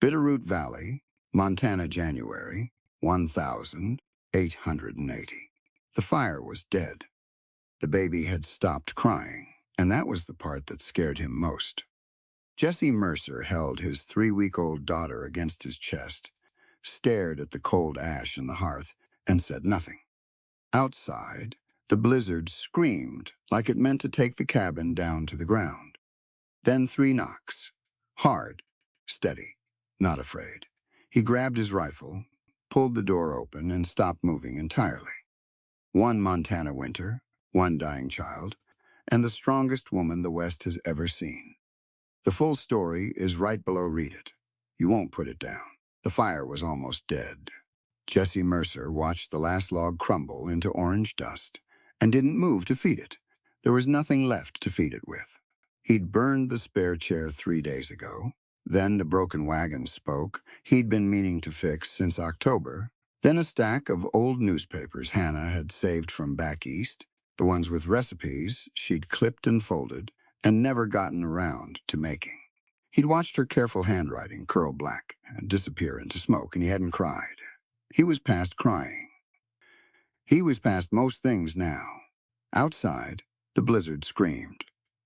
Bitterroot Valley, Montana, January 1880. The fire was dead. The baby had stopped crying, and that was the part that scared him most. Jesse Mercer held his 3-week-old daughter against his chest, stared at the cold ash in the hearth, and said nothing. Outside, the blizzard screamed like it meant to take the cabin down to the ground. Then 3 knocks. Hard, steady, not afraid. He grabbed his rifle, pulled the door open, and stopped moving entirely. One Montana winter, one dying child, and the strongest woman the West has ever seen. The full story is right below. Read it. You won't put it down. The fire was almost dead. Jesse Mercer watched the last log crumble into orange dust and didn't move to feed it. There was nothing left to feed it with. He'd burned the spare chair 3 days ago. Then the broken wagon spoke he'd been meaning to fix since October. Then a stack of old newspapers Hannah had saved from back east, the ones with recipes she'd clipped and folded and never gotten around to making. He'd watched her careful handwriting curl black and disappear into smoke, and he hadn't cried. He was past crying. He was past most things now. Outside, the blizzard screamed.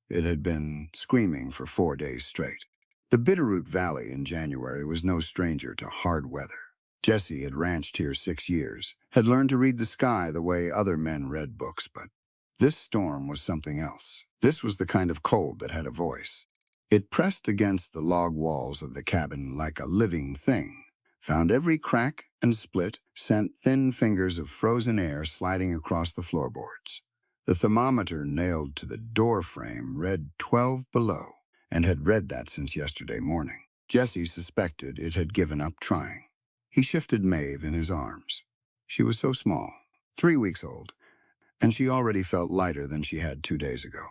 It had been screaming for 4 days straight. The Bitterroot Valley in January was no stranger to hard weather. Jesse had ranched here 6 years, had learned to read the sky the way other men read books, but this storm was something else. This was the kind of cold that had a voice. It pressed against the log walls of the cabin like a living thing, found every crack and split, sent thin fingers of frozen air sliding across the floorboards. The thermometer nailed to the door frame read 12 below, and had read that since yesterday morning. Jesse suspected it had given up trying. He shifted Maeve in his arms. She was so small, 3 weeks old, and she already felt lighter than she had 2 days ago.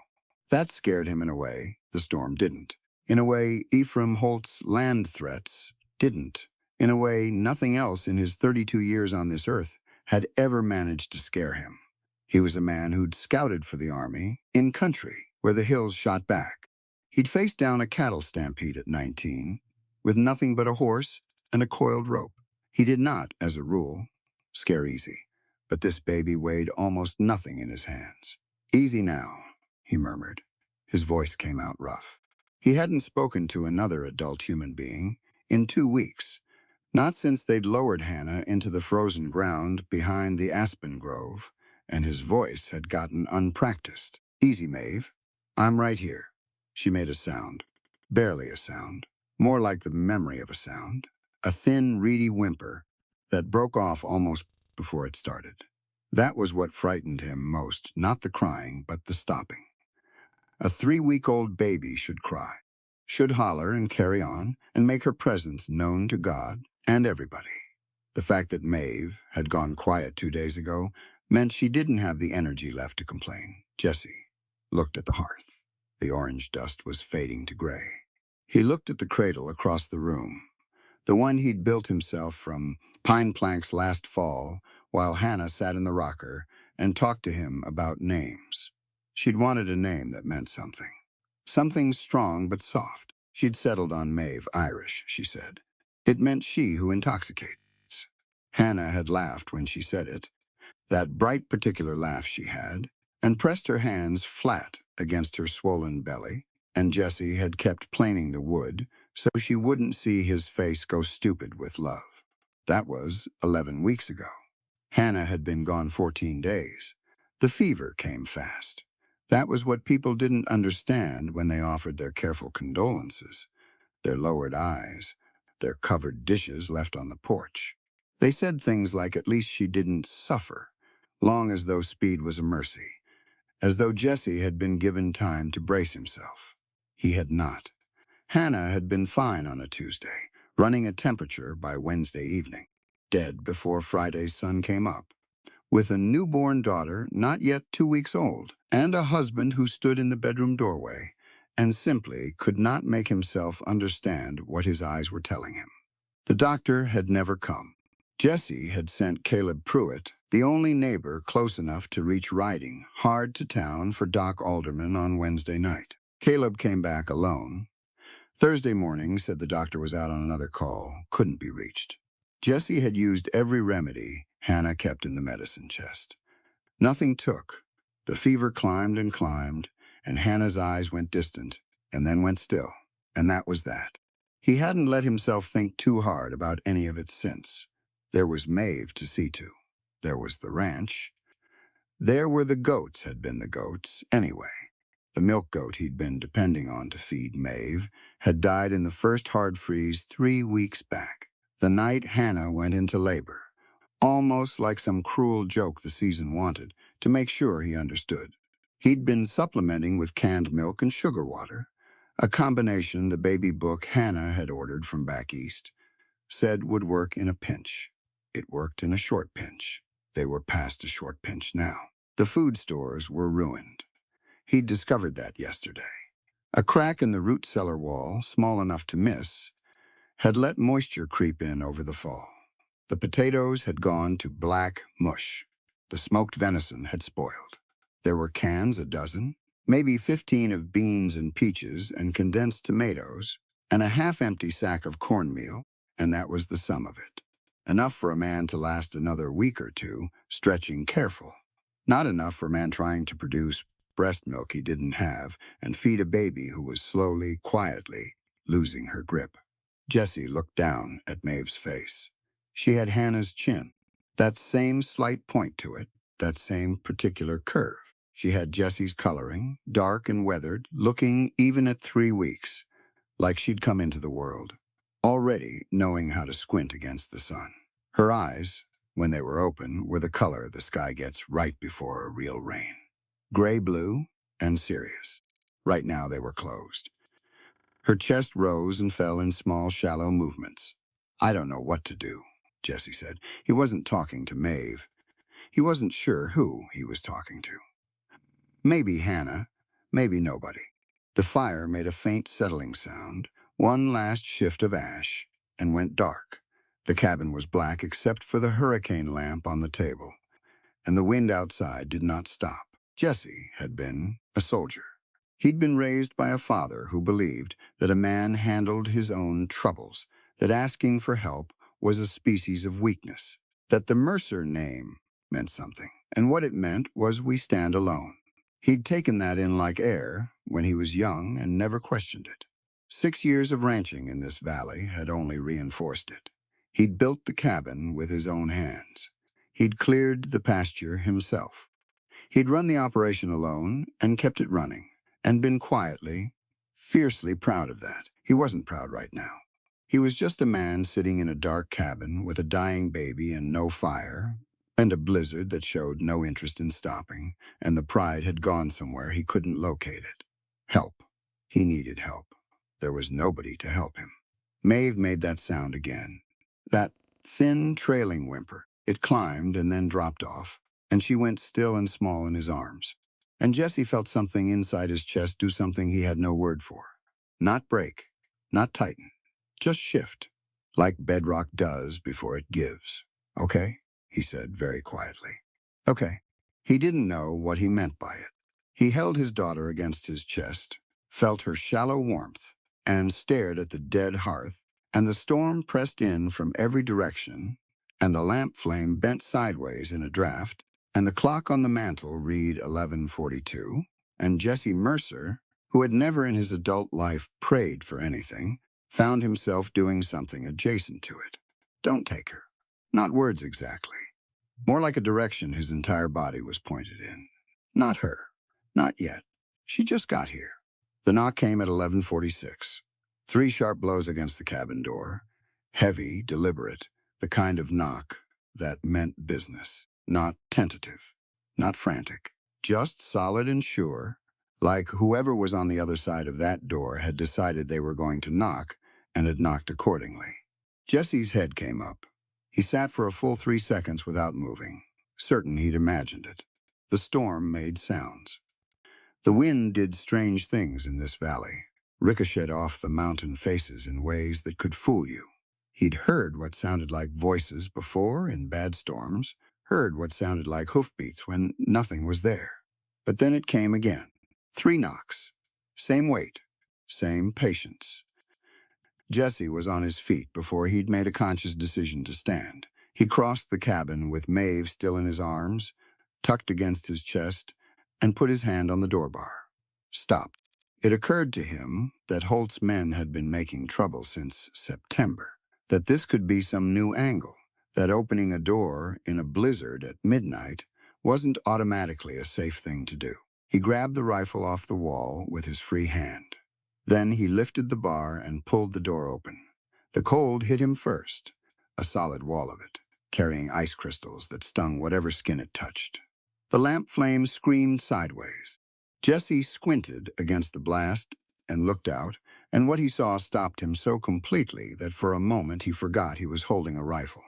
That scared him in a way the storm didn't. In a way Ephraim Holt's land threats didn't. In a way nothing else in his 32 years on this earth had ever managed to scare him. He was a man who'd scouted for the army in country where the hills shot back. He'd faced down a cattle stampede at 19 with nothing but a horse and a coiled rope. He did not, as a rule, scare easy, but this baby weighed almost nothing in his hands. "Easy now," he murmured. His voice came out rough. He hadn't spoken to another adult human being in 2 weeks, not since they'd lowered Hannah into the frozen ground behind the aspen grove, and his voice had gotten unpracticed. "Easy, Maeve. I'm right here." She made a sound, barely a sound, more like the memory of a sound, a thin, reedy whimper that broke off almost before it started. That was what frightened him most, not the crying, but the stopping. A 3-week-old baby should cry, should holler and carry on, and make her presence known to God and everybody. The fact that Maeve had gone quiet 2 days ago meant she didn't have the energy left to complain. Jesse looked at the hearth. The orange dust was fading to gray. He looked at the cradle across the room, the one he'd built himself from pine planks last fall while Hannah sat in the rocker and talked to him about names. She'd wanted a name that meant something. Something strong but soft. She'd settled on Maeve, Irish, she said. It meant she who intoxicates. Hannah had laughed when she said it, that bright particular laugh she had, and pressed her hands flat against her swollen belly, and Jesse had kept planing the wood so she wouldn't see his face go stupid with love. That was 11 weeks ago. Hannah had been gone 14 days. The fever came fast. That was what people didn't understand when they offered their careful condolences, their lowered eyes, their covered dishes left on the porch. They said things like at least she didn't suffer, long as though speed was a mercy, as though Jesse had been given time to brace himself. He had not. Hannah had been fine on a Tuesday, running a temperature by Wednesday evening, dead before Friday's sun came up, with a newborn daughter not yet 2 weeks old, and a husband who stood in the bedroom doorway and simply could not make himself understand what his eyes were telling him. The doctor had never come. Jesse had sent Caleb Pruitt, the only neighbor close enough to reach riding, hard to town for Doc Alderman on Wednesday night. Caleb came back alone. Thursday morning said the doctor was out on another call, couldn't be reached. Jessie had used every remedy Hannah kept in the medicine chest. Nothing took. The fever climbed, and Hannah's eyes went distant, and then went still, and that was that. He hadn't let himself think too hard about any of it since. There was Maeve to see to. There was the ranch. There were the goats had been the goats, anyway. The milk goat he'd been depending on to feed Maeve had died in the first hard freeze 3 weeks back, the night Hannah went into labor, almost like some cruel joke the season wanted, to make sure he understood. He'd been supplementing with canned milk and sugar water, a combination the baby book Hannah had ordered from back east said would work in a pinch. It worked in a short pinch. They were past a short pinch now. The food stores were ruined. He'd discovered that yesterday. A crack in the root cellar wall, small enough to miss, had let moisture creep in over the fall. The potatoes had gone to black mush. The smoked venison had spoiled. There were cans a dozen, maybe 15 of beans and peaches and condensed tomatoes, and a half-empty sack of cornmeal, and that was the sum of it. Enough for a man to last another week or two, stretching careful. Not enough for a man trying to produce breast milk he didn't have and feed a baby who was slowly, quietly losing her grip. Jessie looked down at Maeve's face. She had Hannah's chin, that same slight point to it, that same particular curve. She had Jessie's coloring, dark and weathered, looking, even at 3 weeks, like she'd come into the world, already knowing how to squint against the sun. Her eyes, when they were open, were the color the sky gets right before a real rain. Gray-blue and serious. Right now they were closed. Her chest rose and fell in small, shallow movements. "I don't know what to do," Jessie said. He wasn't talking to Maeve. He wasn't sure who he was talking to. Maybe Hannah, maybe nobody. The fire made a faint settling sound, one last shift of ash, and went dark. The cabin was black except for the hurricane lamp on the table, and the wind outside did not stop. Jessie had been a soldier. He'd been raised by a father who believed that a man handled his own troubles, that asking for help was a species of weakness, that the Mercer name meant something, and what it meant was we stand alone. He'd taken that in like air when he was young and never questioned it. 6 years of ranching in this valley had only reinforced it. He'd built the cabin with his own hands. He'd cleared the pasture himself. He'd run the operation alone and kept it running, and been quietly, fiercely proud of that. He wasn't proud right now. He was just a man sitting in a dark cabin with a dying baby and no fire, and a blizzard that showed no interest in stopping, and the pride had gone somewhere he couldn't locate it. Help. He needed help. There was nobody to help him. Maeve made that sound again. That thin, trailing whimper. It climbed and then dropped off, and she went still and small in his arms. And Jessie felt something inside his chest do something he had no word for. Not break, not tighten, just shift, like bedrock does before it gives. "Okay," he said very quietly. "Okay." He didn't know what he meant by it. He held his daughter against his chest, felt her shallow warmth, and stared at the dead hearth, and the storm pressed in from every direction, and the lamp flame bent sideways in a draft, and the clock on the mantel read 11:42, and Jesse Mercer, who had never in his adult life prayed for anything, found himself doing something adjacent to it. Don't take her. Not words exactly. More like a direction his entire body was pointed in. Not her. Not yet. She just got here. The knock came at 11:46. 3 sharp blows against the cabin door. Heavy, deliberate, the kind of knock that meant business. Not tentative. Not frantic. Just solid and sure, like whoever was on the other side of that door had decided they were going to knock and had knocked accordingly. Jesse's head came up. He sat for a full 3 seconds without moving, certain he'd imagined it. The storm made sounds. The wind did strange things in this valley, ricocheted off the mountain faces in ways that could fool you. He'd heard what sounded like voices before in bad storms, heard what sounded like hoofbeats when nothing was there. But then it came again. 3 knocks. Same weight. Same patience. Jesse was on his feet before he'd made a conscious decision to stand. He crossed the cabin with Maeve still in his arms, tucked against his chest, and put his hand on the door bar. Stopped. It occurred to him that Holt's men had been making trouble since September, that this could be some new angle, that opening a door in a blizzard at midnight wasn't automatically a safe thing to do. He grabbed the rifle off the wall with his free hand. Then he lifted the bar and pulled the door open. The cold hit him first, a solid wall of it, carrying ice crystals that stung whatever skin it touched. The lamp flame screamed sideways. Jesse squinted against the blast and looked out, and what he saw stopped him so completely that for a moment he forgot he was holding a rifle.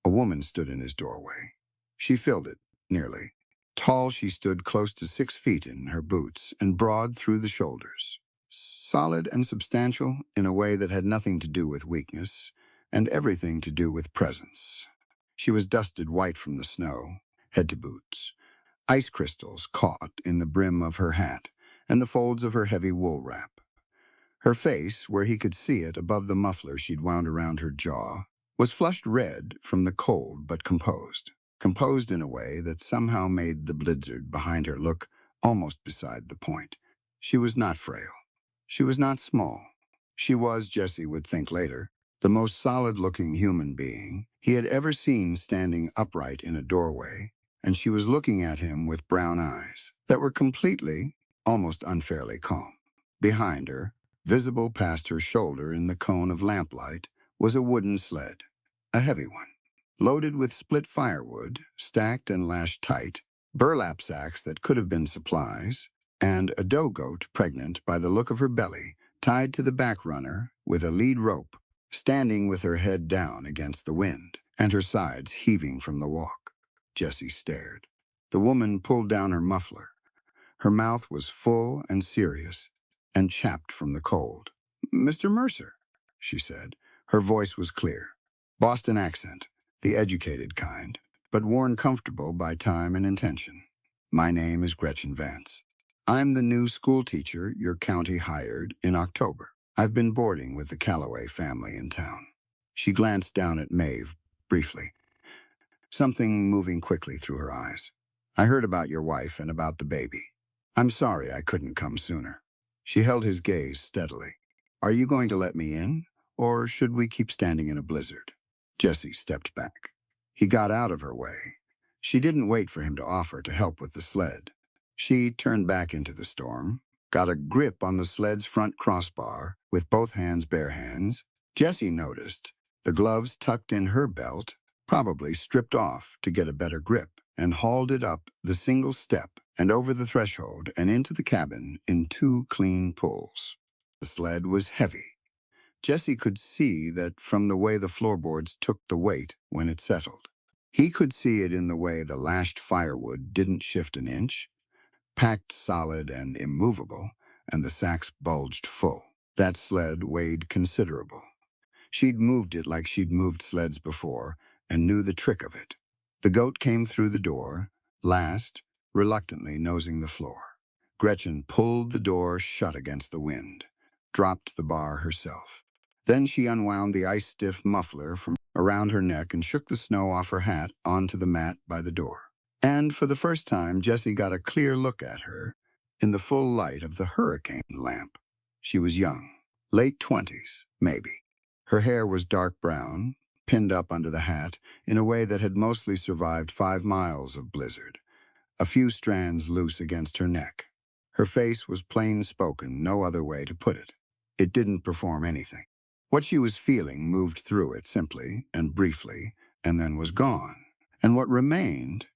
A woman stood in his doorway. She filled it, nearly. Tall, she stood close to 6 feet in her boots and broad through the shoulders. Solid and substantial in a way that had nothing to do with weakness and everything to do with presence. She was dusted white from the snow, head to boots. Ice crystals caught in the brim of her hat and the folds of her heavy wool wrap. Her face, where he could see it above the muffler she'd wound around her jaw, was flushed red from the cold but composed. Composed in a way that somehow made the blizzard behind her look almost beside the point. She was not frail. She was not small. She was, Jesse would think later, the most solid-looking human being he had ever seen standing upright in a doorway, and she was looking at him with brown eyes that were completely, almost unfairly calm. Behind her, visible past her shoulder in the cone of lamplight, was a wooden sled, a heavy one, loaded with split firewood, stacked and lashed tight, burlap sacks that could have been supplies, and a doe goat pregnant by the look of her belly, tied to the back runner with a lead rope, standing with her head down against the wind, and her sides heaving from the walk. Jesse stared. The woman pulled down her muffler. Her mouth was full and serious, and chapped from the cold. "Mr. Mercer," she said. Her voice was clear. Boston accent, the educated kind, but worn comfortable by time and intention. "My name is Gretchen Vance. I'm the new school teacher your county hired in October. I've been boarding with the Calloway family in town." She glanced down at Maeve, briefly, something moving quickly through her eyes. "I heard about your wife and about the baby. I'm sorry I couldn't come sooner." She held his gaze steadily. "Are you going to let me in, or should we keep standing in a blizzard?" Jesse stepped back. He got out of her way. She didn't wait for him to offer to help with the sled. She turned back into the storm, got a grip on the sled's front crossbar with both hands bare hands. Jesse noticed the gloves tucked in her belt, probably stripped off to get a better grip, and hauled it up the single step and over the threshold and into the cabin in 2 clean pulls. The sled was heavy. Jesse could see that from the way the floorboards took the weight when it settled. He could see it in the way the lashed firewood didn't shift an inch, packed solid and immovable, and the sacks bulged full. That sled weighed considerable. She'd moved it like she'd moved sleds before and knew the trick of it. The goat came through the door, last, reluctantly nosing the floor. Gretchen pulled the door shut against the wind, dropped the bar herself. Then she unwound the ice-stiff muffler from around her neck and shook the snow off her hat onto the mat by the door. And for the first time, Jesse got a clear look at her in the full light of the hurricane lamp. She was young, late 20s, maybe. Her hair was dark brown, pinned up under the hat in a way that had mostly survived 5 miles of blizzard, a few strands loose against her neck. Her face was plain-spoken, no other way to put it. It didn't perform anything. What she was feeling moved through it simply and briefly, and then was gone. And what remained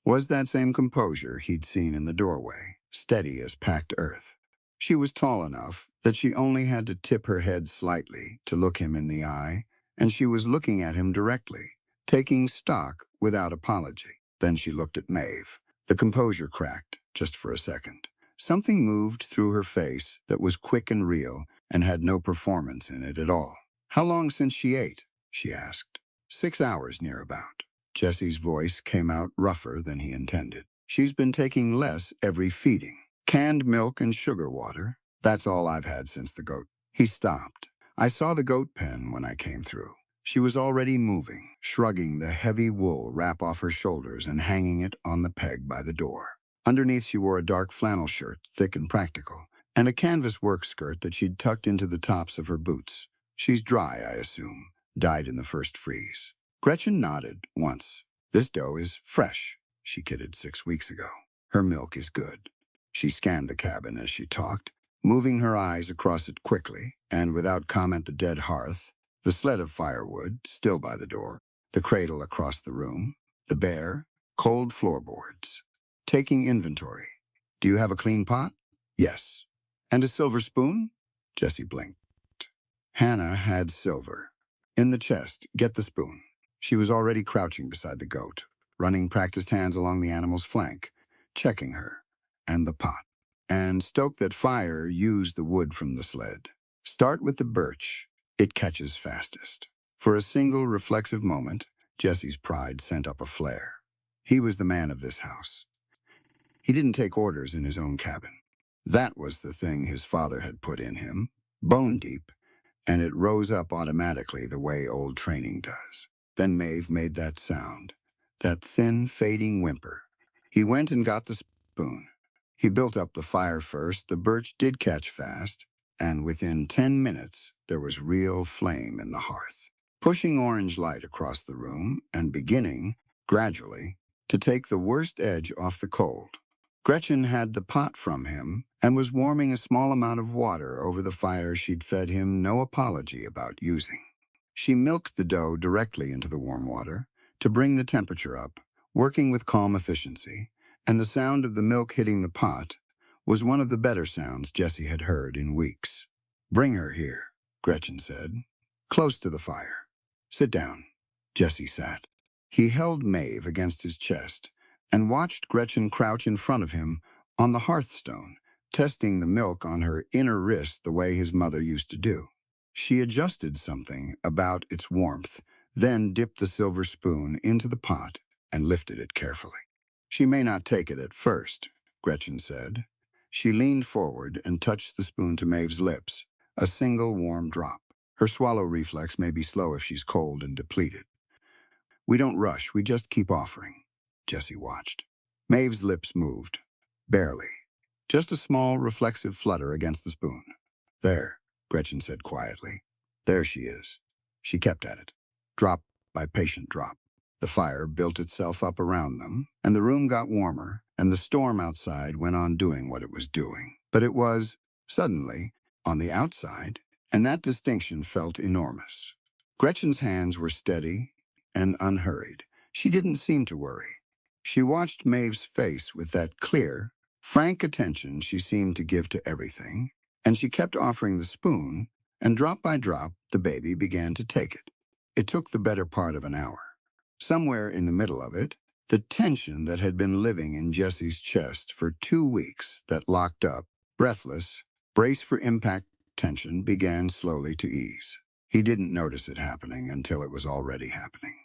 was that same composure he'd seen in the doorway, steady as packed earth. She was tall enough that she only had to tip her head slightly to look him in the eye, and she was looking at him directly, taking stock without apology. Then she looked at Maeve. The composure cracked, just for a second. Something moved through her face that was quick and real and had no performance in it at all. "How long since she ate?" she asked. 6 hours, near about. Jesse's voice came out rougher than he intended. "She's been taking less every feeding. Canned milk and sugar water. That's all I've had since the goat." He stopped. I saw the goat pen when I came through. She was already moving, shrugging the heavy wool wrap off her shoulders and hanging it on the peg by the door. Underneath, she wore a dark flannel shirt, thick and practical, and a canvas work skirt that she'd tucked into the tops of her boots. She's dry, I assume. Died in the first freeze. Gretchen nodded once. This dough is fresh, she kidded 6 weeks ago. Her milk is good. She scanned the cabin as she talked, moving her eyes across it quickly, and without comment the dead hearth, the sled of firewood, still by the door, the cradle across the room, the bare, cold floorboards. Taking inventory. Do you have a clean pot? Yes. And a silver spoon? Jessie blinked. Hannah had silver. In the chest, get the spoon. She was already crouching beside the goat, running practiced hands along the animal's flank, checking her, and the pot. And stoke that fire, use the wood from the sled. Start with the birch. It catches fastest. For a single reflexive moment, Jessie's pride sent up a flare. He was the man of this house. He didn't take orders in his own cabin. That was the thing his father had put in him, bone deep, and it rose up automatically the way old training does. Then Maeve made that sound, that thin, fading whimper. He went and got the spoon. He built up the fire first. The birch did catch fast, and within 10 minutes, there was real flame in the hearth, pushing orange light across the room and beginning, gradually, to take the worst edge off the cold. Gretchen had the pot from him and was warming a small amount of water over the fire she'd fed him no apology about using. She milked the dough directly into the warm water to bring the temperature up, working with calm efficiency, and the sound of the milk hitting the pot was one of the better sounds Jessie had heard in weeks. Bring her here, Gretchen said, close to the fire. Sit down. Jessie sat. He held Maeve against his chest and watched Gretchen crouch in front of him on the hearthstone, testing the milk on her inner wrist the way his mother used to do. She adjusted something about its warmth, then dipped the silver spoon into the pot and lifted it carefully. She may not take it at first, Gretchen said. She leaned forward and touched the spoon to Maeve's lips, a single warm drop. Her swallow reflex may be slow if she's cold and depleted. We don't rush, we just keep offering. Jessie watched. Maeve's lips moved. Barely. Just a small, reflexive flutter against the spoon. There, Gretchen said quietly. There she is. She kept at it. Drop by patient drop. The fire built itself up around them, and the room got warmer, and the storm outside went on doing what it was doing. But it was, suddenly, on the outside, and that distinction felt enormous. Gretchen's hands were steady and unhurried. She didn't seem to worry. She watched Maeve's face with that clear, frank attention she seemed to give to everything, and she kept offering the spoon, and drop by drop, the baby began to take it. It took the better part of an hour. Somewhere in the middle of it, the tension that had been living in Jessie's chest for 2 weeks that locked up, breathless, brace for impact tension began slowly to ease. He didn't notice it happening until it was already happening.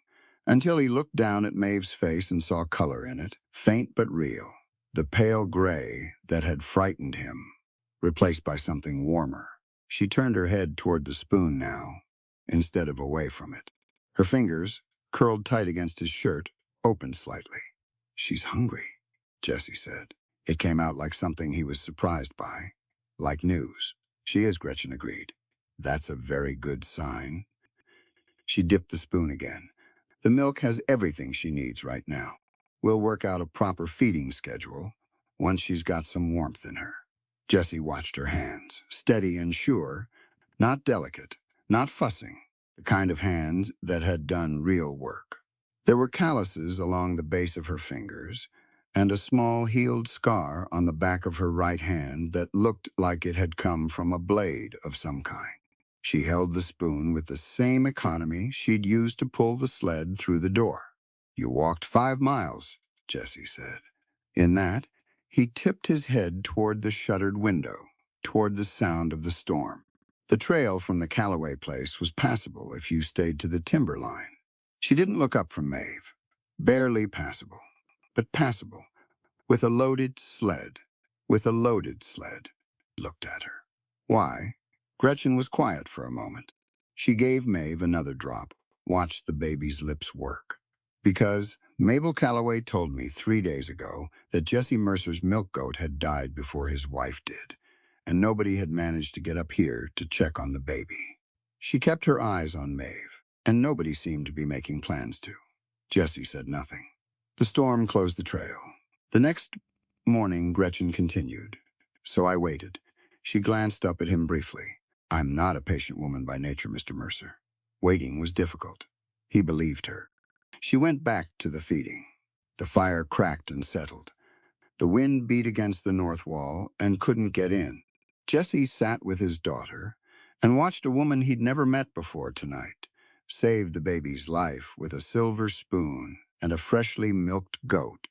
Until he looked down at Maeve's face and saw color in it, faint but real. The pale gray that had frightened him, replaced by something warmer. She turned her head toward the spoon now, instead of away from it. Her fingers, curled tight against his shirt, opened slightly. She's hungry, Jessie said. It came out like something he was surprised by, like news. She is, Gretchen agreed. That's a very good sign. She dipped the spoon again. The milk has everything she needs right now. We'll work out a proper feeding schedule once she's got some warmth in her. Jessie watched her hands, steady and sure, not delicate, not fussing, the kind of hands that had done real work. There were calluses along the base of her fingers, and a small healed scar on the back of her right hand that looked like it had come from a blade of some kind. She held the spoon with the same economy she'd used to pull the sled through the door. You walked 5 miles, Jessie said. In that, he tipped his head toward the shuttered window, toward the sound of the storm. The trail from the Calloway place was passable if you stayed to the timber line. She didn't look up from Maeve. Barely passable, but passable. With a loaded sled. With a loaded sled. Looked at her. Why? Gretchen was quiet for a moment. She gave Maeve another drop, watched the baby's lips work. Because Mabel Calloway told me 3 days ago that Jesse Mercer's milk goat had died before his wife did, and nobody had managed to get up here to check on the baby. She kept her eyes on Maeve, and nobody seemed to be making plans to. Jesse said nothing. The storm closed the trail. The next morning, Gretchen continued. So I waited. She glanced up at him briefly. I'm not a patient woman by nature, Mr. Mercer. Waiting was difficult. He believed her. She went back to the feeding. The fire cracked and settled. The wind beat against the north wall and couldn't get in. Jesse sat with his daughter and watched a woman he'd never met before tonight save the baby's life with a silver spoon and a freshly milked goat,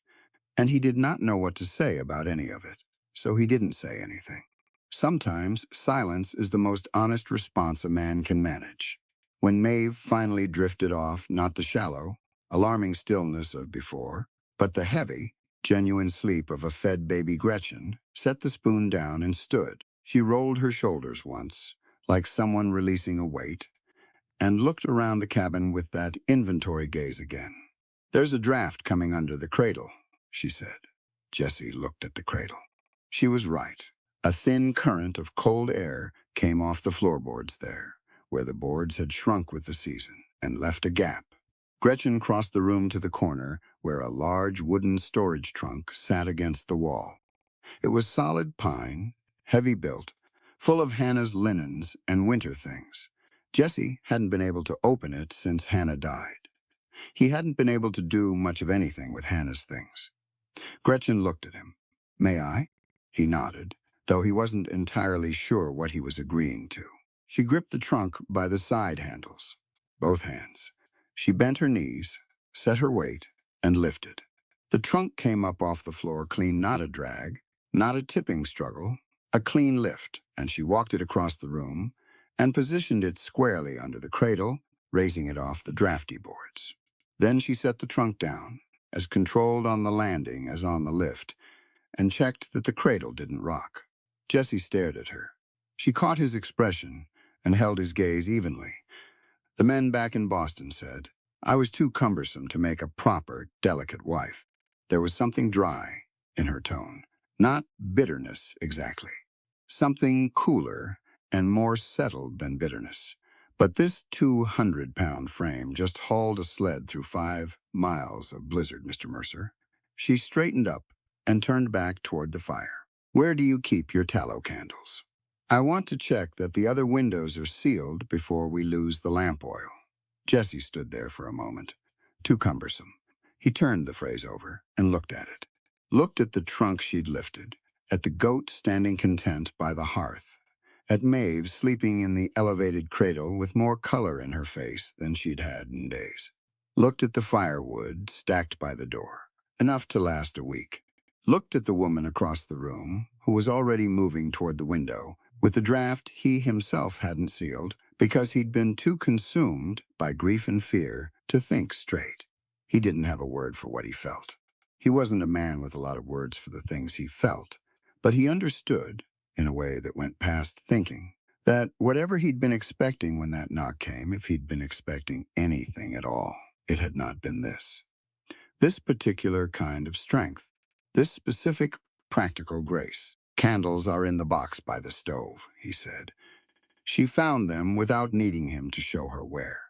and he did not know what to say about any of it, so he didn't say anything. Sometimes silence is the most honest response a man can manage. When Maeve finally drifted off, not the shallow, alarming stillness of before, but the heavy, genuine sleep of a fed baby, Gretchen set the spoon down and stood. She rolled her shoulders once, like someone releasing a weight, and looked around the cabin with that inventory gaze again. There's a draft coming under the cradle, she said. Jessie looked at the cradle. She was right. A thin current of cold air came off the floorboards there, where the boards had shrunk with the season, and left a gap. Gretchen crossed the room to the corner, where a large wooden storage trunk sat against the wall. It was solid pine, heavy built, full of Hannah's linens and winter things. Jesse hadn't been able to open it since Hannah died. He hadn't been able to do much of anything with Hannah's things. Gretchen looked at him. May I? He nodded, though he wasn't entirely sure what he was agreeing to. She gripped the trunk by the side handles, both hands. She bent her knees, set her weight, and lifted. The trunk came up off the floor clean, not a drag, not a tipping struggle, a clean lift, and she walked it across the room and positioned it squarely under the cradle, raising it off the drafty boards. Then she set the trunk down, as controlled on the landing as on the lift, and checked that the cradle didn't rock. Jesse stared at her. She caught his expression and held his gaze evenly. The men back in Boston said, I was too cumbersome to make a proper, delicate wife. There was something dry in her tone, not bitterness exactly. Something cooler and more settled than bitterness. But this 200-pound frame just hauled a sled through 5 miles of blizzard, Mr. Mercer. She straightened up and turned back toward the fire. Where do you keep your tallow candles? I want to check that the other windows are sealed before we lose the lamp oil. Jesse stood there for a moment. Too cumbersome. He turned the phrase over and looked at it. Looked at the trunk she'd lifted, at the goat standing content by the hearth, at Maeve sleeping in the elevated cradle with more color in her face than she'd had in days. Looked at the firewood stacked by the door, enough to last a week. Looked at the woman across the room, who was already moving toward the window, with the draft he himself hadn't sealed because he'd been too consumed by grief and fear to think straight. He didn't have a word for what he felt. He wasn't a man with a lot of words for the things he felt, but he understood, in a way that went past thinking, that whatever he'd been expecting when that knock came, if he'd been expecting anything at all, it had not been this. This particular kind of strength, this specific practical grace. Candles are in the box by the stove, he said. She found them without needing him to show her where.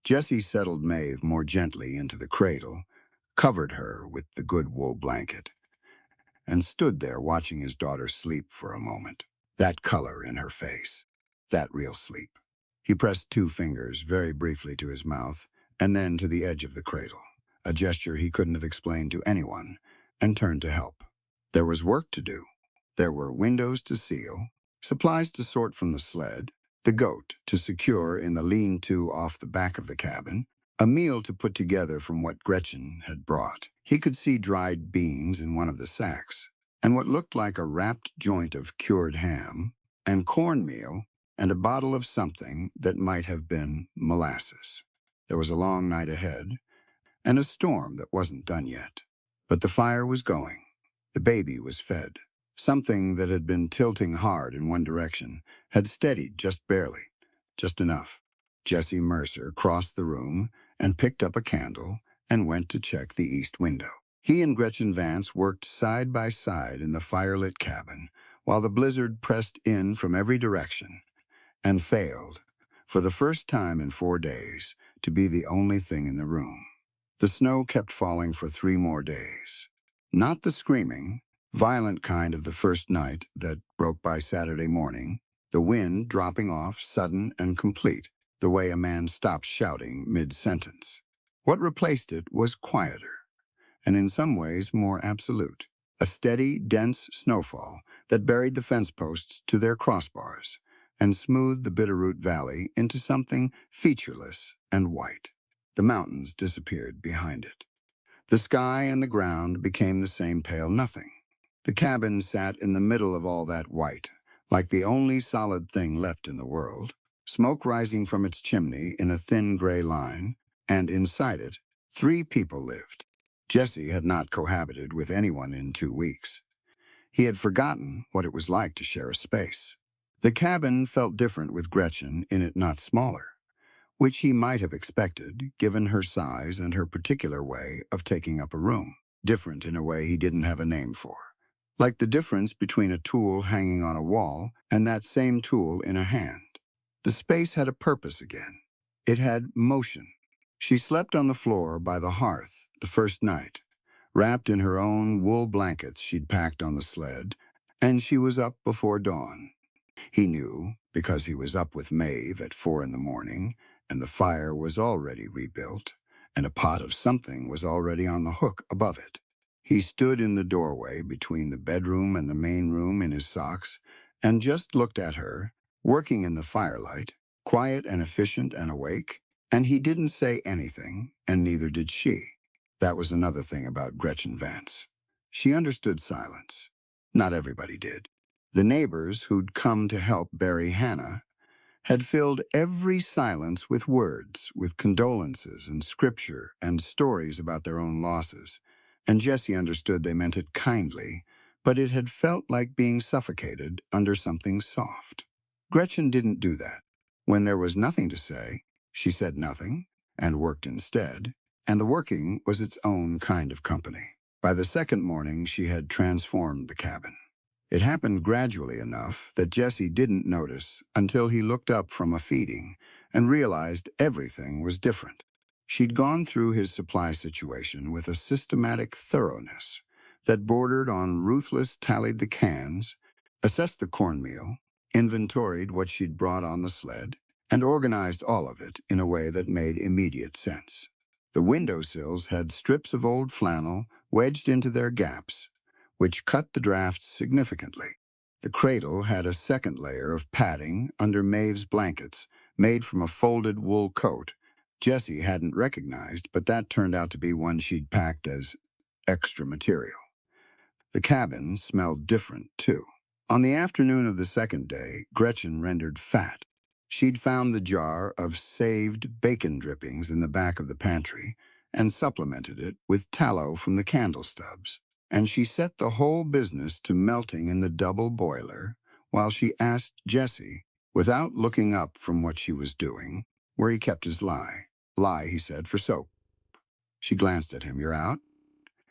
Jessie settled Maeve more gently into the cradle, covered her with the good wool blanket, and stood there watching his daughter sleep for a moment. That color in her face, that real sleep. He pressed 2 fingers very briefly to his mouth and then to the edge of the cradle, a gesture he couldn't have explained to anyone, and turned to help. There was work to do. There were windows to seal, supplies to sort from the sled, the goat to secure in the lean-to off the back of the cabin, a meal to put together from what Gretchen had brought. He could see dried beans in one of the sacks, and what looked like a wrapped joint of cured ham, and cornmeal, and a bottle of something that might have been molasses. There was a long night ahead, and a storm that wasn't done yet. But the fire was going. The baby was fed. Something that had been tilting hard in one direction had steadied just barely, just enough. Jesse Mercer crossed the room and picked up a candle and went to check the east window. He and Gretchen Vance worked side by side in the firelit cabin while the blizzard pressed in from every direction and failed, for the first time in 4 days, to be the only thing in the room. The snow kept falling for 3 more days. Not the screaming, violent kind of the first night that broke by Saturday morning, the wind dropping off sudden and complete, the way a man stops shouting mid-sentence. What replaced it was quieter, and in some ways more absolute. A steady, dense snowfall that buried the fence posts to their crossbars and smoothed the Bitterroot Valley into something featureless and white. The mountains disappeared behind it. The sky and the ground became the same pale nothing. The cabin sat in the middle of all that white, like the only solid thing left in the world, smoke rising from its chimney in a thin gray line, and inside it, 3 people lived. Jesse had not cohabited with anyone in 2 weeks. He had forgotten what it was like to share a space. The cabin felt different with Gretchen in it not smaller, which he might have expected, given her size and her particular way of taking up a room, different in a way he didn't have a name for. Like the difference between a tool hanging on a wall and that same tool in a hand. The space had a purpose again. It had motion. She slept on the floor by the hearth the first night, wrapped in her own wool blankets she'd packed on the sled, and she was up before dawn. He knew, because he was up with Maeve at 4 in the morning, and the fire was already rebuilt, and a pot of something was already on the hook above it. He stood in the doorway between the bedroom and the main room in his socks, and just looked at her, working in the firelight, quiet and efficient and awake, and he didn't say anything, and neither did she. That was another thing about Gretchen Vance. She understood silence. Not everybody did. The neighbors who'd come to help bury Hannah had filled every silence with words, with condolences and scripture and stories about their own losses, and Jesse understood they meant it kindly, but it had felt like being suffocated under something soft. Gretchen didn't do that. When there was nothing to say, she said nothing and worked instead, and the working was its own kind of company. By the second morning, she had transformed the cabin. It happened gradually enough that Jesse didn't notice until he looked up from a feeding and realized everything was different. She'd gone through his supply situation with a systematic thoroughness that bordered on ruthless tallied the cans, assessed the cornmeal, inventoried what she'd brought on the sled, and organized all of it in a way that made immediate sense. The windowsills had strips of old flannel wedged into their gaps, which cut the drafts significantly. The cradle had a second layer of padding under Maeve's blankets, made from a folded wool coat Jessie hadn't recognized, but that turned out to be one she'd packed as extra material. The cabin smelled different, too. On the afternoon of the second day, Gretchen rendered fat. She'd found the jar of saved bacon drippings in the back of the pantry and supplemented it with tallow from the candle stubs. And she set the whole business to melting in the double boiler while she asked Jesse, without looking up from what she was doing, where he kept his lye. Lye, he said, for soap. She glanced at him. You're out?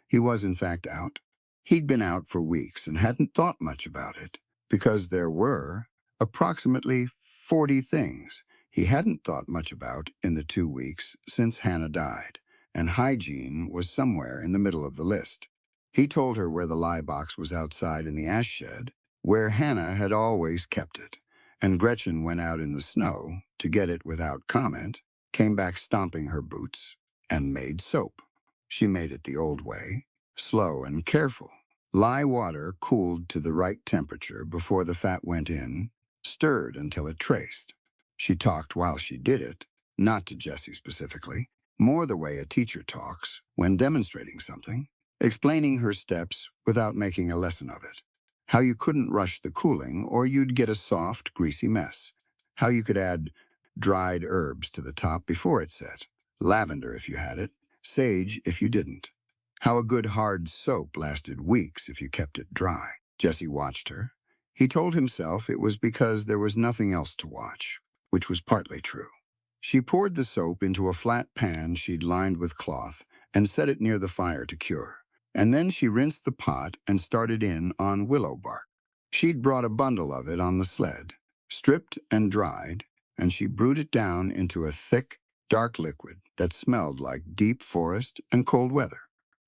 He was, in fact, out. He'd been out for weeks and hadn't thought much about it, because there were approximately 40 things he hadn't thought much about in the 2 weeks since Hannah died, and hygiene was somewhere in the middle of the list. He told her where the lye box was outside in the ash shed, where Hannah had always kept it, and Gretchen went out in the snow to get it without comment, came back stomping her boots, and made soap. She made it the old way, slow and careful. Lye water cooled to the right temperature before the fat went in, stirred until it traced. She talked while she did it, not to Jessie specifically, more the way a teacher talks when demonstrating something, explaining her steps without making a lesson of it. How you couldn't rush the cooling or you'd get a soft, greasy mess. How you could add dried herbs to the top before it set, lavender if you had it, sage if you didn't. How a good hard soap lasted weeks if you kept it dry. Jesse watched her. He told himself it was because there was nothing else to watch, which was partly true. She poured the soap into a flat pan she'd lined with cloth and set it near the fire to cure. And then she rinsed the pot and started in on willow bark. She'd brought a bundle of it on the sled, stripped and dried, and she brewed it down into a thick, dark liquid that smelled like deep forest and cold weather.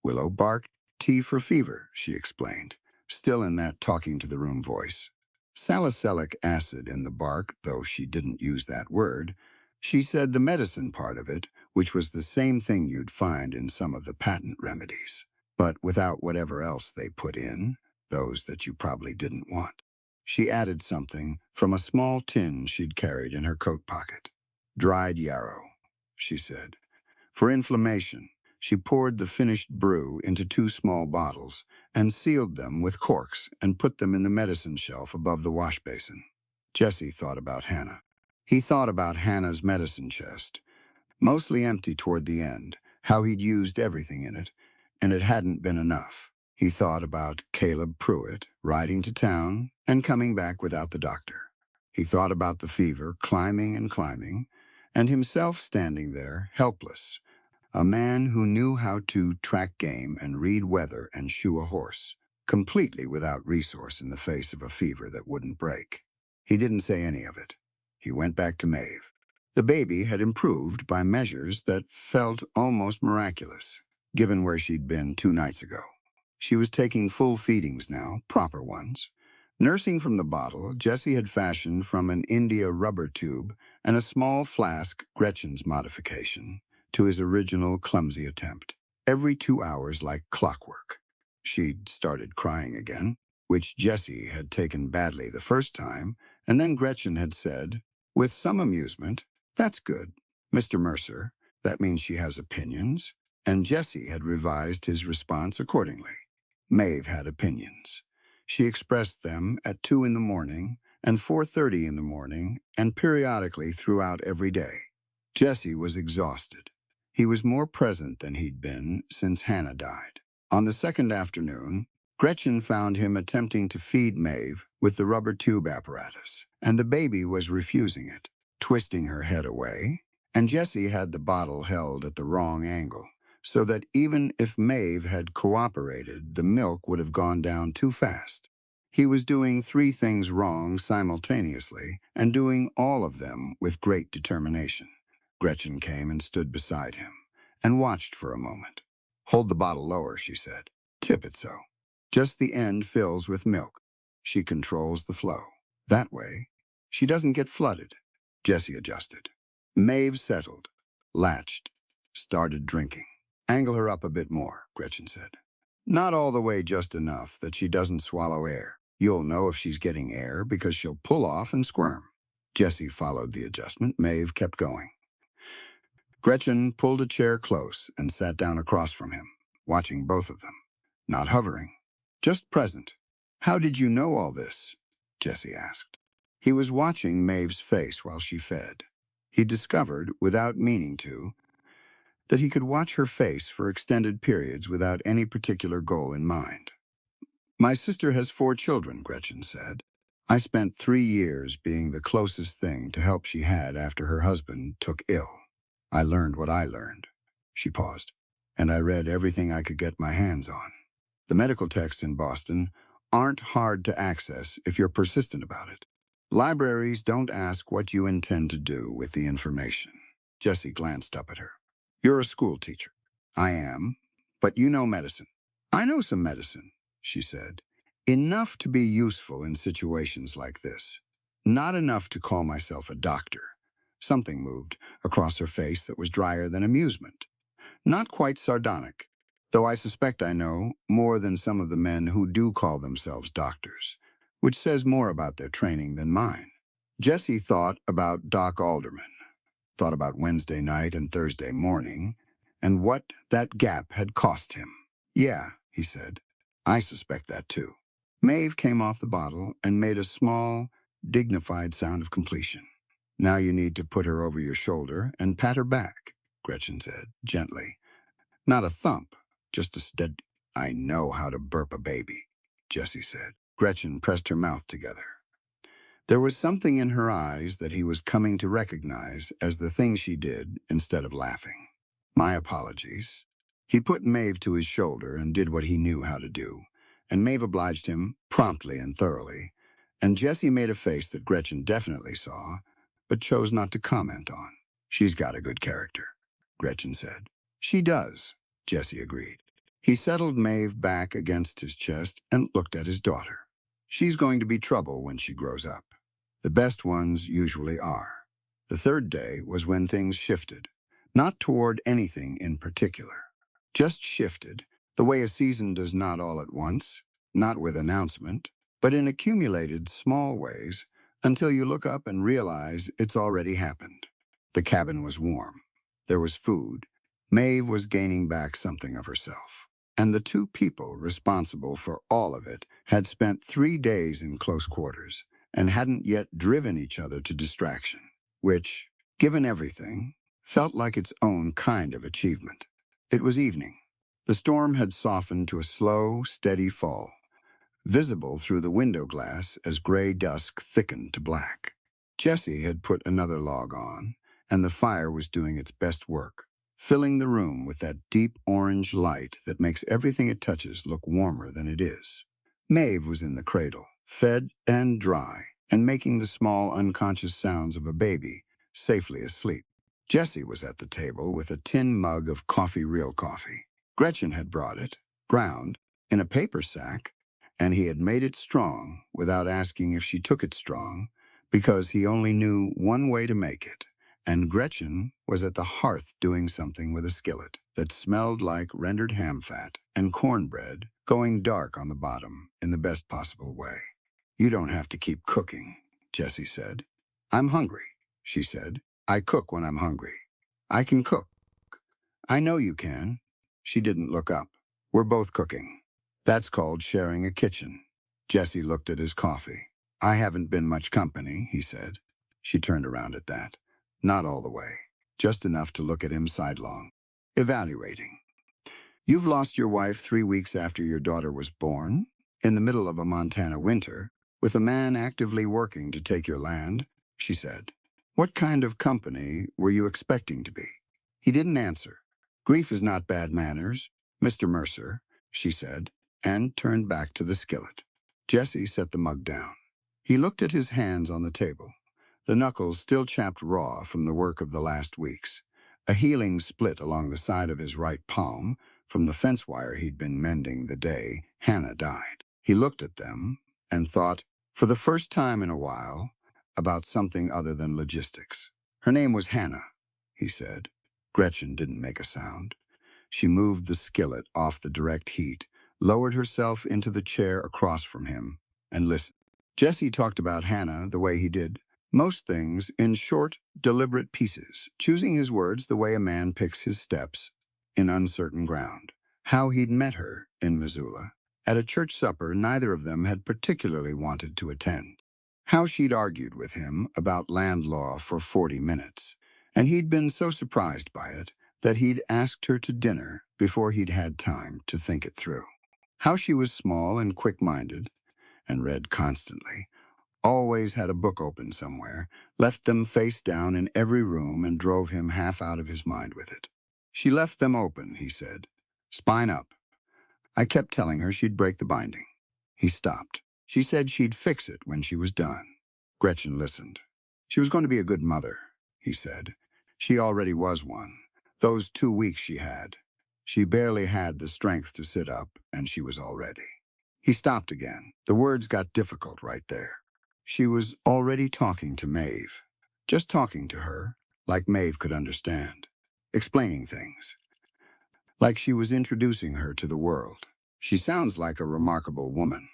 Willow bark tea for fever, she explained, still in that talking-to-the-room voice. Salicylic acid in the bark, though she didn't use that word. She said the medicine part of it, which was the same thing you'd find in some of the patent remedies, but without whatever else they put in, those that you probably didn't want. She added something from a small tin she'd carried in her coat pocket. Dried yarrow, she said. For inflammation, she poured the finished brew into 2 small bottles and sealed them with corks and put them in the medicine shelf above the wash basin. Jesse thought about Hannah. He thought about Hannah's medicine chest, mostly empty toward the end, how he'd used everything in it, and it hadn't been enough. He thought about Caleb Pruitt riding to town and coming back without the doctor. He thought about the fever climbing and climbing, and himself standing there, helpless, a man who knew how to track game and read weather and shoe a horse, completely without resource in the face of a fever that wouldn't break. He didn't say any of it. He went back to Maeve. The baby had improved by measures that felt almost miraculous, given where she'd been 2 nights ago. She was taking full feedings now, proper ones. Nursing from the bottle, Jesse had fashioned from an India rubber tube and a small flask, Gretchen's modification, to his original clumsy attempt. Every 2 hours like clockwork. She'd started crying again, which Jesse had taken badly the first time, and then Gretchen had said, with some amusement, "That's good, Mr. Mercer. That means she has opinions." And Jesse had revised his response accordingly. Maeve had opinions. She expressed them at 2 in the morning and 4:30 in the morning and periodically throughout every day. Jesse was exhausted. He was more present than he'd been since Hannah died. On the second afternoon, Gretchen found him attempting to feed Maeve with the rubber tube apparatus, and the baby was refusing it, twisting her head away, and Jesse had the bottle held at the wrong angle, so that even if Maeve had cooperated, the milk would have gone down too fast. He was doing 3 things wrong simultaneously, and doing all of them with great determination. Gretchen came and stood beside him, and watched for a moment. "Hold the bottle lower," she said. "Tip it so. Just the end fills with milk. She controls the flow. That way, she doesn't get flooded." Jesse adjusted. Maeve settled, latched, started drinking. "Angle her up a bit more," Gretchen said. "Not all the way, just enough that she doesn't swallow air. You'll know if she's getting air because she'll pull off and squirm." Jesse followed the adjustment. Maeve kept going. Gretchen pulled a chair close and sat down across from him, watching both of them. Not hovering, just present. "How did you know all this?" Jesse asked. He was watching Maeve's face while she fed. He discovered, without meaning to, that he could watch her face for extended periods without any particular goal in mind. "My sister has 4 children," Gretchen said. "I spent 3 years being the closest thing to help she had after her husband took ill. I learned what I learned." She paused. "And I read everything I could get my hands on. The medical texts in Boston aren't hard to access if you're persistent about it. Libraries don't ask what you intend to do with the information." Jesse glanced up at her. "You're a school teacher." "I am, but you know medicine." "I know some medicine," she said. "Enough to be useful in situations like this. Not enough to call myself a doctor." Something moved across her face that was drier than amusement. Not quite sardonic, though I suspect I know more than some of the men who do call themselves doctors, which says more about their training than mine. Jesse thought about Doc Alderman, thought about Wednesday night and Thursday morning, and what that gap had cost him. "Yeah," he said, "I suspect that too." Maeve came off the bottle and made a small, dignified sound of completion. "Now you need to put her over your shoulder and pat her back," Gretchen said, gently. "Not a thump, just a steady—" "I know how to burp a baby," Jesse said. Gretchen pressed her mouth together. There was something in her eyes that he was coming to recognize as the thing she did instead of laughing. My apologies. He put Maeve to his shoulder and did what he knew how to do, and Maeve obliged him promptly and thoroughly, and Jessie made a face that Gretchen definitely saw, but chose not to comment on. She's got a good character, Gretchen said. She does, Jessie agreed. He settled Maeve back against his chest and looked at his daughter. She's going to be trouble when she grows up. The best ones usually are. The third day was when things shifted, not toward anything in particular. Just shifted, the way a season does not all at once, not with announcement, but in accumulated small ways until you look up and realize it's already happened. The cabin was warm. There was food. Maeve was gaining back something of herself. And the two people responsible for all of it had spent 3 days in close quarters and hadn't yet driven each other to distraction, which, given everything, felt like its own kind of achievement. It was evening. The storm had softened to a slow, steady fall, visible through the window glass as gray dusk thickened to black. Jessie had put another log on, and the fire was doing its best work, filling the room with that deep orange light that makes everything it touches look warmer than it is. Maeve was in the cradle, fed and dry, and making the small, unconscious sounds of a baby, safely asleep. Jessie was at the table with a tin mug of real coffee. Gretchen had brought it, ground, in a paper sack, and he had made it strong without asking if she took it strong, because he only knew one way to make it. And Gretchen was at the hearth doing something with a skillet that smelled like rendered ham fat and cornbread going dark on the bottom in the best possible way. You don't have to keep cooking, Jessie said. I'm hungry, she said. I cook when I'm hungry. I can cook. I know you can. She didn't look up. We're both cooking. That's called sharing a kitchen. Jessie looked at his coffee. I haven't been much company, he said. She turned around at that. Not all the way. Just enough to look at him sidelong. Evaluating. You've lost your wife 3 weeks after your daughter was born, in the middle of a Montana winter, with a man actively working to take your land, she said. What kind of company were you expecting to be? He didn't answer. Grief is not bad manners, Mr. Mercer, she said, and turned back to the skillet. Jessie set the mug down. He looked at his hands on the table, the knuckles still chapped raw from the work of the last weeks, a healing split along the side of his right palm from the fence wire he'd been mending the day Hannah died. He looked at them and thought, for the first time in a while, about something other than logistics. Her name was Hannah, he said. Gretchen didn't make a sound. She moved the skillet off the direct heat, lowered herself into the chair across from him, and listened. Jessie talked about Hannah the way he did. Most things in short, deliberate pieces, choosing his words the way a man picks his steps in uncertain ground. How he'd met her in Missoula, at a church supper neither of them had particularly wanted to attend. How she'd argued with him about land law for 40 minutes, and he'd been so surprised by it that he'd asked her to dinner before he'd had time to think it through. How she was small and quick-minded, and read constantly, always had a book open somewhere, left them face down in every room and drove him half out of his mind with it. She left them open, he said. Spine up. I kept telling her she'd break the binding. He stopped. She said she'd fix it when she was done. Gretchen listened. She was going to be a good mother, he said. She already was one. Those 2 weeks she had. She barely had the strength to sit up, and she was all ready. He stopped again. The words got difficult right there. She was already talking to Maeve. Just talking to her, like Maeve could understand. Explaining things. Like she was introducing her to the world. She sounds like a remarkable woman,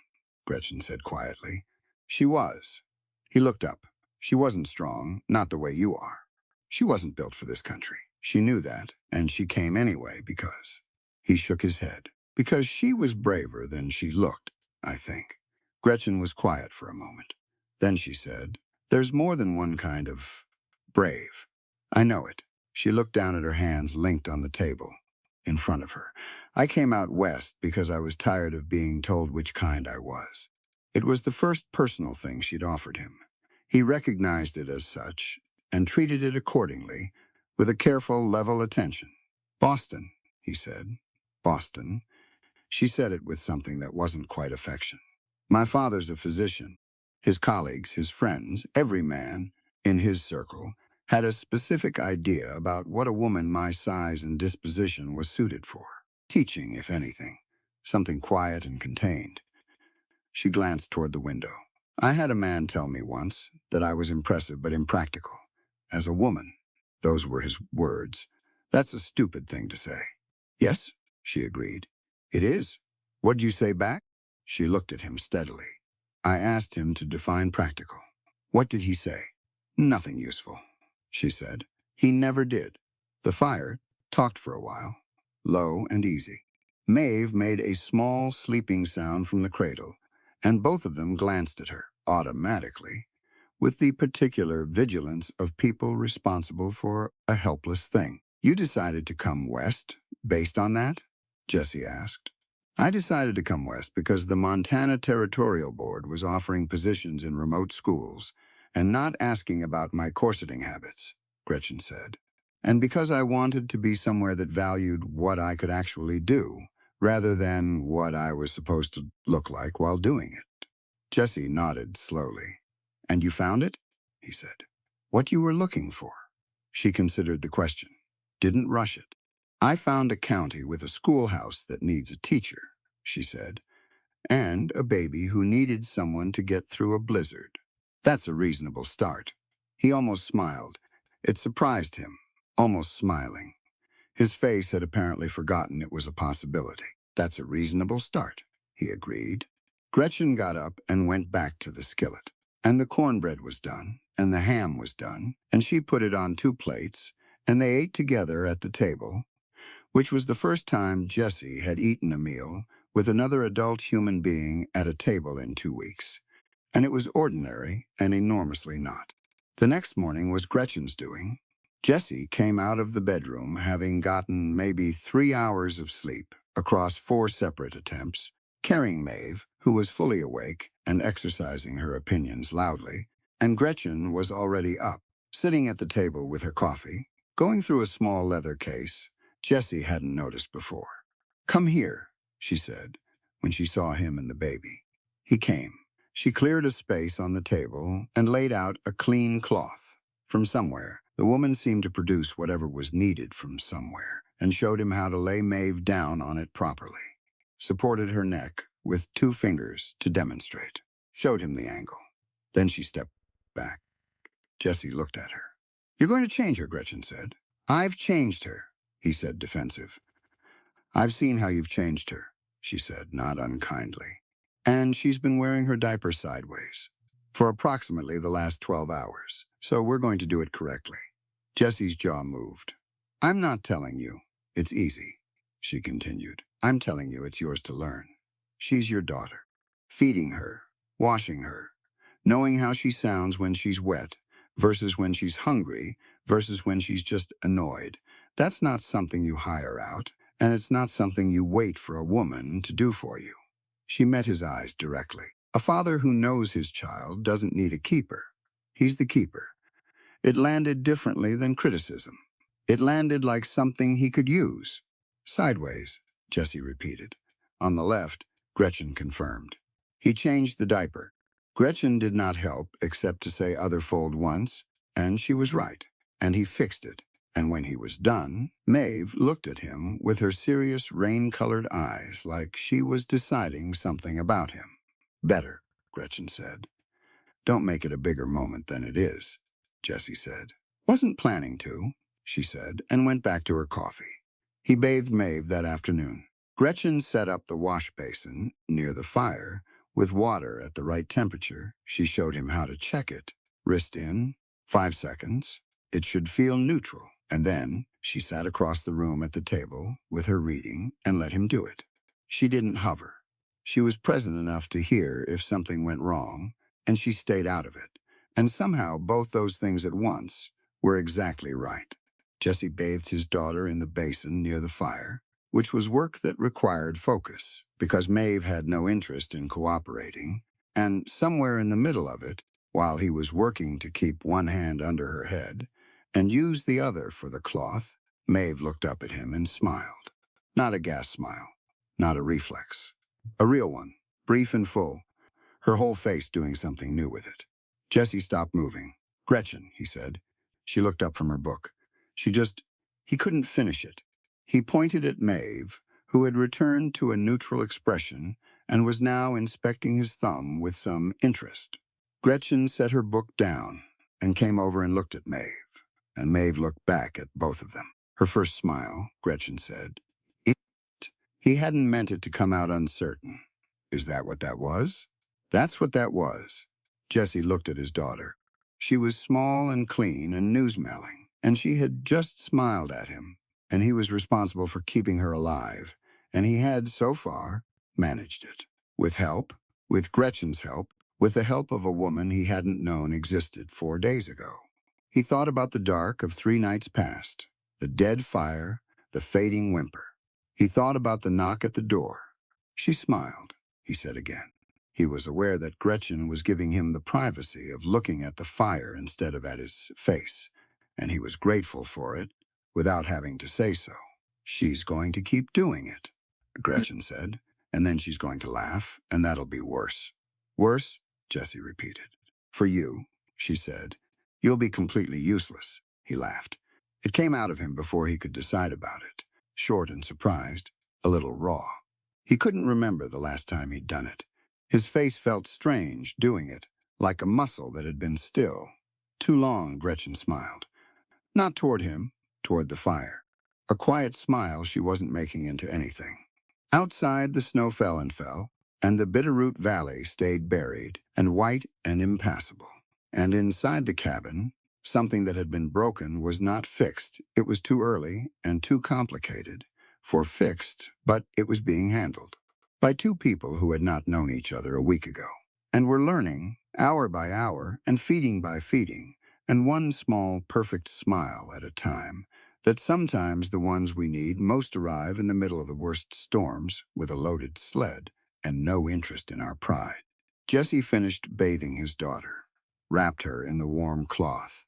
Gretchen said quietly. She was. He looked up. She wasn't strong, not the way you are. She wasn't built for this country. She knew that, and she came anyway because. He shook his head. Because she was braver than she looked, I think. Gretchen was quiet for a moment. Then she said, there's more than one kind of brave. I know it. She looked down at her hands linked on the table in front of her. I came out west because I was tired of being told which kind I was. It was the first personal thing she'd offered him. He recognized it as such and treated it accordingly, with a careful, level attention. "Boston," he said. "Boston." She said it with something that wasn't quite affection. "My father's a physician. His colleagues, his friends, every man in his circle had a specific idea about what a woman my size and disposition was suited for. Teaching, if anything. Something quiet and contained." She glanced toward the window. "I had a man tell me once that I was impressive but impractical. As a woman." Those were his words. "That's a stupid thing to say." "Yes," she agreed. "It is. What'd you say back?" She looked at him steadily. "I asked him to define practical." "What did he say?" "Nothing useful," she said. "He never did." The fire talked for a while, low and easy. Maeve made a small sleeping sound from the cradle, and both of them glanced at her, automatically, with the particular vigilance of people responsible for a helpless thing. "You decided to come west based on that?" Jessie asked. "I decided to come west because the Montana Territorial Board was offering positions in remote schools and not asking about my corseting habits," Gretchen said. "And because I wanted to be somewhere that valued what I could actually do, rather than what I was supposed to look like while doing it." Jessie nodded slowly. "And you found it?" he said. "What you were looking for?" She considered the question. Didn't rush it. "I found a county with a schoolhouse that needs a teacher," she said, "and a baby who needed someone to get through a blizzard. That's a reasonable start." He almost smiled. It surprised him, almost smiling. His face had apparently forgotten it was a possibility. "That's a reasonable start," he agreed. Gretchen got up and went back to the skillet. And the cornbread was done, and the ham was done, and she put it on 2 plates, and they ate together at the table, which was the first time Jessie had eaten a meal with another adult human being at a table in 2 weeks. And it was ordinary and enormously not. The next morning was Gretchen's doing. Jessie came out of the bedroom having gotten maybe 3 hours of sleep across 4 separate attempts, carrying Maeve, who was fully awake and exercising her opinions loudly, and Gretchen was already up, sitting at the table with her coffee, going through a small leather case Jessie hadn't noticed before. "Come here," she said, when she saw him and the baby. He came. She cleared a space on the table and laid out a clean cloth. From somewhere, the woman seemed to produce whatever was needed from somewhere and showed him how to lay Maeve down on it properly. Supported her neck with 2 fingers to demonstrate. Showed him the angle. Then she stepped back. Jessie looked at her. "You're going to change her," Gretchen said. "I've changed her," he said, defensive. "I've seen how you've changed her," she said, not unkindly. "And she's been wearing her diaper sideways for approximately the last 12 hours, so we're going to do it correctly." Jessie's jaw moved. "I'm not telling you. It's easy," she continued. "I'm telling you it's yours to learn. She's your daughter. Feeding her, washing her, knowing how she sounds when she's wet versus when she's hungry versus when she's just annoyed. That's not something you hire out, and it's not something you wait for a woman to do for you." She met his eyes directly. "A father who knows his child doesn't need a keeper. He's the keeper." It landed differently than criticism. It landed like something he could use. "Sideways," Jessie repeated. "On the left," Gretchen confirmed. He changed the diaper. Gretchen did not help except to say "other fold" once, and she was right. And he fixed it. And when he was done, Maeve looked at him with her serious rain-colored eyes like she was deciding something about him. "Better," Gretchen said. "Don't make it a bigger moment than it is," Jessie said. "Wasn't planning to," she said, and went back to her coffee. He bathed Maeve that afternoon. Gretchen set up the wash basin near the fire with water at the right temperature. She showed him how to check it. Wrist in, 5 seconds. It should feel neutral. And then she sat across the room at the table with her reading and let him do it. She didn't hover. She was present enough to hear if something went wrong, and she stayed out of it. And somehow both those things at once were exactly right. Jessie bathed his daughter in the basin near the fire, which was work that required focus, because Maeve had no interest in cooperating, And somewhere in the middle of it, while he was working to keep one hand under her head and use the other for the cloth, Maeve looked up at him and smiled. Not a gas smile, not a reflex. A real one, brief and full, her whole face doing something new with it. Jesse stopped moving. "Gretchen," he said. She looked up from her book. He couldn't finish it. He pointed at Maeve, who had returned to a neutral expression and was now inspecting his thumb with some interest. Gretchen set her book down and came over and looked at Maeve, and Maeve looked back at both of them. Her first smile, Gretchen said. It. He hadn't meant it to come out uncertain. Is that what that was? That's what that was. Jesse looked at his daughter. She was small and clean and newsmelling, and she had just smiled at him, and he was responsible for keeping her alive, and he had, so far, managed it. With help, with Gretchen's help, with the help of a woman he hadn't known existed 4 days ago. He thought about the dark of 3 nights past, the dead fire, the fading whimper. He thought about the knock at the door. She smiled, he said again. He was aware that Gretchen was giving him the privacy of looking at the fire instead of at his face, and he was grateful for it without having to say so. "She's going to keep doing it," Gretchen said, "and then she's going to laugh, and that'll be worse." "Worse?" Jesse repeated. "For you," she said. "You'll be completely useless," he laughed. It came out of him before he could decide about it, short and surprised, a little raw. He couldn't remember the last time he'd done it. His face felt strange doing it, like a muscle that had been still. Too long, Gretchen smiled. Not toward him, toward the fire. A quiet smile she wasn't making into anything. Outside, the snow fell, and the Bitterroot Valley stayed buried and white and impassable. And inside the cabin, something that had been broken was not fixed. It was too early and too complicated for fixed, but it was being handled by 2 people who had not known each other a week ago, and were learning, hour by hour, and feeding by feeding, and one small, perfect smile at a time, that sometimes the ones we need most arrive in the middle of the worst storms with a loaded sled and no interest in our pride. Jesse finished bathing his daughter, wrapped her in the warm cloth,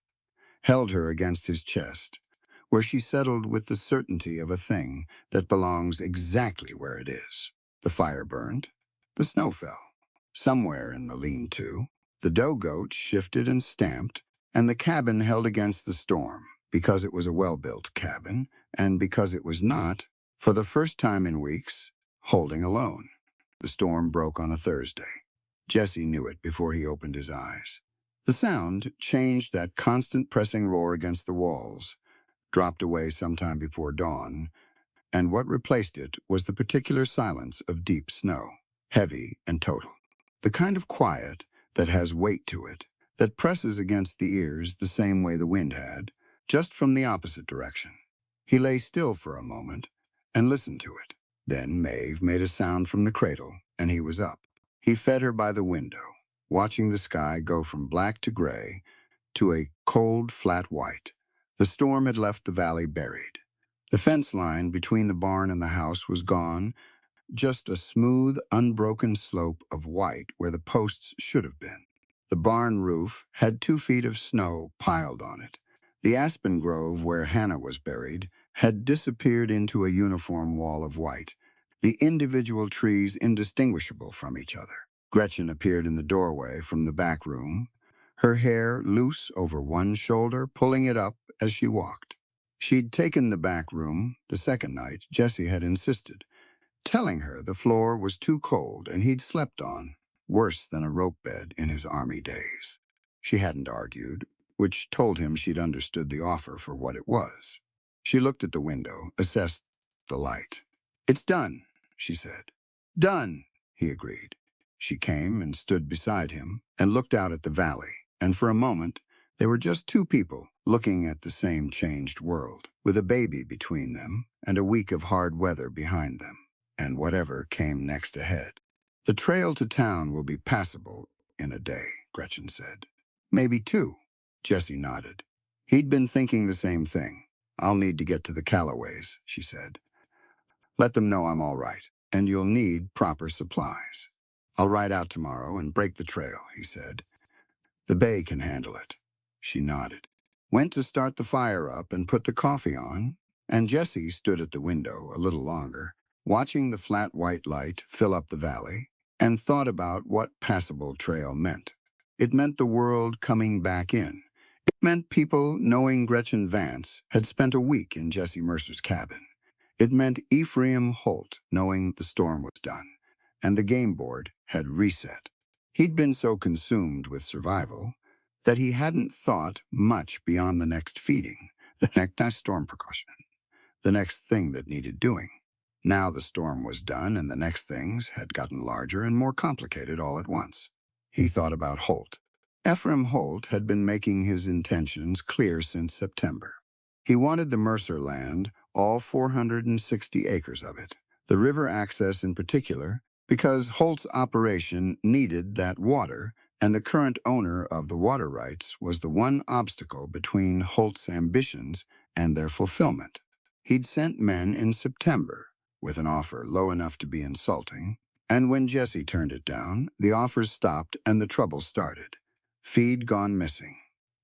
held her against his chest, where she settled with the certainty of a thing that belongs exactly where it is. The fire burned. The snow fell. Somewhere in the lean-to, the dough goat shifted and stamped, and the cabin held against the storm, because it was a well-built cabin, and because it was not, for the first time in weeks, holding alone. The storm broke on a Thursday. Jesse knew it before he opened his eyes. The sound changed that constant pressing roar against the walls, dropped away sometime before dawn, and what replaced it was the particular silence of deep snow, heavy and total. The kind of quiet that has weight to it, that presses against the ears the same way the wind had, just from the opposite direction. He lay still for a moment and listened to it. Then Maeve made a sound from the cradle, and he was up. He fed her by the window, watching the sky go from black to gray to a cold, flat white. The storm had left the valley buried. The fence line between the barn and the house was gone, just a smooth, unbroken slope of white where the posts should have been. The barn roof had 2 feet of snow piled on it. The aspen grove where Hannah was buried had disappeared into a uniform wall of white, the individual trees indistinguishable from each other. Gretchen appeared in the doorway from the back room, her hair loose over one shoulder, pulling it up as she walked. She'd taken the back room the second night Jesse had insisted, telling her the floor was too cold and he'd slept on, worse than a rope bed in his army days. She hadn't argued, which told him she'd understood the offer for what it was. She looked at the window, assessed the light. "It's done," she said. "Done," he agreed. She came and stood beside him and looked out at the valley, and for a moment they were just 2 people looking at the same changed world, with a baby between them and a week of hard weather behind them, and whatever came next ahead. "The trail to town will be passable in a day," Gretchen said. "Maybe 2. Jesse nodded. He'd been thinking the same thing. "I'll need to get to the Callaways," she said. "Let them know I'm all right, and you'll need proper supplies." I'll ride out tomorrow and break the trail, he said. The bay can handle it. She nodded. Went to start the fire up and put the coffee on, and Jessie stood at the window a little longer, watching the flat white light fill up the valley, and thought about what passable trail meant. It meant the world coming back in. It meant people knowing Gretchen Vance had spent a week in Jessie Mercer's cabin. It meant Ephraim Holt knowing the storm was done, and the game board had reset. He'd been so consumed with survival that he hadn't thought much beyond the next feeding, the next storm precaution, the next thing that needed doing. Now the storm was done and the next things had gotten larger and more complicated all at once. He thought about Holt. Ephraim Holt had been making his intentions clear since September. He wanted the Mercer land, all 460 acres of it, the river access in particular, because Holt's operation needed that water, and the current owner of the water rights was the one obstacle between Holt's ambitions and their fulfillment. He'd sent men in September with an offer low enough to be insulting, and when Jessie turned it down, the offers stopped and the trouble started. Feed gone missing.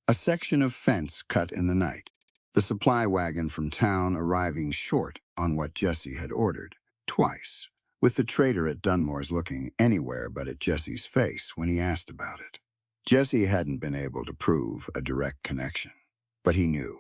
A section of fence cut in the night. The supply wagon from town arriving short on what Jessie had ordered, twice, with the trader at Dunmore's looking anywhere but at Jessie's face when he asked about it. Jessie hadn't been able to prove a direct connection, but he knew.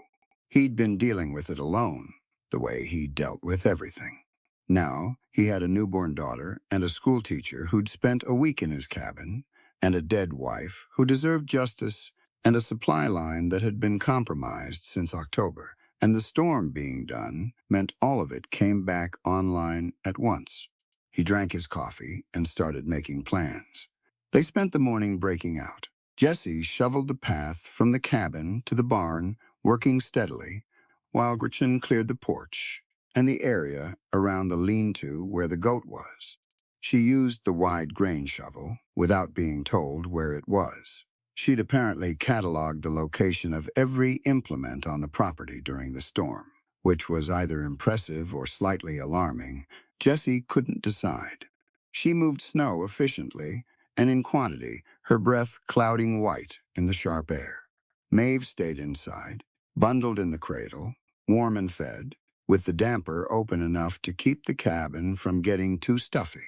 He'd been dealing with it alone, the way he dealt with everything. Now, he had a newborn daughter and a schoolteacher who'd spent a week in his cabin, and a dead wife who deserved justice, and a supply line that had been compromised since October, and the storm being done meant all of it came back online at once. He drank his coffee and started making plans. They spent the morning breaking out. Jessie shoveled the path from the cabin to the barn, working steadily, while Gretchen cleared the porch and the area around the lean-to where the goat was. She used the wide grain shovel without being told where it was. She'd apparently cataloged the location of every implement on the property during the storm, which was either impressive or slightly alarming. Jessie couldn't decide. She moved snow efficiently and in quantity, her breath clouding white in the sharp air. Maeve stayed inside, bundled in the cradle, warm and fed, with the damper open enough to keep the cabin from getting too stuffy.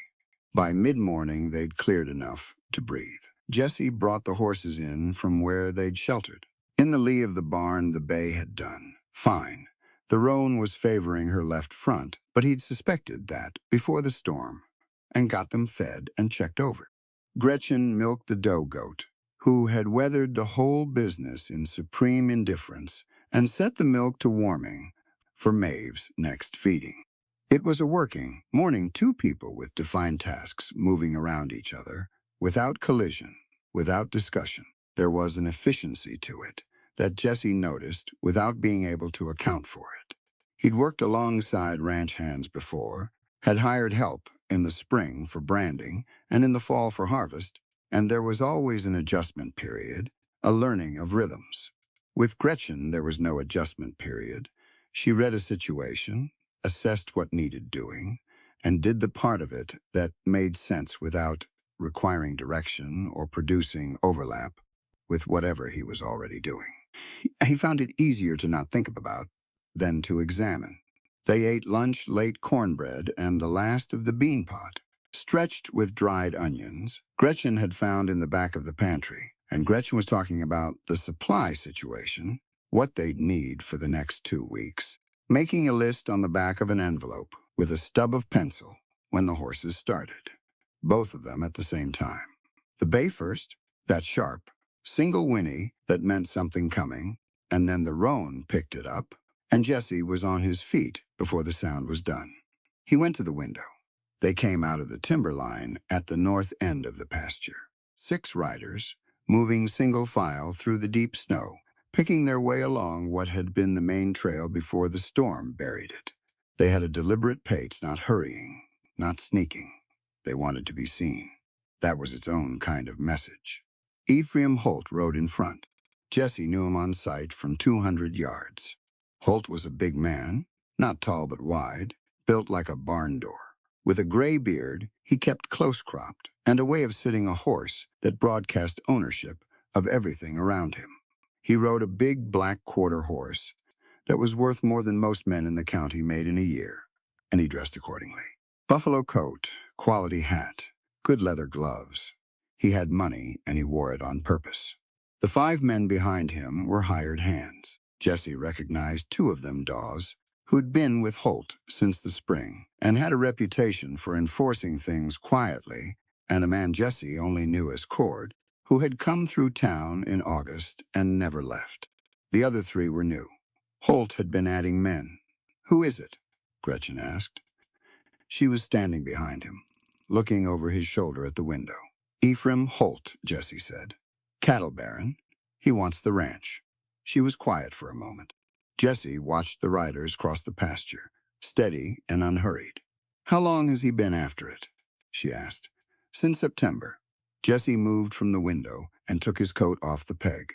By mid-morning, they'd cleared enough to breathe. Jessie brought the horses in from where they'd sheltered. In the lee of the barn, the bay had done fine. The roan was favoring her left front, but he'd suspected that before the storm and got them fed and checked over. Gretchen milked the doe goat, who had weathered the whole business in supreme indifference, and set the milk to warming for Maeve's next feeding. It was a working morning, two people with defined tasks moving around each other, without collision, without discussion. There was an efficiency to it that Jessie noticed without being able to account for it. He'd worked alongside ranch hands before, had hired help in the spring for branding and in the fall for harvest, and there was always an adjustment period, a learning of rhythms. With Gretchen, there was no adjustment period. She read a situation, assessed what needed doing, and did the part of it that made sense without requiring direction or producing overlap with whatever he was already doing. He found it easier to not think about than to examine. They ate lunch late cornbread and the last of the bean pot, stretched with dried onions, Gretchen had found in the back of the pantry. And Gretchen was talking about the supply situation, what they'd need for the next 2 weeks, making a list on the back of an envelope with a stub of pencil when the horses started. Both of them at the same time. The bay first, that sharp, single whinny that meant something coming, and then the roan picked it up, and Jessie was on his feet before the sound was done. He went to the window. They came out of the timber line at the north end of the pasture. 6 riders, moving single file through the deep snow, picking their way along what had been the main trail before the storm buried it. They had a deliberate pace, not hurrying, not sneaking. They wanted to be seen. That was its own kind of message. Ephraim Holt rode in front. Jessie knew him on sight from 200 yards. Holt was a big man, not tall but wide, built like a barn door. With a gray beard, he kept close-cropped and a way of sitting a horse that broadcast ownership of everything around him. He rode a big black quarter horse that was worth more than most men in the county made in a year, and he dressed accordingly. Buffalo coat, quality hat, good leather gloves. He had money, and he wore it on purpose. The 5 men behind him were hired hands. Jesse recognized 2 of them, Dawes, who'd been with Holt since the spring and had a reputation for enforcing things quietly, and a man Jesse only knew as Cord, who had come through town in August and never left. The other 3 were new. Holt had been adding men. "Who is it?" Gretchen asked. She was standing behind him, looking over his shoulder at the window. "Ephraim Holt," Jesse said. "Cattle baron. He wants the ranch." She was quiet for a moment. Jesse watched the riders cross the pasture, steady and unhurried. "How long has he been after it?" she asked. "Since September." Jesse moved from the window and took his coat off the peg.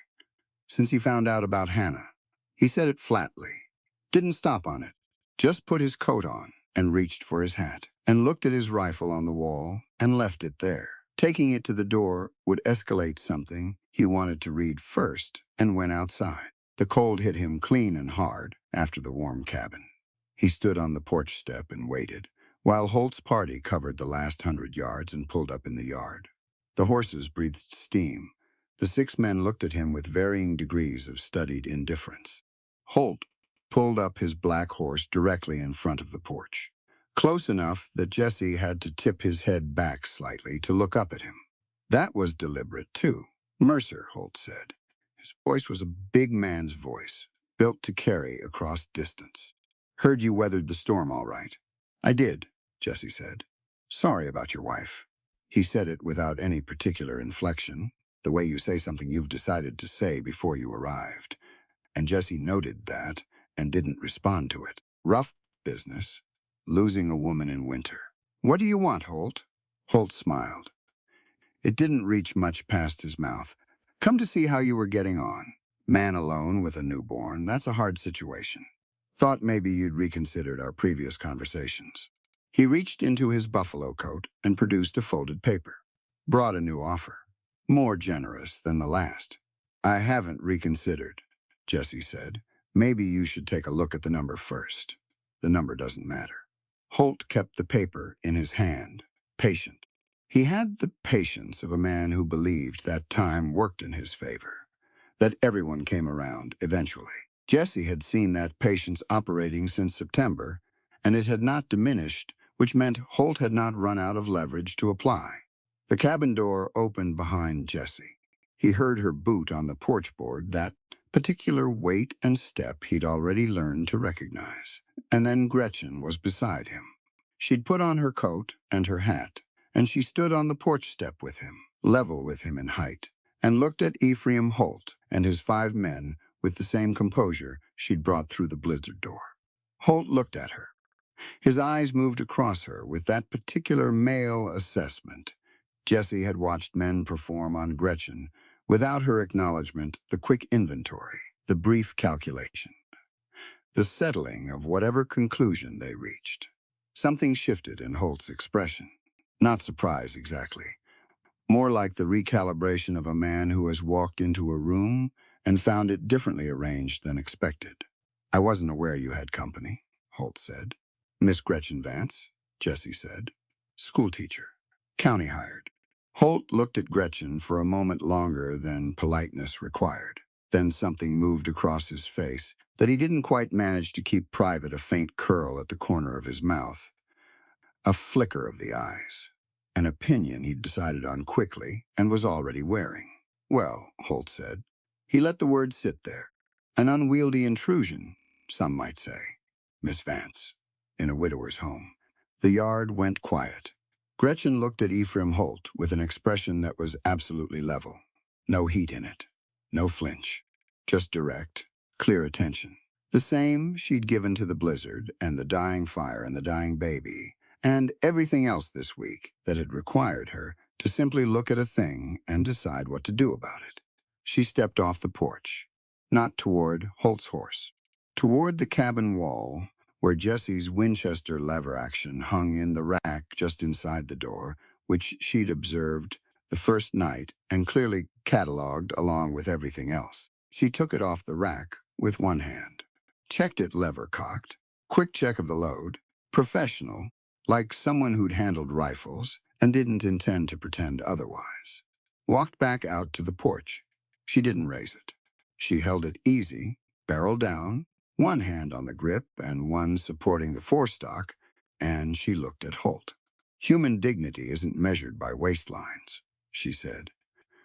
"Since he found out about Hannah." He said it flatly. Didn't stop on it. Just put his coat on and reached for his hat and looked at his rifle on the wall and left it there. Taking it to the door would escalate something he wanted to read first and went outside. The cold hit him clean and hard after the warm cabin. He stood on the porch step and waited, while Holt's party covered the last 100 yards and pulled up in the yard. The horses breathed steam. The 6 men looked at him with varying degrees of studied indifference. Holt pulled up his black horse directly in front of the porch, close enough that Jesse had to tip his head back slightly to look up at him. That was deliberate, too. "Mercer," Holt said. His voice was a big man's voice, built to carry across distance. "Heard you weathered the storm all right." "I did," Jesse said. "Sorry about your wife." He said it without any particular inflection, the way you say something you've decided to say before you arrived. And Jesse noted that and didn't respond to it. "Rough business, losing a woman in winter." "What do you want, Holt?" Holt smiled. It didn't reach much past his mouth. "Come to see how you were getting on. Man alone with a newborn, that's a hard situation. Thought maybe you'd reconsidered our previous conversations." He reached into his buffalo coat and produced a folded paper. "Brought a new offer. More generous than the last." "I haven't reconsidered," Jesse said. "Maybe you should take a look at the number first." "The number doesn't matter." Holt kept the paper in his hand, patient. He had the patience of a man who believed that time worked in his favor, that everyone came around eventually. Jesse had seen that patience operating since September, and it had not diminished, which meant Holt had not run out of leverage to apply. The cabin door opened behind Jesse. He heard her boot on the porch board, that particular weight and step he'd already learned to recognize. And then Gretchen was beside him. She'd put on her coat and her hat, and she stood on the porch step with him, level with him in height, and looked at Ephraim Holt and his 5 men with the same composure she'd brought through the blizzard door. Holt looked at her. His eyes moved across her with that particular male assessment. Jesse had watched men perform on Gretchen without her acknowledgement, the quick inventory, the brief calculation, the settling of whatever conclusion they reached. Something shifted in Holt's expression. Not surprise exactly. More like the recalibration of a man who has walked into a room and found it differently arranged than expected. "I wasn't aware you had company," Holt said. "Miss Gretchen Vance," Jesse said. "Schoolteacher. County hired." Holt looked at Gretchen for a moment longer than politeness required. Then something moved across his face that he didn't quite manage to keep private, a faint curl at the corner of his mouth, a flicker of the eyes, an opinion he'd decided on quickly and was already wearing. "Well," Holt said. He let the word sit there. "An unwieldy intrusion, some might say, Miss Vance, in a widower's home." The yard went quiet. Gretchen looked at Ephraim Holt with an expression that was absolutely level. No heat in it. No flinch. Just direct, clear attention. The same she'd given to the blizzard and the dying fire and the dying baby, and everything else this week that had required her to simply look at a thing and decide what to do about it. She stepped off the porch, not toward Holt's horse, toward the cabin wall where Jessie's Winchester lever action hung in the rack just inside the door, which she'd observed the first night and clearly cataloged along with everything else. She took it off the rack with one hand, checked it lever cocked, quick check of the load, professional, like someone who'd handled rifles and didn't intend to pretend otherwise. Walked back out to the porch. She didn't raise it. She held it easy, barrel down, one hand on the grip and one supporting the forestock, and she looked at Holt. Human dignity isn't measured by waistlines, she said.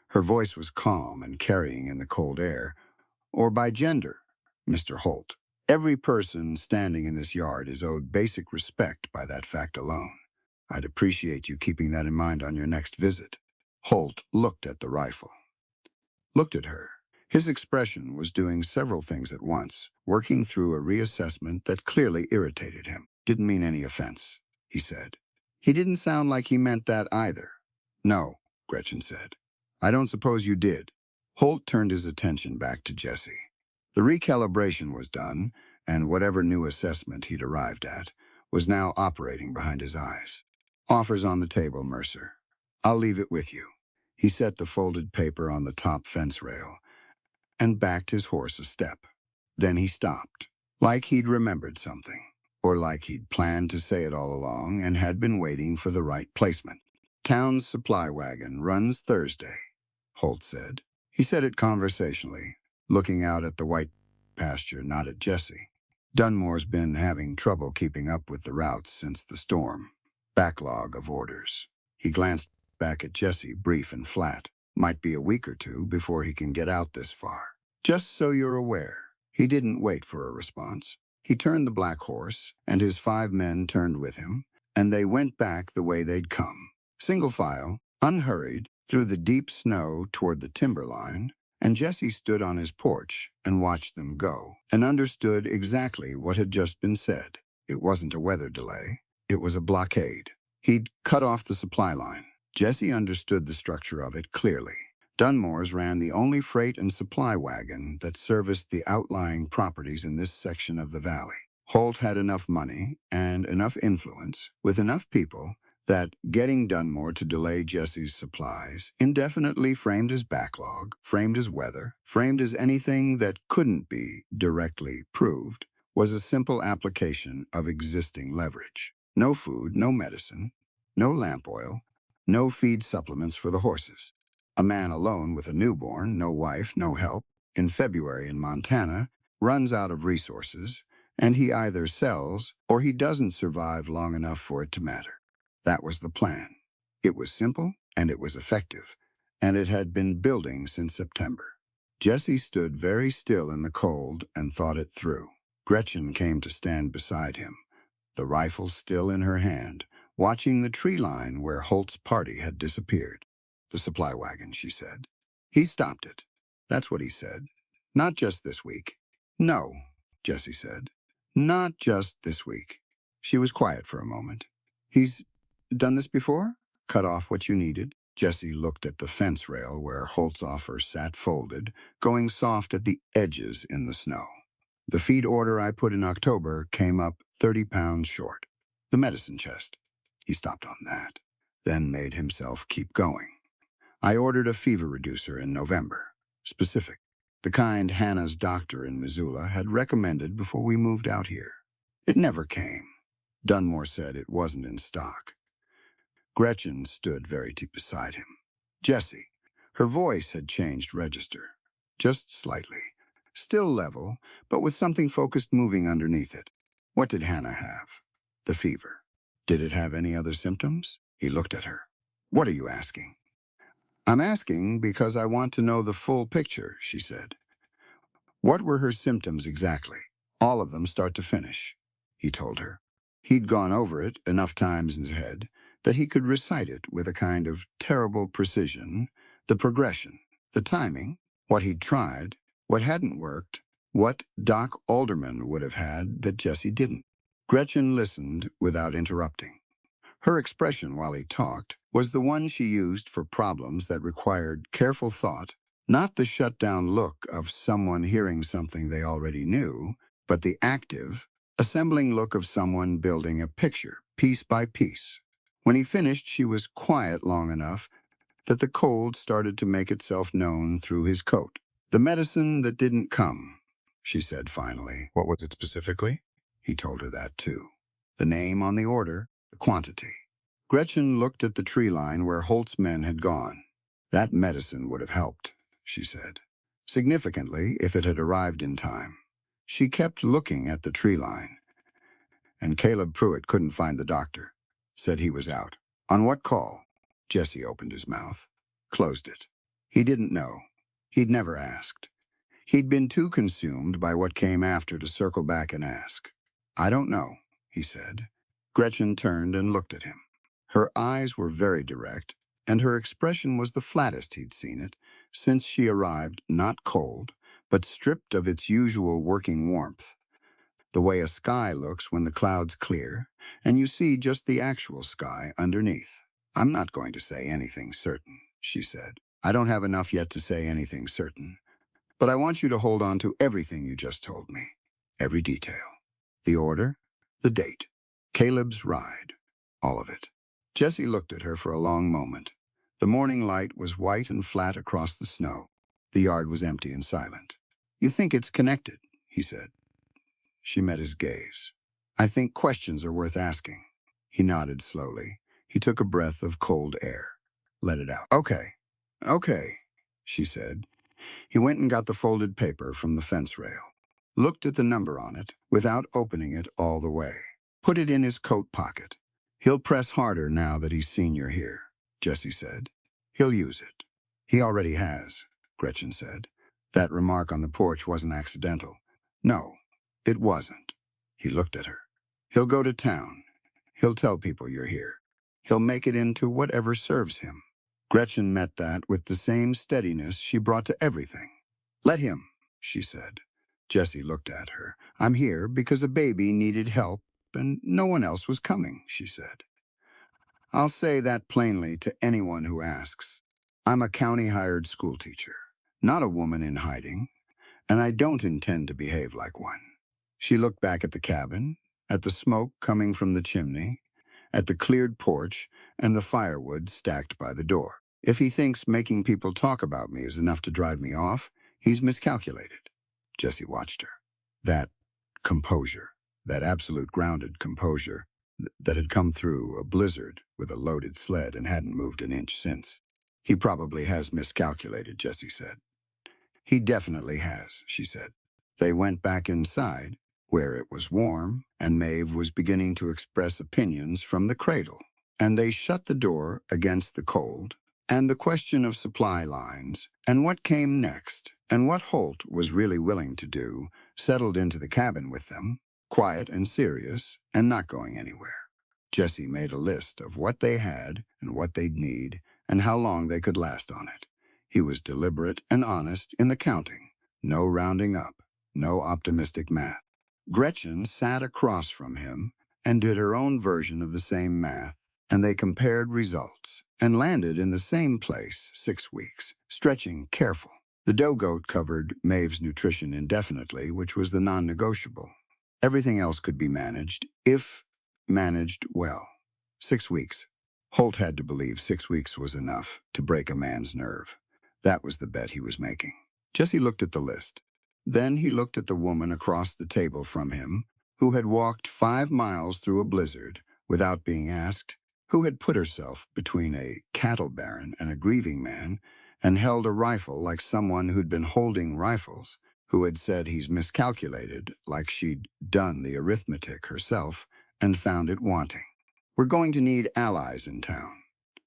Her voice was calm and carrying in the cold air. Or by gender, Mr. Holt. Every person standing in this yard is owed basic respect by that fact alone. I'd appreciate you keeping that in mind on your next visit. Holt looked at the rifle. Looked at her. His expression was doing several things at once, working through a reassessment that clearly irritated him. Didn't mean any offense, he said. He didn't sound like he meant that either. No, Gretchen said. I don't suppose you did. Holt turned his attention back to Jessie. The recalibration was done, and whatever new assessment he'd arrived at was now operating behind his eyes. Offers on the table, Mercer. I'll leave it with you. He set the folded paper on the top fence rail and backed his horse a step. Then he stopped, like he'd remembered something, or like he'd planned to say it all along and had been waiting for the right placement. Town's supply wagon runs Thursday, Holt said. He said it conversationally, looking out at the white pasture, not at Jessie. Dunmore's been having trouble keeping up with the routes since the storm. Backlog of orders. He glanced back at Jessie, brief and flat. Might be a week or two before he can get out this far. Just so you're aware. He didn't wait for a response. He turned the black horse, and his 5 men turned with him, and they went back the way they'd come. Single file, unhurried, through the deep snow toward the timberline, and Jessie stood on his porch and watched them go, and understood exactly what had just been said. It wasn't a weather delay. It was a blockade. He'd cut off the supply line. Jessie understood the structure of it clearly. Dunmore's ran the only freight and supply wagon that serviced the outlying properties in this section of the valley. Holt had enough money and enough influence with enough people that getting Dunmore to delay Jessie's supplies indefinitely framed as backlog, framed as weather, framed as anything that couldn't be directly proved, was a simple application of existing leverage. No food, no medicine, no lamp oil, no feed supplements for the horses. A man alone with a newborn, no wife, no help, in February in Montana, runs out of resources, and he either sells or he doesn't survive long enough for it to matter. That was the plan. It was simple and it was effective, and it had been building since September. Jessie stood very still in the cold and thought it through. Gretchen came to stand beside him, the rifle still in her hand, watching the tree line where Holt's party had disappeared. The supply wagon, she said. He stopped it. That's what he said. Not just this week. No, Jessie said. Not just this week. She was quiet for a moment. He's done this before? Cut off what you needed? Jessie looked at the fence rail where Holt's offer sat folded, going soft at the edges in the snow. The feed order I put in October came up 30 pounds short. The medicine chest. He stopped on that, then made himself keep going. I ordered a fever reducer in November. Specific. The kind Hannah's doctor in Missoula had recommended before we moved out here. It never came. Dunmore said it wasn't in stock. Gretchen stood very deep beside him. Jessie. Her voice had changed register. Just slightly. Still level, but with something focused moving underneath it. What did Hannah have? The fever. Did it have any other symptoms? He looked at her. What are you asking? I'm asking because I want to know the full picture, she said. What were her symptoms exactly? All of them start to finish, he told her. He'd gone over it enough times in his head that he could recite it with a kind of terrible precision, the progression, the timing, what he'd tried, what hadn't worked, what Doc Alderman would have had that Jessie didn't. Gretchen listened without interrupting. Her expression while he talked was the one she used for problems that required careful thought, not the shut-down look of someone hearing something they already knew, but the active, assembling look of someone building a picture, piece by piece. When he finished, she was quiet long enough that the cold started to make itself known through his coat. The medicine that didn't come, she said finally. What was it specifically? He told her that too. The name on the order, the quantity. Gretchen looked at the tree line where Holt's men had gone. That medicine would have helped, she said. Significantly, if it had arrived in time. She kept looking at the tree line, and Caleb Pruitt couldn't find the doctor. Said he was out. On what call? Jesse opened his mouth, closed it. He didn't know. He'd never asked. He'd been too consumed by what came after to circle back and ask. I don't know, he said. Gretchen turned and looked at him. Her eyes were very direct, and her expression was the flattest he'd seen it, since she arrived not cold, but stripped of its usual working warmth. The way a sky looks when the clouds clear, and you see just the actual sky underneath. I'm not going to say anything certain, she said. I don't have enough yet to say anything certain. But I want you to hold on to everything you just told me. Every detail. The order, the date, Caleb's ride, all of it. Jesse looked at her for a long moment. The morning light was white and flat across the snow. The yard was empty and silent. You think it's connected, he said. She met his gaze. I think questions are worth asking. He nodded slowly. He took a breath of cold air. Let it out. Okay, she said. He went and got the folded paper from the fence rail. Looked at the number on it without opening it all the way. Put it in his coat pocket. He'll press harder now that he's seen you're here, Jesse said. He'll use it. He already has, Gretchen said. That remark on the porch wasn't accidental. No, it wasn't. He looked at her. He'll go to town. He'll tell people you're here. He'll make it into whatever serves him. Gretchen met that with the same steadiness she brought to everything. Let him, she said. Jesse looked at her. I'm here because a baby needed help and no one else was coming, she said. I'll say that plainly to anyone who asks. I'm a county-hired schoolteacher, not a woman in hiding, and I don't intend to behave like one. She looked back at the cabin, at the smoke coming from the chimney, at the cleared porch, and the firewood stacked by the door. If he thinks making people talk about me is enough to drive me off, he's miscalculated. Jesse watched her. That composure, that absolute grounded composure that had come through a blizzard with a loaded sled and hadn't moved an inch since. He probably has miscalculated, Jesse said. He definitely has, she said. They went back inside, where it was warm, and Maeve was beginning to express opinions from the cradle. And they shut the door against the cold, and the question of supply lines, and what came next, and what Holt was really willing to do, settled into the cabin with them, quiet and serious, and not going anywhere. Jesse made a list of what they had and what they'd need, and how long they could last on it. He was deliberate and honest in the counting. No rounding up, no optimistic math. Gretchen sat across from him and did her own version of the same math, and they compared results and landed in the same place 6 weeks, stretching careful. The dough goat covered Maeve's nutrition indefinitely, which was the non-negotiable. Everything else could be managed, if managed well. 6 weeks. Holt had to believe 6 weeks was enough to break a man's nerve. That was the bet he was making. Jesse looked at the list. Then he looked at the woman across the table from him, who had walked 5 miles through a blizzard without being asked, who had put herself between a cattle baron and a grieving man, and held a rifle like someone who'd been holding rifles, who had said he's miscalculated like she'd done the arithmetic herself and found it wanting. We're going to need allies in town,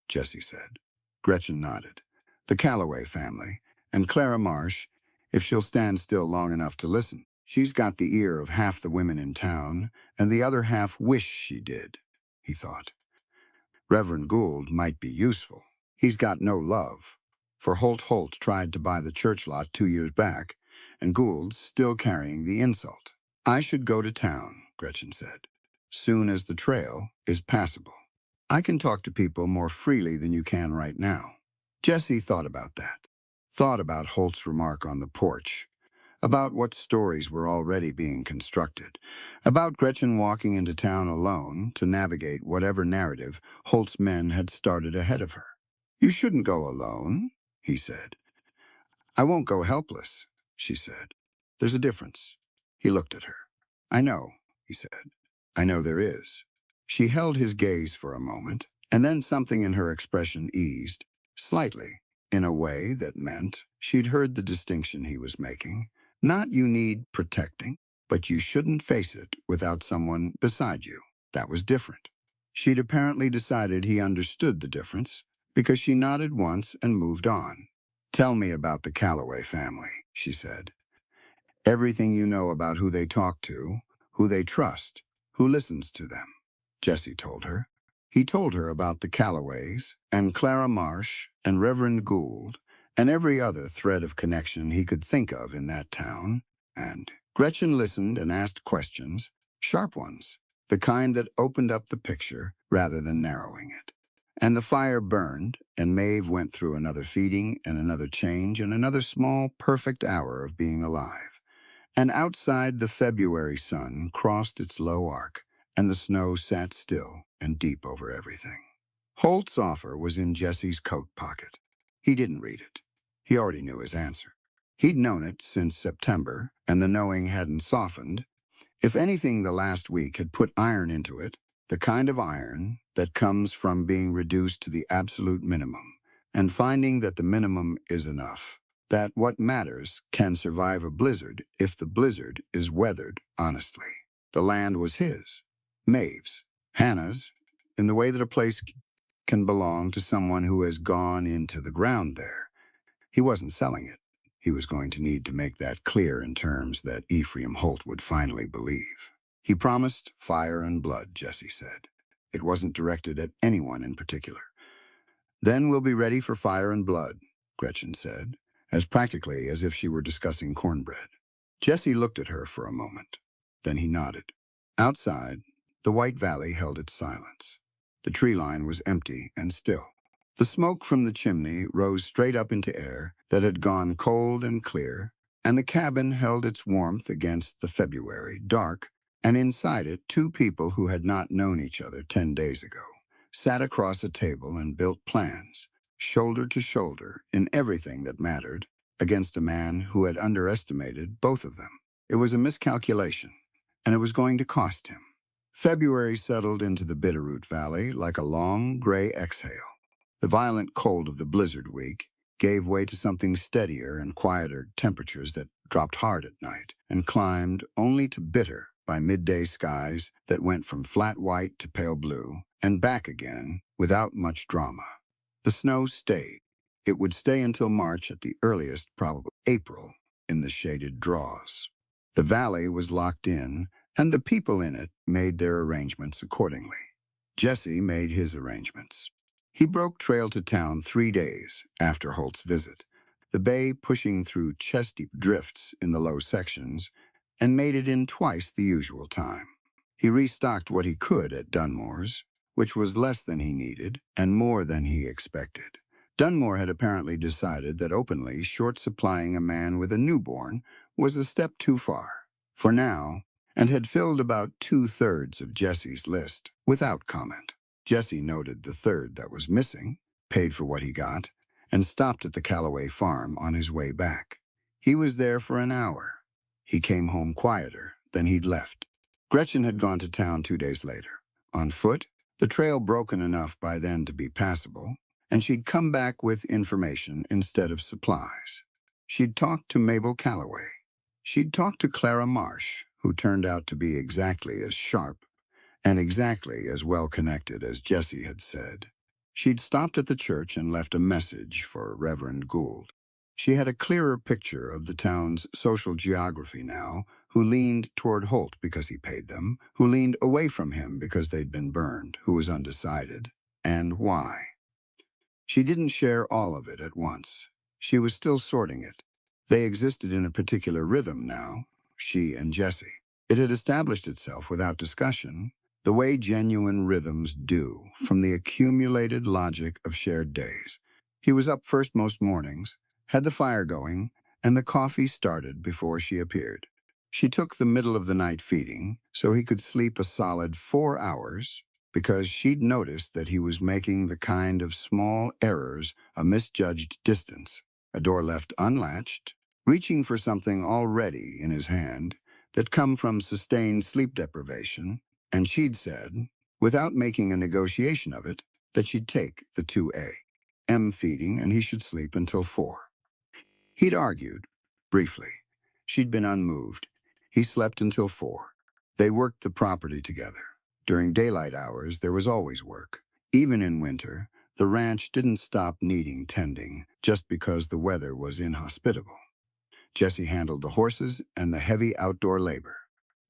Jesse said. Gretchen nodded. The Calloway family, and Clara Marsh, if she'll stand still long enough to listen. She's got the ear of half the women in town, and the other half wish she did, he thought. Reverend Gould might be useful. He's got no love, for Holt tried to buy the church lot 2 years back, and Gould's still carrying the insult. I should go to town, Gretchen said, soon as the trail is passable. I can talk to people more freely than you can right now. Jesse thought about that. Thought about Holt's remark on the porch, about what stories were already being constructed, about Gretchen walking into town alone to navigate whatever narrative Holt's men had started ahead of her. "You shouldn't go alone," he said. "I won't go helpless," she said. "There's a difference." He looked at her. "I know," he said. "I know there is." She held his gaze for a moment, and then something in her expression eased, slightly, in a way that meant she'd heard the distinction he was making. Not you need protecting, but you shouldn't face it without someone beside you. That was different. She'd apparently decided he understood the difference, because she nodded once and moved on. "Tell me about the Calloway family," she said. "Everything you know about who they talk to, who they trust, who listens to them," Jesse told her. He told her about the Calloways, and Clara Marsh, and Reverend Gould, and every other thread of connection he could think of in that town, and Gretchen listened and asked questions, sharp ones, the kind that opened up the picture rather than narrowing it. And the fire burned, and Maeve went through another feeding and another change and another small, perfect hour of being alive. And outside the February sun crossed its low arc, and the snow sat still and deep over everything. Holt's offer was in Jesse's coat pocket. He didn't read it. He already knew his answer. He'd known it since September, and the knowing hadn't softened. If anything, the last week had put iron into it, the kind of iron that comes from being reduced to the absolute minimum, and finding that the minimum is enough, that what matters can survive a blizzard if the blizzard is weathered honestly. The land was his, Maeve's, Hannah's, in the way that a place can belong to someone who has gone into the ground there. He wasn't selling it. He was going to need to make that clear in terms that Ephraim Holt would finally believe. He promised fire and blood, Jesse said. It wasn't directed at anyone in particular. "Then we'll be ready for fire and blood," Gretchen said, as practically as if she were discussing cornbread. Jesse looked at her for a moment. Then he nodded. Outside, the White Valley held its silence. The tree line was empty and still. The smoke from the chimney rose straight up into air that had gone cold and clear, and the cabin held its warmth against the February dark, and inside it 2 people who had not known each other 10 days ago sat across a table and built plans, shoulder to shoulder in everything that mattered, against a man who had underestimated both of them. It was a miscalculation, and it was going to cost him. February settled into the Bitterroot Valley like a long, gray exhale. The violent cold of the blizzard week gave way to something steadier and quieter temperatures that dropped hard at night and climbed only to bitter by midday skies that went from flat white to pale blue and back again without much drama. The snow stayed. It would stay until March at the earliest, probably April, in the shaded draws. The valley was locked in, and the people in it made their arrangements accordingly. Jesse made his arrangements. He broke trail to town 3 days after Holt's visit, the bay pushing through chest-deep drifts in the low sections, and made it in twice the usual time. He restocked what he could at Dunmore's, which was less than he needed and more than he expected. Dunmore had apparently decided that openly short-supplying a man with a newborn was a step too far, for now, and had filled about 2/3 of Jesse's list without comment. Jesse noted the third that was missing, paid for what he got, and stopped at the Calloway farm on his way back. He was there for an hour. He came home quieter than he'd left. Gretchen had gone to town 2 days later. On foot, the trail broken enough by then to be passable, and she'd come back with information instead of supplies. She'd talked to Mabel Calloway. She'd talked to Clara Marsh, who turned out to be exactly as sharp and exactly as well-connected as Jesse had said. She'd stopped at the church and left a message for Reverend Gould. She had a clearer picture of the town's social geography now, who leaned toward Holt because he paid them, who leaned away from him because they'd been burned, who was undecided, and why. She didn't share all of it at once. She was still sorting it. They existed in a particular rhythm now, she and Jesse. It had established itself without discussion, the way genuine rhythms do, from the accumulated logic of shared days. He was up first most mornings, had the fire going, and the coffee started before she appeared. She took the middle of the night feeding so he could sleep a solid 4 hours because she'd noticed that he was making the kind of small errors, a misjudged distance, a door left unlatched, reaching for something already in his hand, that come from sustained sleep deprivation, and she'd said, without making a negotiation of it, that she'd take the 2 a.m. feeding and he should sleep until 4. He'd argued, briefly. She'd been unmoved. He slept until 4. They worked the property together. During daylight hours, there was always work. Even in winter, the ranch didn't stop needing tending just because the weather was inhospitable. Jesse handled the horses and the heavy outdoor labor.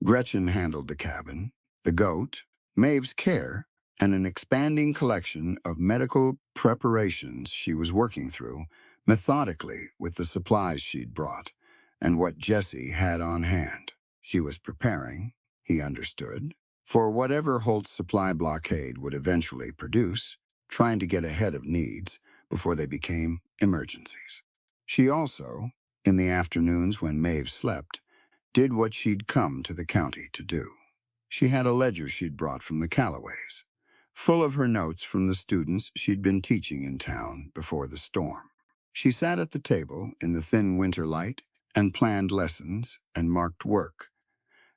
Gretchen handled the cabin, the goat, Maeve's care, and an expanding collection of medical preparations she was working through, methodically with the supplies she'd brought, and what Jesse had on hand. She was preparing, he understood, for whatever Holt's supply blockade would eventually produce, trying to get ahead of needs before they became emergencies. She also, in the afternoons when Maeve slept, did what she'd come to the county to do. She had a ledger she'd brought from the Callaways, full of her notes from the students she'd been teaching in town before the storm. She sat at the table in the thin winter light and planned lessons and marked work,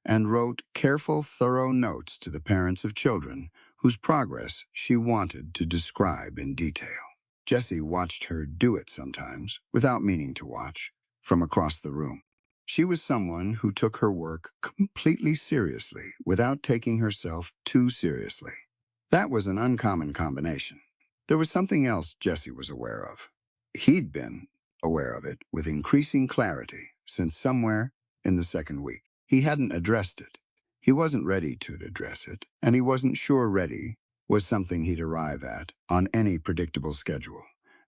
and wrote careful, thorough notes to the parents of children whose progress she wanted to describe in detail. Jesse watched her do it sometimes, without meaning to watch, from across the room. She was someone who took her work completely seriously without taking herself too seriously. That was an uncommon combination. There was something else Jesse was aware of. He'd been aware of it with increasing clarity since somewhere in the second week. He hadn't addressed it. He wasn't ready to address it, and he wasn't sure ready was something he'd arrive at on any predictable schedule,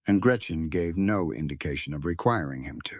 and Gretchen gave no indication of requiring him to.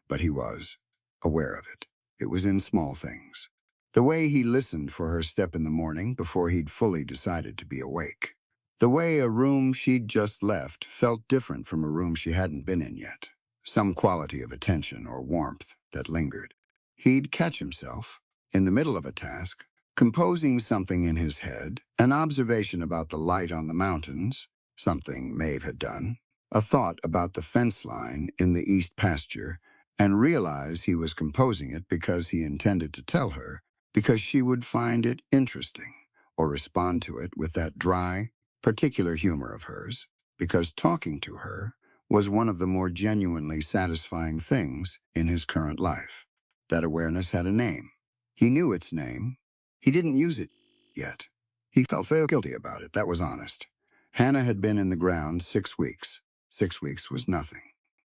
But he was aware of it. It was in small things. The way he listened for her step in the morning before he'd fully decided to be awake. The way a room she'd just left felt different from a room she hadn't been in yet. Some quality of attention or warmth that lingered. He'd catch himself, in the middle of a task, composing something in his head, an observation about the light on the mountains, something Maeve had done, a thought about the fence line in the east pasture, and realize he was composing it because he intended to tell her, because she would find it interesting, or respond to it with that dry, particular humor of hers, because talking to her was one of the more genuinely satisfying things in his current life. That awareness had a name. He knew its name. He didn't use it yet. He felt guilty about it, that was honest. Hannah had been in the ground 6 weeks. 6 weeks was nothing.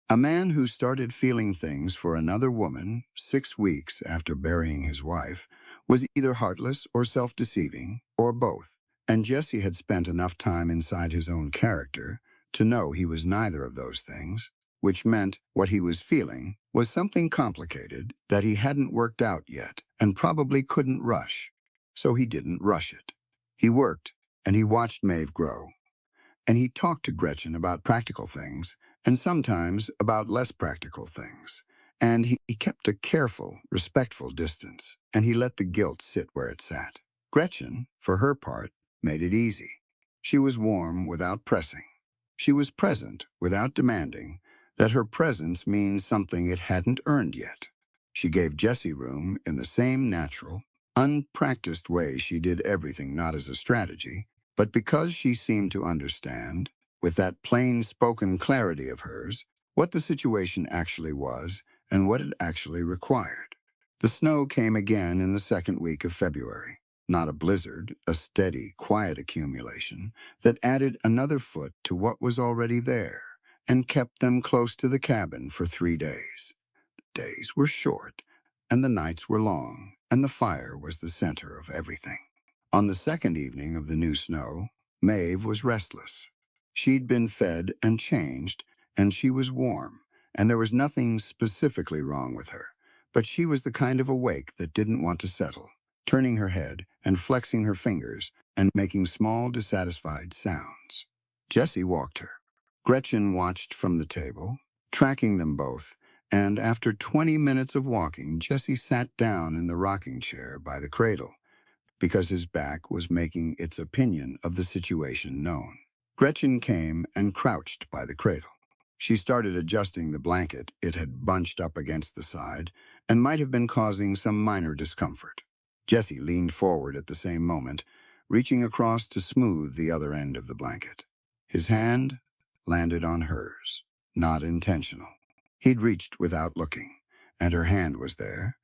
A man who started feeling things for another woman 6 weeks after burying his wife was either heartless or self-deceiving, or both, and Jesse had spent enough time inside his own character to know he was neither of those things, which meant what he was feeling was something complicated that he hadn't worked out yet and probably couldn't rush. So he didn't rush it. He worked, and he watched Maeve grow. And he talked to Gretchen about practical things, and sometimes about less practical things. And he kept a careful, respectful distance, and he let the guilt sit where it sat. Gretchen, for her part, made it easy. She was warm without pressing. She was present without demanding that her presence means something it hadn't earned yet. She gave Jesse room in the same natural, unpracticed way she did everything not as a strategy, but because she seemed to understand, with that plain-spoken clarity of hers, what the situation actually was and what it actually required. The snow came again in the second week of February. Not a blizzard, a steady, quiet accumulation that added another foot to what was already there and kept them close to the cabin for 3 days. The days were short, and the nights were long, and the fire was the center of everything. On the second evening of the new snow, Maeve was restless. She'd been fed and changed, and she was warm, and there was nothing specifically wrong with her, but she was the kind of awake that didn't want to settle, turning her head and flexing her fingers and making small, dissatisfied sounds. Jessie walked her. Gretchen watched from the table, tracking them both, and after 20 minutes of walking, Jesse sat down in the rocking chair by the cradle, because his back was making its opinion of the situation known. Gretchen came and crouched by the cradle. She started adjusting the blanket it had bunched up against the side and might have been causing some minor discomfort. Jesse leaned forward at the same moment, reaching across to smooth the other end of the blanket. His hand landed on hers, not intentional. He'd reached without looking, and her hand was there,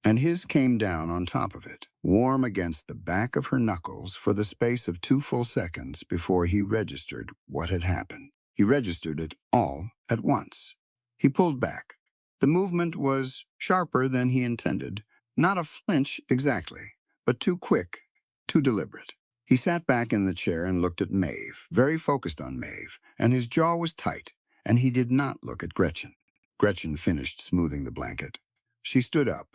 and his came down on top of it, warm against the back of her knuckles for the space of 2 full seconds before he registered what had happened. He registered it all at once. He pulled back. The movement was sharper than he intended, not a flinch exactly, but too quick, too deliberate. He sat back in the chair and looked at Maeve, very focused on Maeve, and his jaw was tight, and he did not look at Gretchen. Gretchen finished smoothing the blanket. She stood up.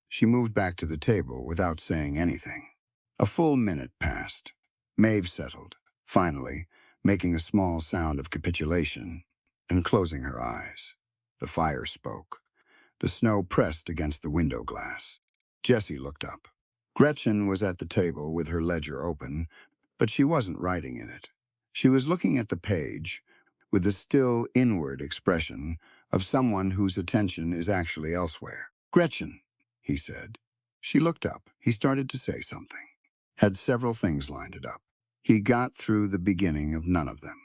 She moved back to the table without saying anything. A full minute passed. Maeve settled, finally, making a small sound of capitulation and closing her eyes. The fire spoke. The snow pressed against the window glass. Jesse looked up. Gretchen was at the table with her ledger open, but she wasn't writing in it. She was looking at the page with the still inward expression of someone whose attention is actually elsewhere. "Gretchen," he said. She looked up. He started to say something. Had several things lined up. He got through the beginning of none of them.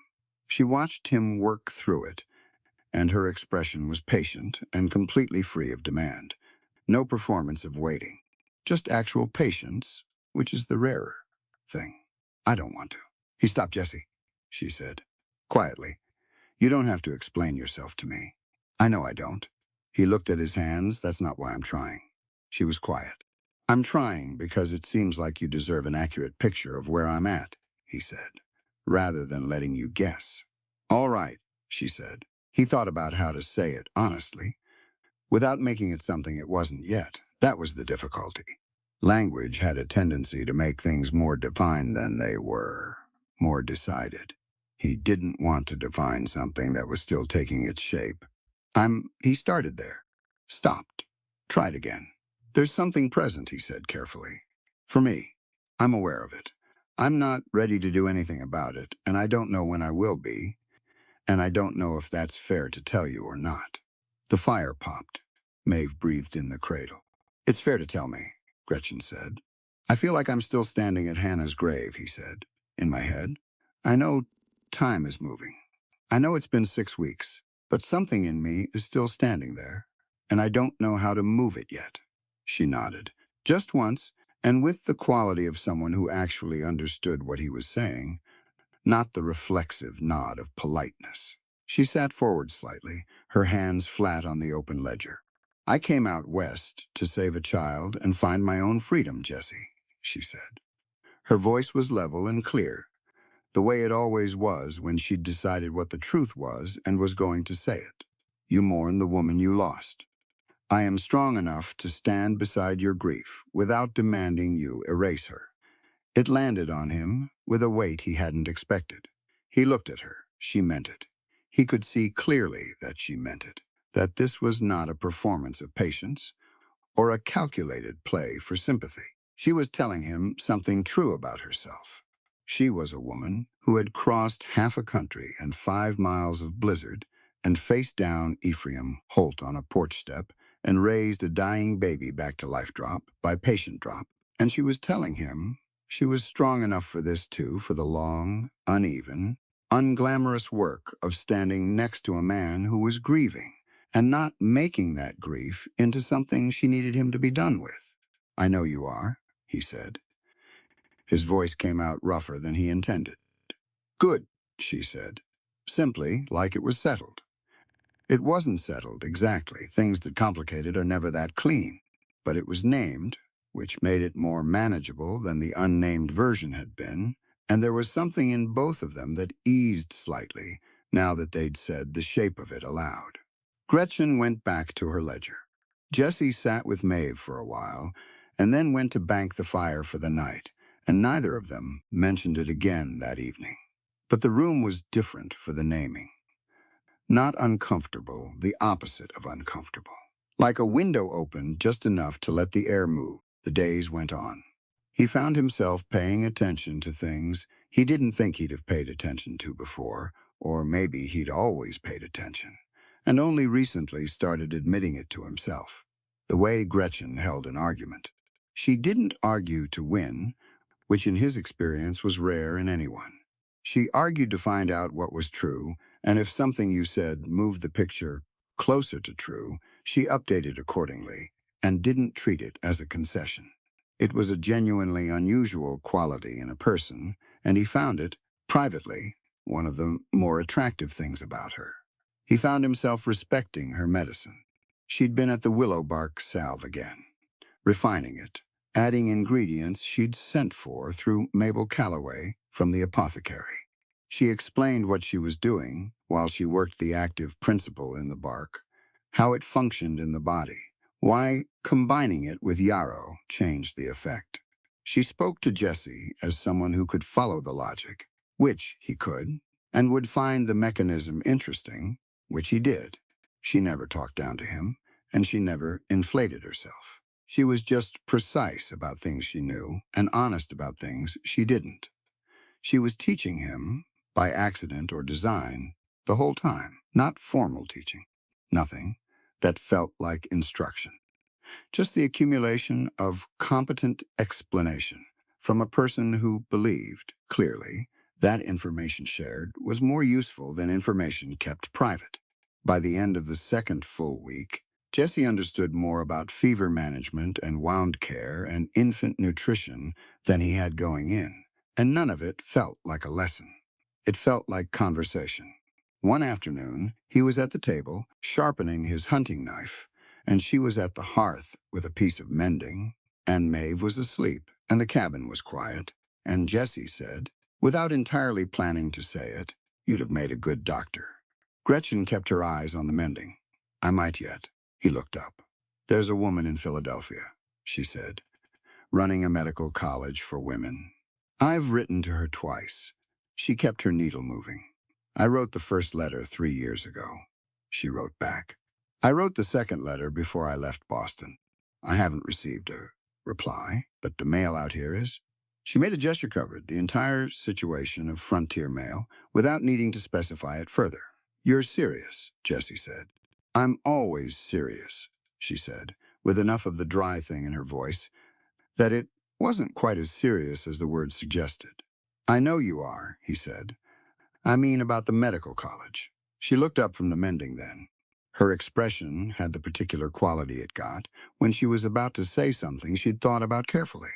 She watched him work through it, and her expression was patient and completely free of demand. No performance of waiting. Just actual patience, which is the rarer thing. "I don't want to." He stopped. "Jesse," she said, quietly. "You don't have to explain yourself to me." "I know I don't." He looked at his hands. "That's not why I'm trying." She was quiet. "I'm trying because it seems like you deserve an accurate picture of where I'm at," he said, "rather than letting you guess." "All right," she said. He thought about how to say it honestly, without making it something it wasn't yet. That was the difficulty. Language had a tendency to make things more defined than they were, more decided. He didn't want to define something that was still taking its shape. He started there, stopped, tried again. "There's something present," he said carefully. "For me. I'm aware of it. I'm not ready to do anything about it, and I don't know when I will be, and I don't know if that's fair to tell you or not." The fire popped. Maeve breathed in the cradle. "It's fair to tell me," Gretchen said. "I feel like I'm still standing at Hannah's grave," he said, in my head. "I know time is moving. I know it's been 6 weeks, but something in me is still standing there, and I don't know how to move it yet." She nodded. Just once, and with the quality of someone who actually understood what he was saying, not the reflexive nod of politeness. She sat forward slightly, her hands flat on the open ledger. "I came out west to save a child and find my own freedom, Jesse," she said. Her voice was level and clear, the way it always was when she'd decided what the truth was and was going to say it. "You mourn the woman you lost. I am strong enough to stand beside your grief without demanding you erase her." It landed on him with a weight he hadn't expected. He looked at her. She meant it. He could see clearly that she meant it, that this was not a performance of patience or a calculated play for sympathy. She was telling him something true about herself. She was a woman who had crossed half a country and 5 miles of blizzard and faced down Ephraim Holt on a porch step and raised a dying baby back to life drop by patient drop. And she was telling him she was strong enough for this too, for the long, uneven, unglamorous work of standing next to a man who was grieving and not making that grief into something she needed him to be done with. "I know you are," he said. His voice came out rougher than he intended. "Good," she said, simply, like it was settled. It wasn't settled, exactly. Things that complicate it are never that clean. But it was named, which made it more manageable than the unnamed version had been, and there was something in both of them that eased slightly, now that they'd said the shape of it aloud. Gretchen went back to her ledger. Jessie sat with Maeve for a while, and then went to bank the fire for the night, and neither of them mentioned it again that evening. But the room was different for the naming. Not uncomfortable, the opposite of uncomfortable. Like a window opened just enough to let the air move, the days went on. He found himself paying attention to things he didn't think he'd have paid attention to before, or maybe he'd always paid attention, and only recently started admitting it to himself. The way Gretchen held an argument. She didn't argue to win, which in his experience was rare in anyone. She argued to find out what was true, and if something you said moved the picture closer to true, she updated accordingly and didn't treat it as a concession. It was a genuinely unusual quality in a person, and he found it, privately, one of the more attractive things about her. He found himself respecting her medicine. She'd been at the willow bark salve again, refining it, adding ingredients she'd sent for through Mabel Calloway from the apothecary. She explained what she was doing while she worked the active principle in the bark, how it functioned in the body, why combining it with yarrow changed the effect. She spoke to Jesse as someone who could follow the logic, which he could, and would find the mechanism interesting, which he did. She never talked down to him, and she never inflated herself. She was just precise about things she knew and honest about things she didn't. She was teaching him, by accident or design, the whole time, not formal teaching. Nothing that felt like instruction. Just the accumulation of competent explanation from a person who believed, clearly, that information shared was more useful than information kept private. By the end of the second full week, Jesse understood more about fever management and wound care and infant nutrition than he had going in, and none of it felt like a lesson. It felt like conversation. One afternoon, he was at the table, sharpening his hunting knife, and she was at the hearth with a piece of mending, and Maeve was asleep, and the cabin was quiet, and Jessie said, without entirely planning to say it, "You'd have made a good doctor." Gretchen kept her eyes on the mending. "I might yet." He looked up. "There's a woman in Philadelphia," she said, "running a medical college for women. I've written to her twice." She kept her needle moving. "I wrote the first letter 3 years ago," she wrote back. "I wrote the second letter before I left Boston. I haven't received a reply, but the mail out here is." She made a gesture covered the entire situation of frontier mail without needing to specify it further. "You're serious," Jessie said. "I'm always serious," she said, with enough of the dry thing in her voice that it wasn't quite as serious as the word suggested. "I know you are," he said. "I mean about the medical college." She looked up from the mending then. Her expression had the particular quality it got when she was about to say something she'd thought about carefully.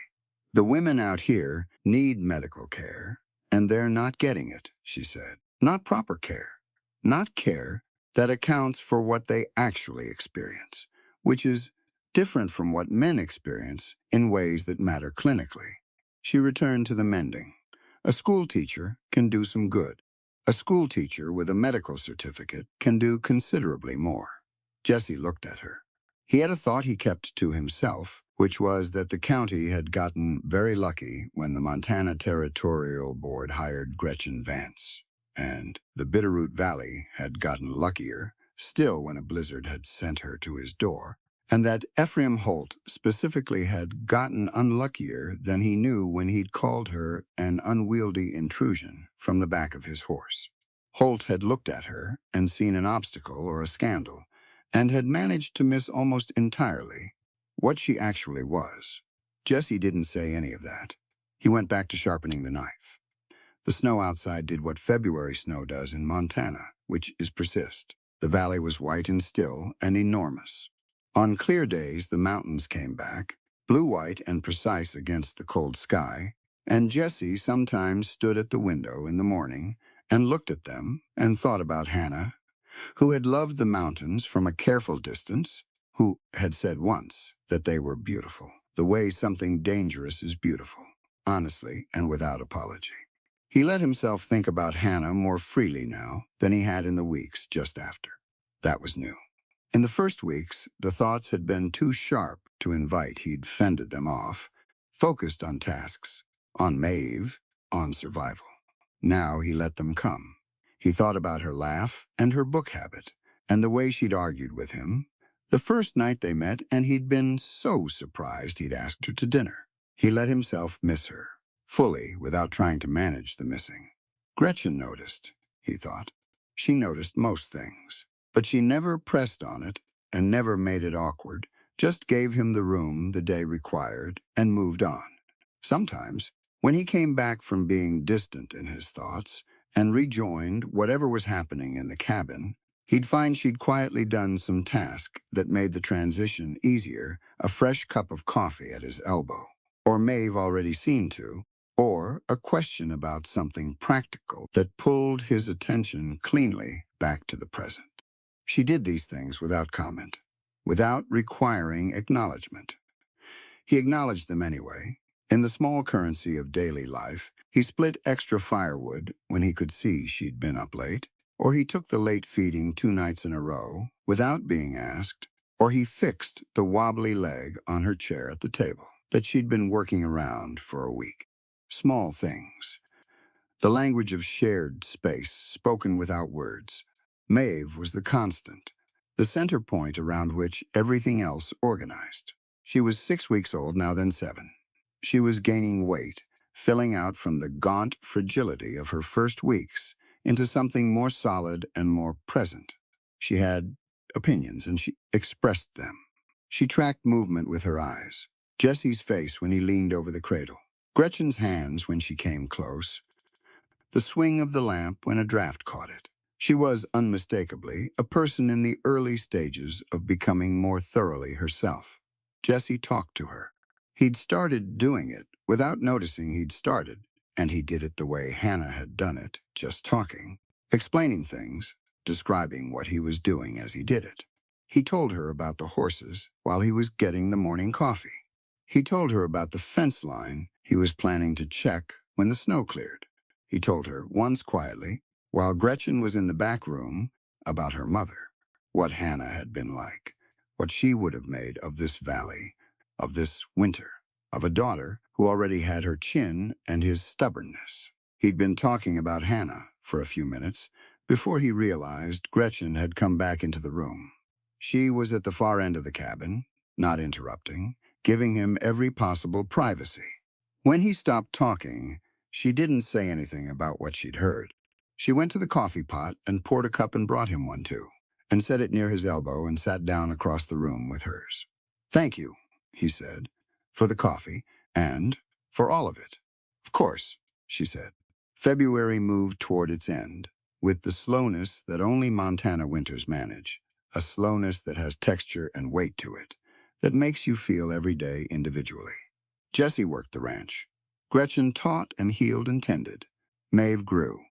"The women out here need medical care, and they're not getting it," she said. "Not proper care. Not care that accounts for what they actually experience, which is different from what men experience in ways that matter clinically." She returned to the mending. "A school teacher can do some good. A school teacher with a medical certificate can do considerably more." Jesse looked at her. He had a thought he kept to himself, which was that the county had gotten very lucky when the Montana Territorial Board hired Gretchen Vance, and the Bitterroot Valley had gotten luckier still when a blizzard had sent her to his door, and that Ephraim Holt specifically had gotten unluckier than he knew when he'd called her an unwieldy intrusion from the back of his horse. Holt had looked at her and seen an obstacle or a scandal, and had managed to miss almost entirely what she actually was. Jesse didn't say any of that. He went back to sharpening the knife. The snow outside did what February snow does in Montana, which is persist. The valley was white and still and enormous. On clear days, the mountains came back, blue-white and precise against the cold sky, and Jesse sometimes stood at the window in the morning and looked at them and thought about Hannah, who had loved the mountains from a careful distance, who had said once that they were beautiful, the way something dangerous is beautiful, honestly and without apology. He let himself think about Hannah more freely now than he had in the weeks just after. That was new. In the first weeks, the thoughts had been too sharp to invite. He'd fended them off, focused on tasks, on Maeve, on survival. Now he let them come. He thought about her laugh and her book habit, and the way she'd argued with him the first night they met, and he'd been so surprised he'd asked her to dinner. He let himself miss her, fully, without trying to manage the missing. Gretchen noticed, he thought. She noticed most things, but she never pressed on it and never made it awkward, just gave him the room the day required and moved on. Sometimes, when he came back from being distant in his thoughts and rejoined whatever was happening in the cabin, he'd find she'd quietly done some task that made the transition easier, a fresh cup of coffee at his elbow, or Maeve already seen to, or a question about something practical that pulled his attention cleanly back to the present. She did these things without comment, without requiring acknowledgement. He acknowledged them anyway. In the small currency of daily life, he split extra firewood when he could see she'd been up late, or he took the late feeding 2 nights in a row without being asked, or he fixed the wobbly leg on her chair at the table that she'd been working around for a week. Small things. The language of shared space, spoken without words. Maeve was the constant, the center point around which everything else organized. She was 6 weeks old now, then 7. She was gaining weight, filling out from the gaunt fragility of her first weeks into something more solid and more present. She had opinions, and she expressed them. She tracked movement with her eyes. Jesse's face when he leaned over the cradle. Gretchen's hands when she came close. The swing of the lamp when a draft caught it. She was, unmistakably, a person in the early stages of becoming more thoroughly herself. Jesse talked to her. He'd started doing it without noticing he'd started, and he did it the way Hannah had done it, just talking, explaining things, describing what he was doing as he did it. He told her about the horses while he was getting the morning coffee. He told her about the fence line he was planning to check when the snow cleared. He told her, once quietly, while Gretchen was in the back room, about her mother, what Hannah had been like, what she would have made of this valley, of this winter, of a daughter who already had her chin and his stubbornness. He'd been talking about Hannah for a few minutes before he realized Gretchen had come back into the room. She was at the far end of the cabin, not interrupting, giving him every possible privacy. When he stopped talking, she didn't say anything about what she'd heard. She went to the coffee pot and poured a cup and brought him one too, and set it near his elbow and sat down across the room with hers. "Thank you," he said, "for the coffee and for all of it." "Of course," she said. February moved toward its end, with the slowness that only Montana winters manage, a slowness that has texture and weight to it, that makes you feel every day individually. Jesse worked the ranch. Gretchen taught and healed and tended. Maeve grew.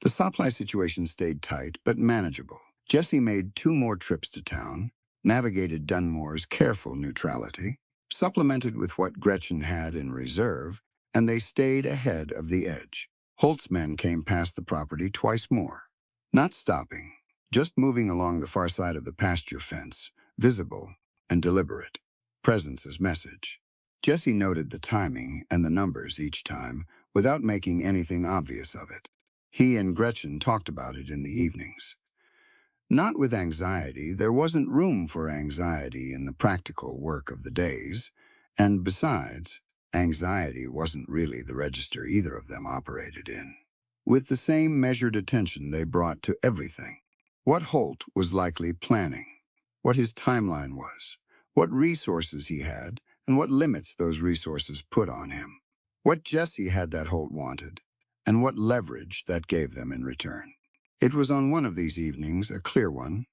The supply situation stayed tight but manageable. Jesse made 2 more trips to town, navigated Dunmore's careful neutrality, supplemented with what Gretchen had in reserve, and they stayed ahead of the edge. Holt's men came past the property twice more, not stopping, just moving along the far side of the pasture fence, visible and deliberate, presence as message. Jesse noted the timing and the numbers each time without making anything obvious of it. He and Gretchen talked about it in the evenings. Not with anxiety. There wasn't room for anxiety in the practical work of the days, and besides, anxiety wasn't really the register either of them operated in. With the same measured attention they brought to everything. What Holt was likely planning, what his timeline was, what resources he had, and what limits those resources put on him. What Jesse had that Holt wanted, and what leverage that gave them in return. It was on one of these evenings, a clear one,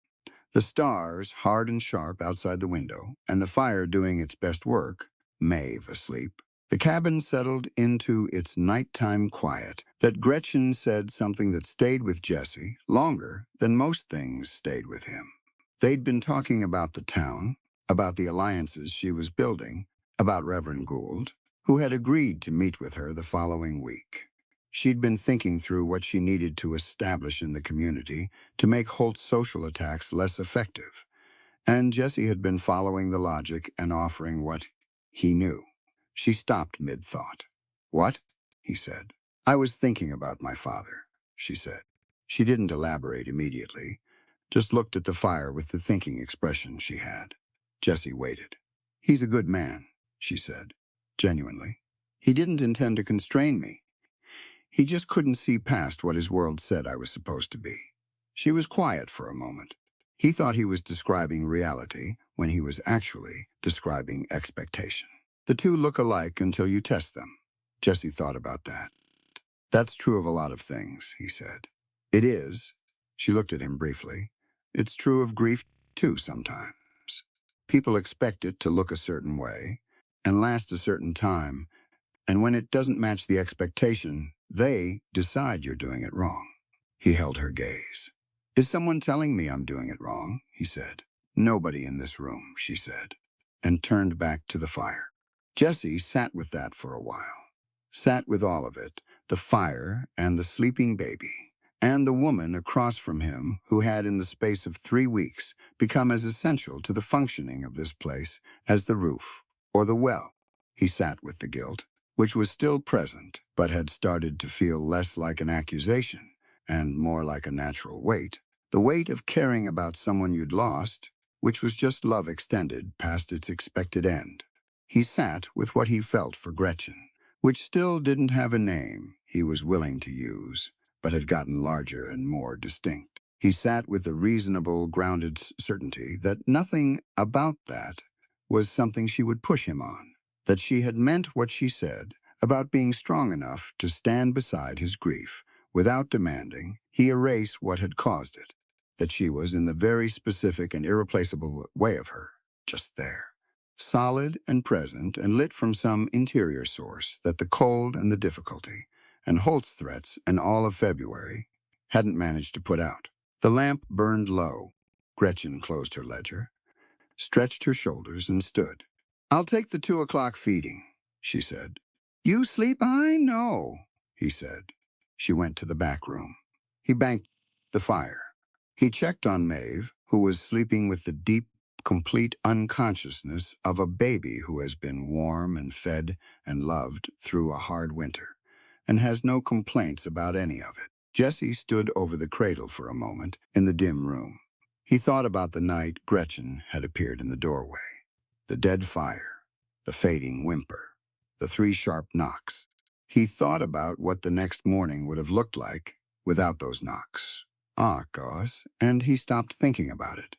the stars hard and sharp outside the window, and the fire doing its best work, Maeve asleep. The cabin settled into its nighttime quiet, that Gretchen said something that stayed with Jesse longer than most things stayed with him. They'd been talking about the town, about the alliances she was building, about Reverend Gould, who had agreed to meet with her the following week. She'd been thinking through what she needed to establish in the community to make Holt's social attacks less effective, and Jesse had been following the logic and offering what he knew. She stopped mid-thought. "What?" he said. "I was thinking about my father," she said. She didn't elaborate immediately, just looked at the fire with the thinking expression she had. Jessie waited. "He's a good man," she said, genuinely. "He didn't intend to constrain me. He just couldn't see past what his world said I was supposed to be." She was quiet for a moment. He thought he was describing reality when he was actually describing expectation. The two look alike until you test them. Jessie thought about that. "That's true of a lot of things," he said. "It is." She looked at him briefly. "It's true of grief, too, sometimes. People expect it to look a certain way and last a certain time, and when it doesn't match the expectation, they decide you're doing it wrong." He held her gaze. "Is someone telling me I'm doing it wrong?" he said. "Nobody in this room," she said, and turned back to the fire. Jessie sat with that for a while. Sat with all of it, the fire and the sleeping baby, and the woman across from him who had in the space of 3 weeks become as essential to the functioning of this place as the roof or the well. He sat with the guilt, which was still present but had started to feel less like an accusation and more like a natural weight. The weight of caring about someone you'd lost, which was just love extended past its expected end. He sat with what he felt for Gretchen, which still didn't have a name he was willing to use, but had gotten larger and more distinct. He sat with the reasonable, grounded certainty that nothing about that was something she would push him on, that she had meant what she said about being strong enough to stand beside his grief without demanding he erase what had caused it, that she was in the very specific and irreplaceable way of her, just there. Solid and present and lit from some interior source that the cold and the difficulty and Holt's threats and all of February hadn't managed to put out. The lamp burned low. Gretchen closed her ledger, stretched her shoulders, and stood. "I'll take the 2 o'clock feeding," she said. "You sleep behind? No," he said. She went to the back room. He banked the fire. He checked on Maeve, who was sleeping with the deep, complete unconsciousness of a baby who has been warm and fed and loved through a hard winter, and has no complaints about any of it. Jessie stood over the cradle for a moment in the dim room. He thought about the night Gretchen had appeared in the doorway. The dead fire, the fading whimper, the 3 sharp knocks. He thought about what the next morning would have looked like without those knocks. Gosh, and he stopped thinking about it,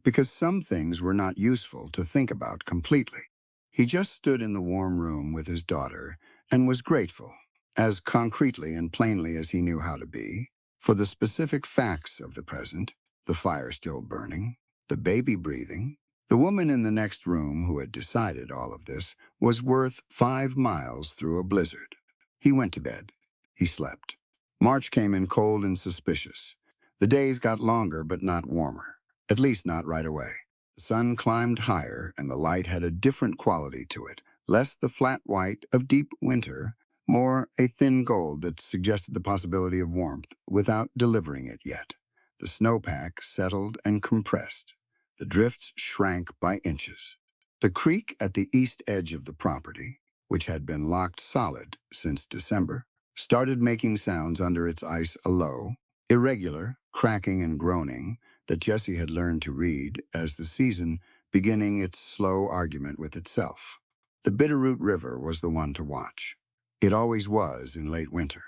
because some things were not useful to think about completely. He just stood in the warm room with his daughter and was grateful, as concretely and plainly as he knew how to be, for the specific facts of the present, the fire still burning, the baby breathing. The woman in the next room who had decided all of this was worth 5 miles through a blizzard. He went to bed. He slept. March came in cold and suspicious. The days got longer but not warmer, at least not right away. The sun climbed higher and the light had a different quality to it, less the flat white of deep winter, more a thin gold that suggested the possibility of warmth without delivering it yet. The snowpack settled and compressed. The drifts shrank by inches. The creek at the east edge of the property, which had been locked solid since December, started making sounds under its ice, a low, irregular cracking and groaning that Jessie had learned to read as the season beginning its slow argument with itself. The Bitterroot River was the one to watch. It always was in late winter.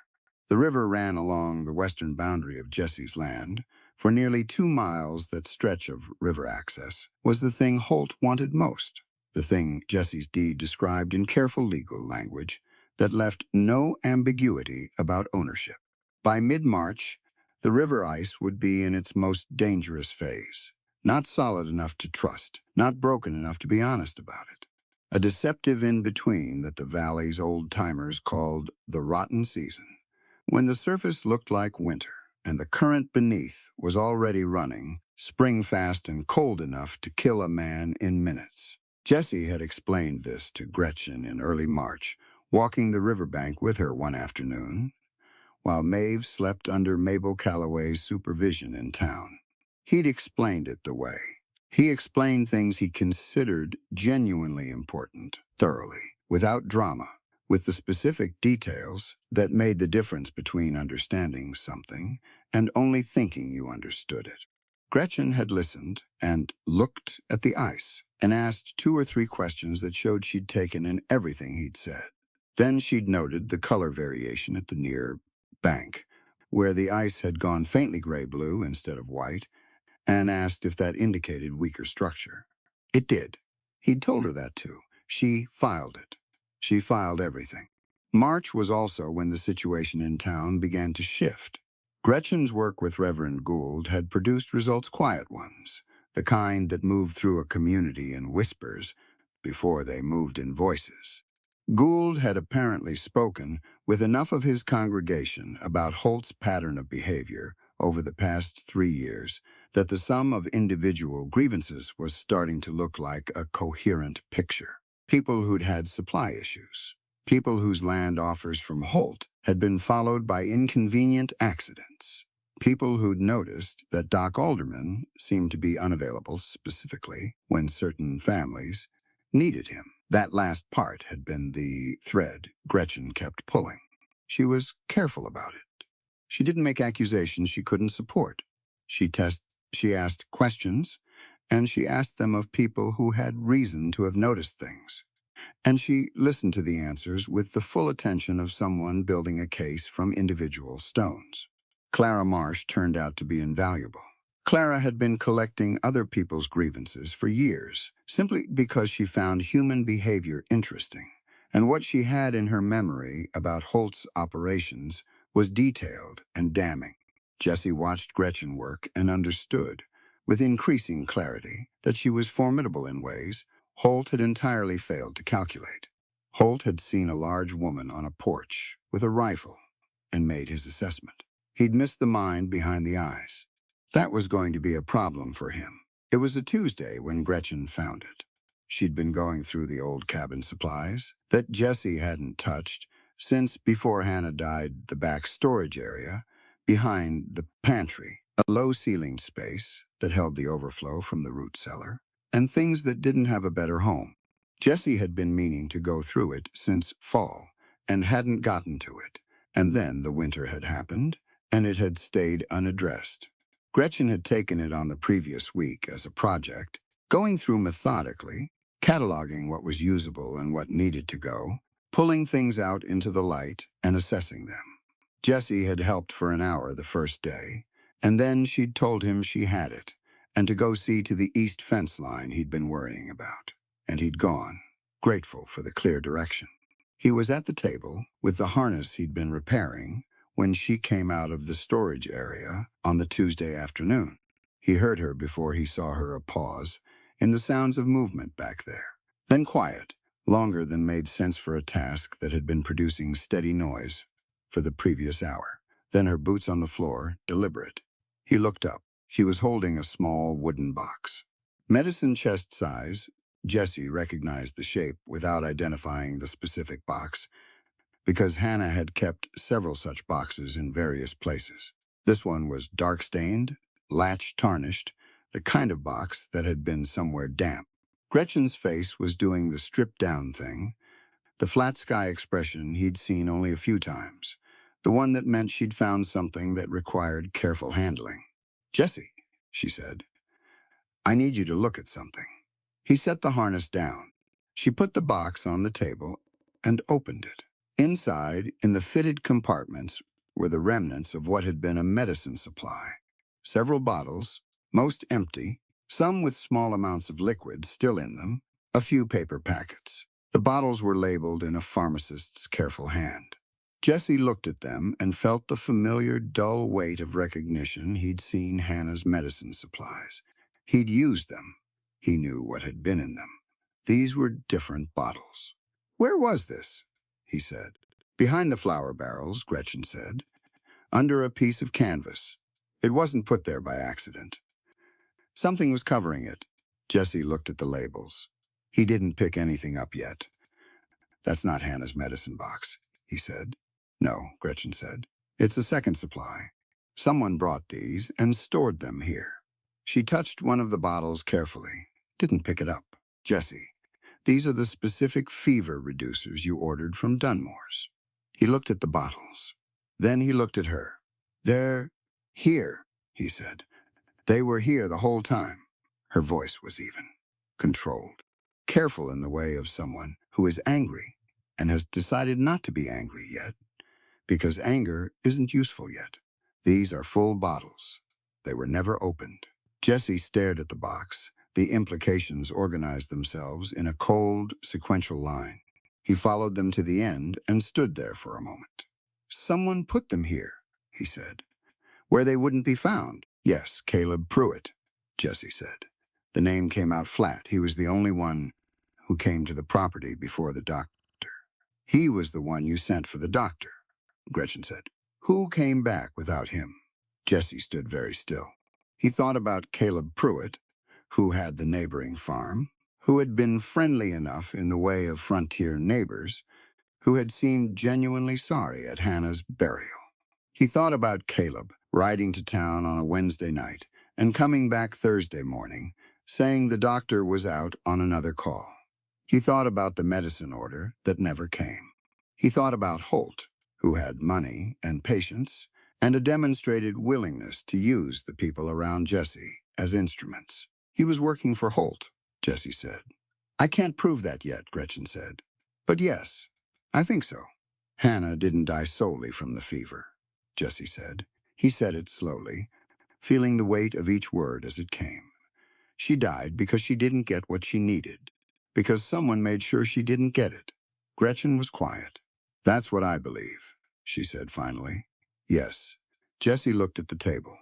The river ran along the western boundary of Jessie's land. For nearly 2 miles, that stretch of river access was the thing Holt wanted most, the thing Jessie's deed described in careful legal language that left no ambiguity about ownership. By mid-March, the river ice would be in its most dangerous phase, not solid enough to trust, not broken enough to be honest about it. A deceptive in-between that the valley's old-timers called the rotten season, when the surface looked like winter and the current beneath was already running, spring fast and cold enough to kill a man in minutes. Jessie had explained this to Gretchen in early March, walking the riverbank with her one afternoon, while Maeve slept under Mabel Calloway's supervision in town. He'd explained it the way. He explained things he considered genuinely important, thoroughly, without drama, with the specific details that made the difference between understanding something and only thinking you understood it. Gretchen had listened and looked at the ice and asked 2 or 3 questions that showed she'd taken in everything he'd said. Then she'd noted the color variation at the near bank, where the ice had gone faintly gray-blue instead of white, and asked if that indicated weaker structure. It did. He'd told her that too. She filed it. She filed everything. March was also when the situation in town began to shift. Gretchen's work with Reverend Gould had produced results, quiet ones, the kind that moved through a community in whispers before they moved in voices. Gould had apparently spoken with enough of his congregation about Holt's pattern of behavior over the past 3 years that the sum of individual grievances was starting to look like a coherent picture. People who'd had supply issues. People whose land offers from Holt had been followed by inconvenient accidents. People who'd noticed that Doc Alderman seemed to be unavailable specifically when certain families needed him. That last part had been the thread Gretchen kept pulling. She was careful about it. She didn't make accusations she couldn't support. She asked questions, and she asked them of people who had reason to have noticed things. And she listened to the answers with the full attention of someone building a case from individual stones. Clara Marsh turned out to be invaluable. Clara had been collecting other people's grievances for years, simply because she found human behavior interesting, and what she had in her memory about Holt's operations was detailed and damning. Jessie watched Gretchen work and understood, with increasing clarity, that she was formidable in ways Holt had entirely failed to calculate. Holt had seen a large woman on a porch with a rifle and made his assessment. He'd missed the mind behind the eyes. That was going to be a problem for him. It was a Tuesday when Gretchen found it. She'd been going through the old cabin supplies that Jessie hadn't touched since before Hannah died, the back storage area behind the pantry, a low-ceilinged space that held the overflow from the root cellar, and things that didn't have a better home. Jessie had been meaning to go through it since fall and hadn't gotten to it. And then the winter had happened, and it had stayed unaddressed. Gretchen had taken it on the previous week as a project, going through methodically, cataloging what was usable and what needed to go, pulling things out into the light and assessing them. Jessie had helped for an hour the first day, and then she'd told him she had it, and to go see to the east fence line he'd been worrying about. And he'd gone, grateful for the clear direction. He was at the table with the harness he'd been repairing when she came out of the storage area on the Tuesday afternoon. He heard her before he saw her pause in the sounds of movement back there. Then quiet, longer than made sense for a task that had been producing steady noise for the previous hour. Then her boots on the floor, deliberate. He looked up. She was holding a small wooden box. Medicine chest size, Jessie recognized the shape without identifying the specific box, because Hannah had kept several such boxes in various places. This one was dark-stained, latch-tarnished, the kind of box that had been somewhere damp. Gretchen's face was doing the stripped-down thing, the flat-sky expression he'd seen only a few times, the one that meant she'd found something that required careful handling. "Jessie," she said, "I need you to look at something." He set the harness down. She put the box on the table and opened it. Inside, in the fitted compartments, were the remnants of what had been a medicine supply. Several bottles, most empty, some with small amounts of liquid still in them, a few paper packets. The bottles were labeled in a pharmacist's careful hand. Jessie looked at them and felt the familiar, dull weight of recognition he'd seen Hannah's medicine supplies. He'd used them. He knew what had been in them. These were different bottles. "Where was this?" he said. "Behind the flour barrels," Gretchen said, "under a piece of canvas. It wasn't put there by accident. Something was covering it." Jessie looked at the labels. He didn't pick anything up yet. "That's not Hannah's medicine box," he said. "No," Gretchen said. "It's a second supply. Someone brought these and stored them here." She touched one of the bottles carefully, didn't pick it up. "Jessie, These are the specific fever reducers you ordered from Dunmore's. He looked at the bottles. Then he looked at her. They're here, he said. They were here the whole time. Her voice was even, controlled, careful in the way of someone who is angry and has decided not to be angry yet, because anger isn't useful yet. These are full bottles. They were never opened. Jesse stared at the box. The implications organized themselves in a cold, sequential line. He followed them to the end and stood there for a moment. Someone put them here, he said. Where they wouldn't be found. Yes, Caleb Pruitt, Jesse said. The name came out flat. He was the only one who came to the property before the doctor. He was the one you sent for the doctor, Gretchen said. Who came back without him? Jesse stood very still. He thought about Caleb Pruitt, who had the neighboring farm, who had been friendly enough in the way of frontier neighbors, who had seemed genuinely sorry at Hannah's burial. He thought about Caleb riding to town on a Wednesday night and coming back Thursday morning, saying the doctor was out on another call. He thought about the medicine order that never came. He thought about Holt, who had money and patience and a demonstrated willingness to use the people around Jesse as instruments. He was working for Holt, Jesse said. I can't prove that yet, Gretchen said. But yes, I think so. Hannah didn't die solely from the fever, Jesse said. He said it slowly, feeling the weight of each word as it came. She died because she didn't get what she needed, because someone made sure she didn't get it. Gretchen was quiet. That's what I believe, she said finally. Yes. Jesse looked at the table,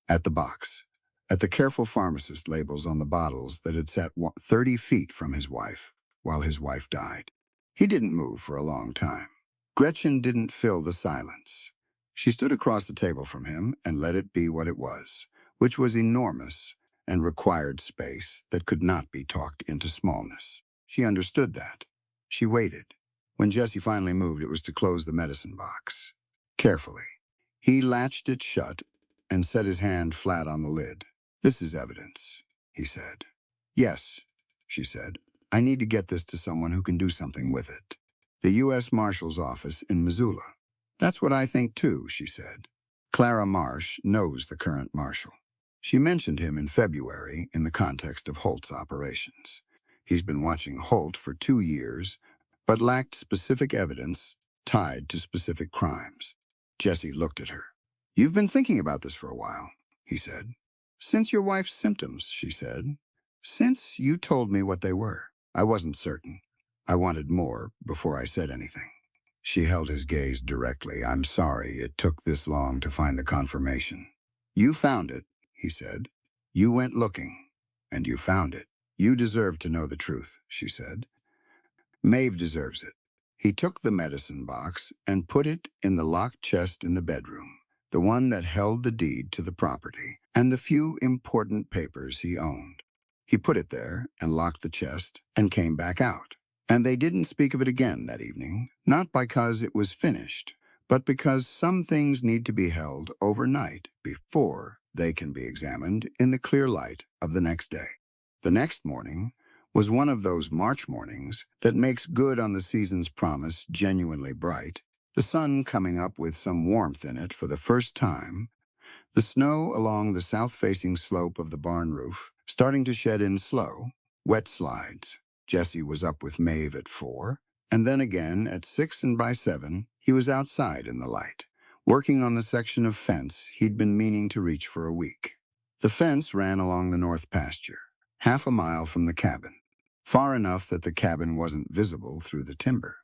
at the box, at the careful pharmacist labels on the bottles that had sat 30 feet from his wife while his wife died. He didn't move for a long time. Gretchen didn't fill the silence. She stood across the table from him and let it be what it was, which was enormous and required space that could not be talked into smallness. She understood that. She waited. When Jesse finally moved, it was to close the medicine box. Carefully, he latched it shut and set his hand flat on the lid. This is evidence, he said. Yes, she said. I need to get this to someone who can do something with it. The U.S. Marshal's office in Missoula. That's what I think too, she said. Clara Marsh knows the current marshal. She mentioned him in February in the context of Holt's operations. He's been watching Holt for 2 years, but lacked specific evidence tied to specific crimes. Jesse looked at her. You've been thinking about this for a while, he said. Since your wife's symptoms, she said. Since you told me what they were. I wasn't certain. I wanted more before I said anything. She held his gaze directly. I'm sorry it took this long to find the confirmation. You found it, he said. You went looking, and you found it. You deserve to know the truth, she said. Maeve deserves it. He took the medicine box and put it in the locked chest in the bedroom, the one that held the deed to the property and the few important papers he owned. He put it there and locked the chest and came back out. And they didn't speak of it again that evening, not because it was finished, but because some things need to be held overnight before they can be examined in the clear light of the next day. The next morning was one of those March mornings that makes good on the season's promise, genuinely bright, the sun coming up with some warmth in it for the first time, the snow along the south-facing slope of the barn roof starting to shed in slow, wet slides. Jesse was up with Maeve at 4, and then again at 6, and by 7, he was outside in the light, working on the section of fence he'd been meaning to reach for a week. The fence ran along the north pasture, half a mile from the cabin, far enough that the cabin wasn't visible through the timber.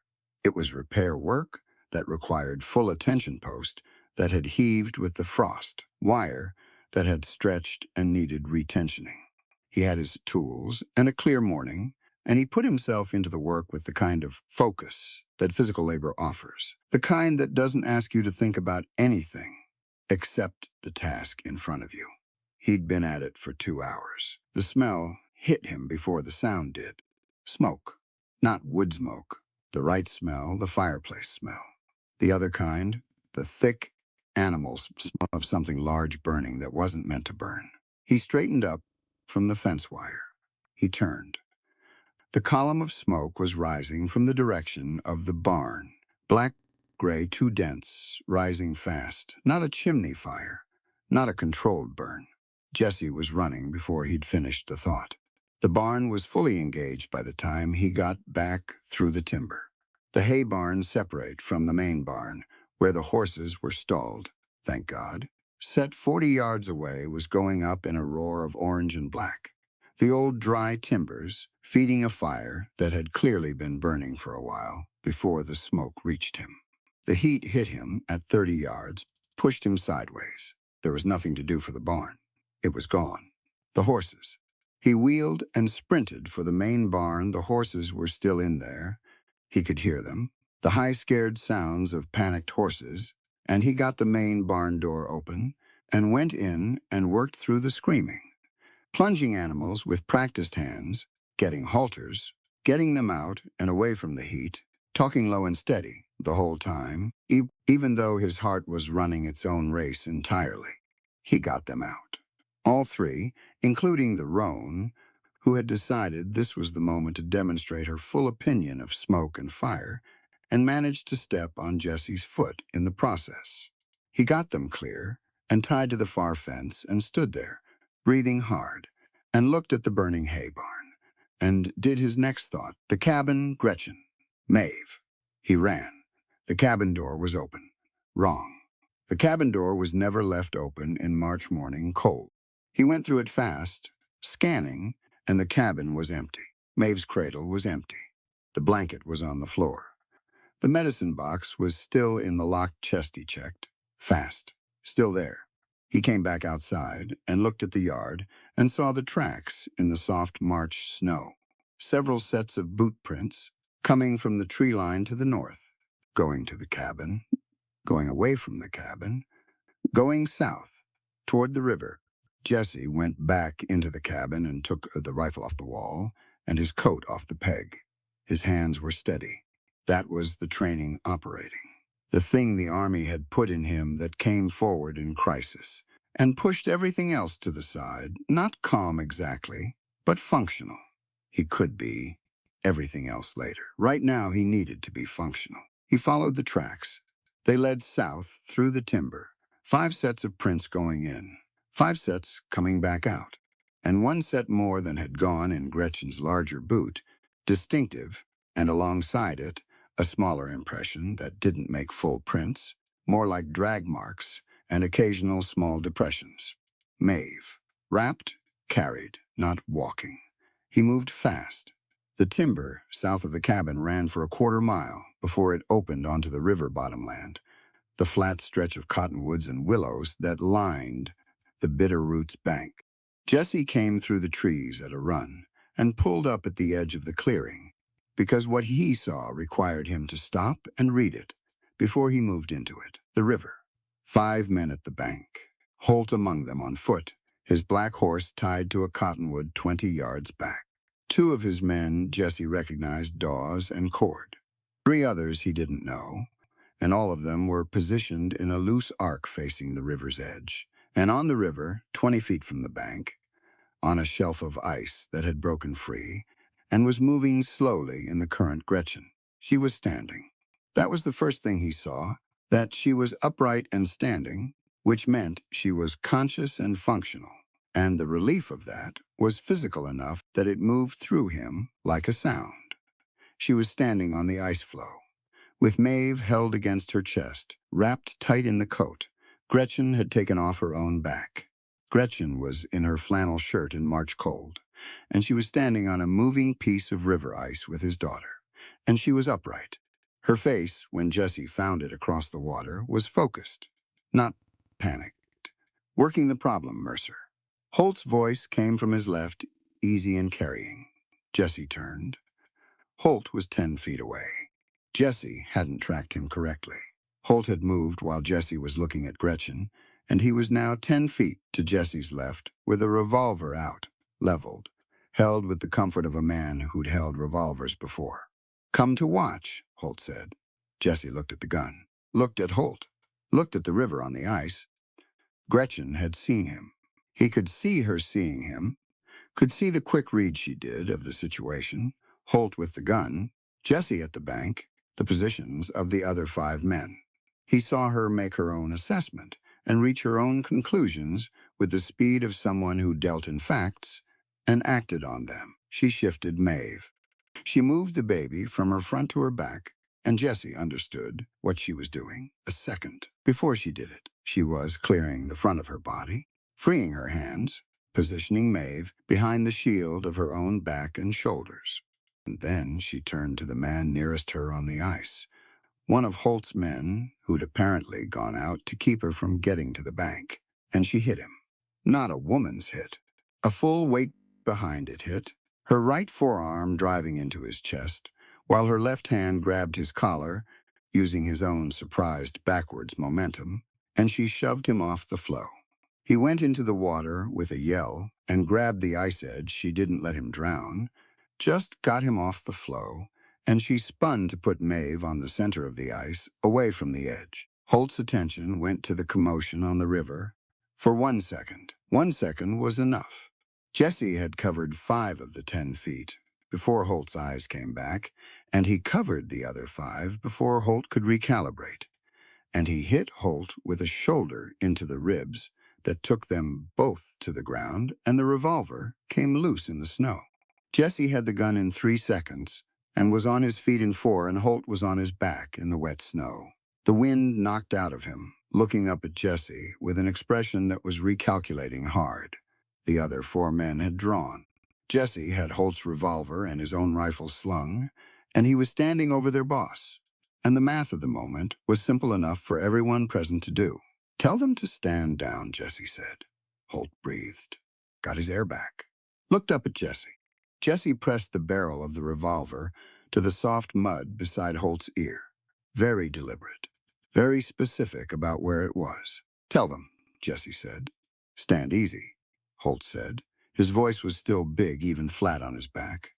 It was repair work that required full attention post that had heaved with the frost, wire that had stretched and needed retensioning. He had his tools and a clear morning, and he put himself into the work with the kind of focus that physical labor offers, the kind that doesn't ask you to think about anything except the task in front of you. He'd been at it for 2 hours. The smell hit him before the sound did. Smoke. Not wood smoke. The right smell, the fireplace smell. The other kind, the thick animal smell of something large burning that wasn't meant to burn. He straightened up from the fence wire. He turned. The column of smoke was rising from the direction of the barn. Black, gray, too dense, rising fast. Not a chimney fire, not a controlled burn. Jesse was running before he'd finished the thought. The barn was fully engaged by the time he got back through the timber. The hay barn separate from the main barn, where the horses were stalled, thank God. Set 40 yards away was going up in a roar of orange and black. The old dry timbers, feeding a fire that had clearly been burning for a while before the smoke reached him. The heat hit him at 30 yards, pushed him sideways. There was nothing to do for the barn. It was gone. The horses. He wheeled and sprinted for the main barn. The horses were still in there. He could hear them, the high scared sounds of panicked horses, and he got the main barn door open and went in and worked through the screaming. Plunging animals with practiced hands, getting halters, getting them out and away from the heat, talking low and steady the whole time, even though his heart was running its own race entirely. He got them out. All three, including the roan, who had decided this was the moment to demonstrate her full opinion of smoke and fire, and managed to step on Jesse's foot in the process. He got them clear and tied to the far fence and stood there, breathing hard, and looked at the burning hay barn, and did his next thought. The cabin, Gretchen. Maeve. He ran. The cabin door was open. Wrong. The cabin door was never left open in March morning cold. He went through it fast, scanning, and the cabin was empty. Maeve's cradle was empty. The blanket was on the floor. The medicine box was still in the locked chest. He checked. Fast. Still there. He came back outside and looked at the yard and saw the tracks in the soft March snow. Several sets of boot prints coming from the tree line to the north, going to the cabin, going away from the cabin, going south, toward the river. Jesse went back into the cabin and took the rifle off the wall and his coat off the peg. His hands were steady. That was the training operating. The thing the Army had put in him that came forward in crisis and pushed everything else to the side, not calm exactly, but functional. He could be everything else later. Right now, he needed to be functional. He followed the tracks. They led south through the timber, 5 sets of prints going in, 5 sets coming back out, and 1 set more than had gone in Gretchen's larger boot, distinctive, and alongside it, a smaller impression that didn't make full prints, more like drag marks and occasional small depressions. Maeve. Wrapped, carried, not walking. He moved fast. The timber south of the cabin ran for a quarter mile before it opened onto the river bottomland, the flat stretch of cottonwoods and willows that lined the Bitterroot's bank. Jesse came through the trees at a run and pulled up at the edge of the clearing, because what he saw required him to stop and read it before he moved into it. The river. 5 men at the bank, Holt among them on foot, his black horse tied to a cottonwood 20 yards back. 2 of his men Jesse recognized, Dawes and Cord. 3 others he didn't know, and all of them were positioned in a loose arc facing the river's edge. And on the river, 20 feet from the bank, on a shelf of ice that had broken free and was moving slowly in the current, Gretchen. She was standing. That was the first thing he saw, that she was upright and standing, which meant she was conscious and functional. And the relief of that was physical enough that it moved through him like a sound. She was standing on the ice floe, with Maeve held against her chest, wrapped tight in the coat. Gretchen had taken off her own back. Gretchen was in her flannel shirt in March cold, and she was standing on a moving piece of river ice with his daughter, and she was upright. Her face, when Jesse found it across the water, was focused, not panicked. Working the problem, Mercer. Holt's voice came from his left, easy and carrying. Jesse turned. Holt was 10 feet away. Jesse hadn't tracked him correctly. Holt had moved while Jesse was looking at Gretchen, and he was now 10 feet to Jesse's left with a revolver out, leveled, held with the comfort of a man who'd held revolvers before. "Come to watch," Holt said. Jesse looked at the gun, looked at Holt, looked at the river on the ice. Gretchen had seen him. He could see her seeing him, could see the quick read she did of the situation. Holt with the gun, Jessie at the bank, the positions of the other 5 men. He saw her make her own assessment and reach her own conclusions with the speed of someone who dealt in facts and acted on them. She shifted Maeve. She moved the baby from her front to her back, and Jessie understood what she was doing a second before she did it. She was clearing the front of her body, freeing her hands, positioning Maeve behind the shield of her own back and shoulders. And then she turned to the man nearest her on the ice, one of Holt's men who'd apparently gone out to keep her from getting to the bank, and she hit him. Not a woman's hit. A full weight behind it hit, her right forearm driving into his chest, while her left hand grabbed his collar, using his own surprised backwards momentum, and she shoved him off the floe. He went into the water with a yell and grabbed the ice edge. She didn't let him drown, just got him off the floe, and she spun to put Maeve on the center of the ice, away from the edge. Holt's attention went to the commotion on the river. For 1 second. 1 second was enough. Jessie had covered 5 of the 10 feet before Holt's eyes came back, and he covered the other 5 before Holt could recalibrate. And he hit Holt with a shoulder into the ribs that took them both to the ground, and the revolver came loose in the snow. Jessie had the gun in 3 seconds and was on his feet in 4, and Holt was on his back in the wet snow. The wind knocked out of him, looking up at Jessie with an expression that was recalculating hard. The other 4 men had drawn. Jessie had Holt's revolver and his own rifle slung, and he was standing over their boss. And the math of the moment was simple enough for everyone present to do. "Tell them to stand down," Jessie said. Holt breathed, got his air back, looked up at Jessie. Jessie pressed the barrel of the revolver to the soft mud beside Holt's ear. Very deliberate, very specific about where it was. "Tell them," Jessie said. "Stand easy," Holt said. His voice was still big, even flat on his back.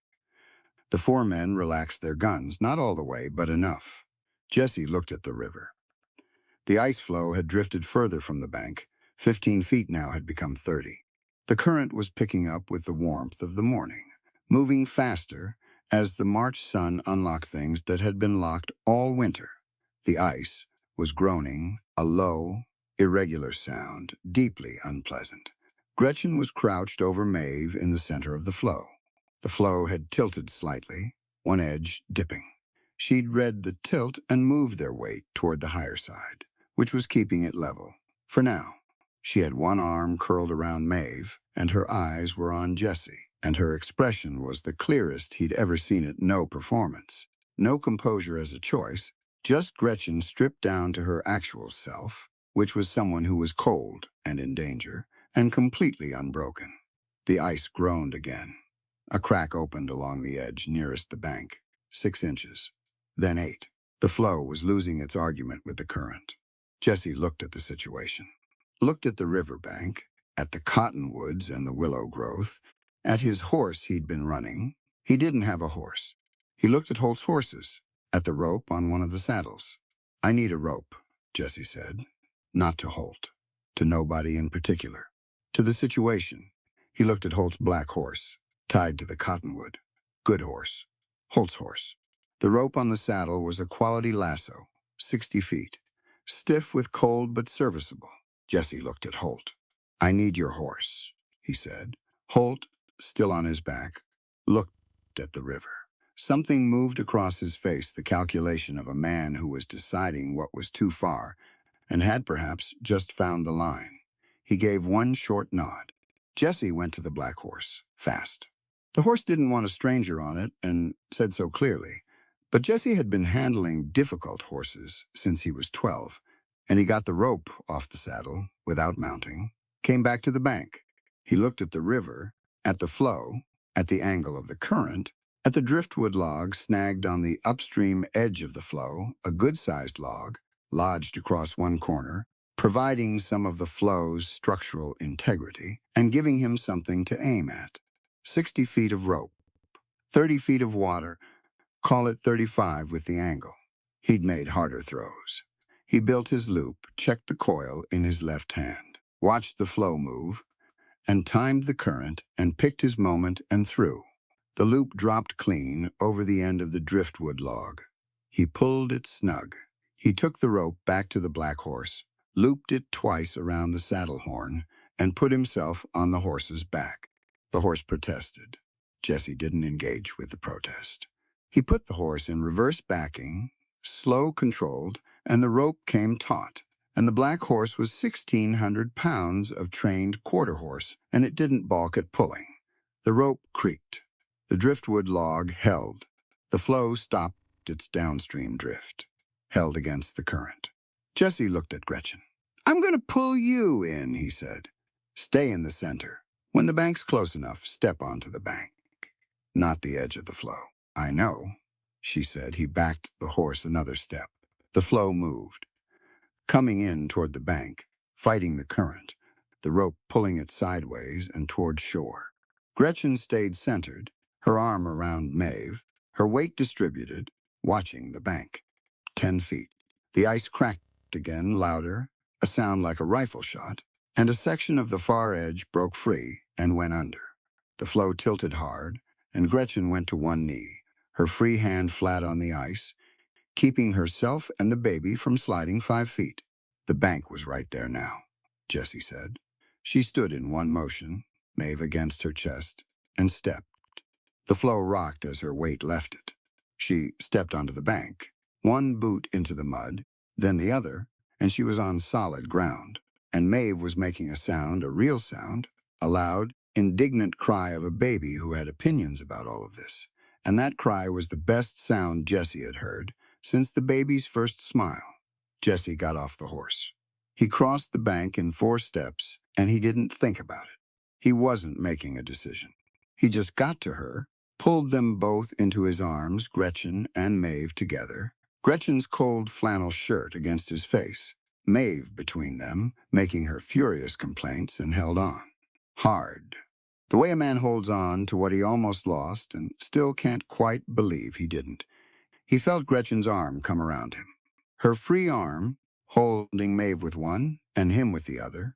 The 4 men relaxed their guns, not all the way, but enough. Jessie looked at the river. The ice floe had drifted further from the bank. 15 feet now had become 30. The current was picking up with the warmth of the morning, moving faster as the March sun unlocked things that had been locked all winter. The ice was groaning, a low, irregular sound, deeply unpleasant. Gretchen was crouched over Maeve in the center of the floe. The floe had tilted slightly, one edge dipping. She'd read the tilt and moved their weight toward the higher side, which was keeping it level. For now, she had one arm curled around Maeve, and her eyes were on Jessie, and her expression was the clearest he'd ever seen it. No performance, no composure as a choice, just Gretchen stripped down to her actual self, which was someone who was cold and in danger, and completely unbroken. The ice groaned again. A crack opened along the edge nearest the bank, 6 inches, then 8. The floe was losing its argument with the current. Jessie looked at the situation, looked at the riverbank, at the cottonwoods and the willow growth, at his horse he'd been running. He didn't have a horse. He looked at Holt's horses, at the rope on one of the saddles. "I need a rope," Jessie said, not to Holt, to nobody in particular, to the situation. He looked at Holt's black horse, tied to the cottonwood. Good horse. Holt's horse. The rope on the saddle was a quality lasso, 60 feet. Stiff with cold but serviceable. Jessie looked at Holt. "I need your horse," he said. Holt, still on his back, looked at the river. Something moved across his face, the calculation of a man who was deciding what was too far and had perhaps just found the line. He gave one short nod. Jessie went to the black horse, fast. The horse didn't want a stranger on it and said so clearly. But Jessie had been handling difficult horses since he was 12, and he got the rope off the saddle without mounting, came back to the bank. He looked at the river, at the flow, at the angle of the current, at the driftwood log snagged on the upstream edge of the flow, a good-sized log, lodged across one corner, providing some of the flow's structural integrity and giving him something to aim at. 60 feet of rope, 30 feet of water, call it 35 with the angle. He'd made harder throws. He built his loop, checked the coil in his left hand, watched the flow move, and timed the current and picked his moment and threw. The loop dropped clean over the end of the driftwood log. He pulled it snug. He took the rope back to the black horse, looped it twice around the saddle horn, and put himself on the horse's back. The horse protested. Jesse didn't engage with the protest. He put the horse in reverse backing, slow controlled, and the rope came taut. And the black horse was 1,600 pounds of trained quarter horse, and it didn't balk at pulling. The rope creaked. The driftwood log held. The flow stopped its downstream drift, held against the current. Jesse looked at Gretchen. "I'm going to pull you in," he said. "Stay in the center. When the bank's close enough, step onto the bank, not the edge of the flow." "I know," she said. He backed the horse another step. The flow moved, coming in toward the bank, fighting the current, the rope pulling it sideways and toward shore. Gretchen stayed centered, her arm around Maeve, her weight distributed, watching the bank. 10 feet. The ice cracked again, louder, a sound like a rifle shot, and a section of the far edge broke free and went under. The flow tilted hard, and Gretchen went to one knee, her free hand flat on the ice, keeping herself and the baby from sliding 5 feet. The bank was right there now, Jessie said. She stood in one motion, Maeve against her chest, and stepped. The flow rocked as her weight left it. She stepped onto the bank, one boot into the mud, then the other, and she was on solid ground. And Maeve was making a sound, a real sound, a loud, indignant cry of a baby who had opinions about all of this. And that cry was the best sound Jessie had heard since the baby's first smile. Jesse got off the horse. He crossed the bank in 4 steps, and he didn't think about it. He wasn't making a decision. He just got to her, pulled them both into his arms, Gretchen and Maeve together, Gretchen's cold flannel shirt against his face, Maeve between them, making her furious complaints, and held on. Hard. The way a man holds on to what he almost lost and still can't quite believe he didn't. He felt Gretchen's arm come around him. Her free arm, holding Maeve with one and him with the other,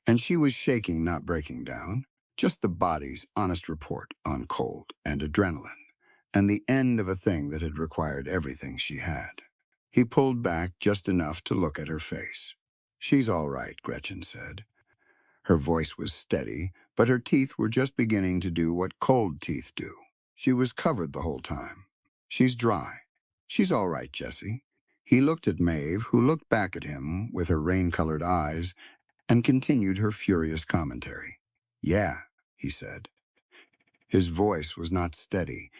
and she was shaking, not breaking down, just the body's honest report on cold and adrenaline, and the end of a thing that had required everything she had. He pulled back just enough to look at her face. "She's all right," Gretchen said. Her voice was steady, but her teeth were just beginning to do what cold teeth do. She was covered the whole time. "She's dry. She's all right, Jesse." He looked at Maeve, who looked back at him with her rain-colored eyes, and continued her furious commentary. "Yeah," he said. His voice was not steady.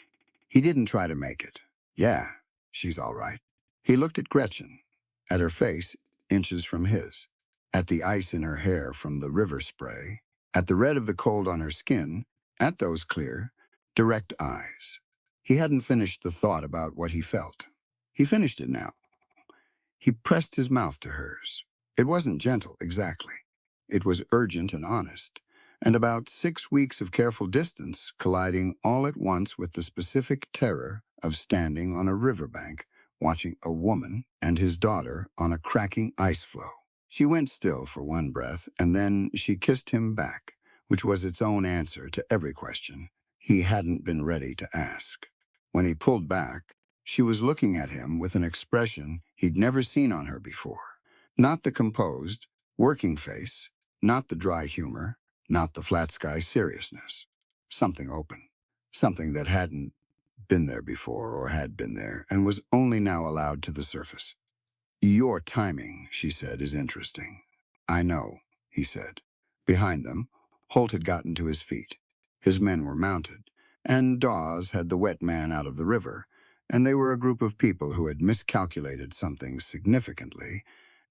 He didn't try to make it. "Yeah, she's all right." He looked at Gretchen, at her face inches from his, at the ice in her hair from the river spray, at the red of the cold on her skin, at those clear, direct eyes. He hadn't finished the thought about what he felt. He finished it now. He pressed his mouth to hers. It wasn't gentle, exactly. It was urgent and honest, and about 6 weeks of careful distance colliding all at once with the specific terror of standing on a riverbank, watching a woman and his daughter on a cracking ice floe. She went still for one breath, and then she kissed him back, which was its own answer to every question he hadn't been ready to ask. When he pulled back, she was looking at him with an expression he'd never seen on her before. Not the composed, working face, not the dry humor, not the flat sky seriousness. Something open. Something that hadn't been there before or had been there and was only now allowed to the surface. "Your timing," she said, "is interesting." "I know," he said. Behind them, Holt had gotten to his feet. His men were mounted, and Dawes had the wet man out of the river, and they were a group of people who had miscalculated something significantly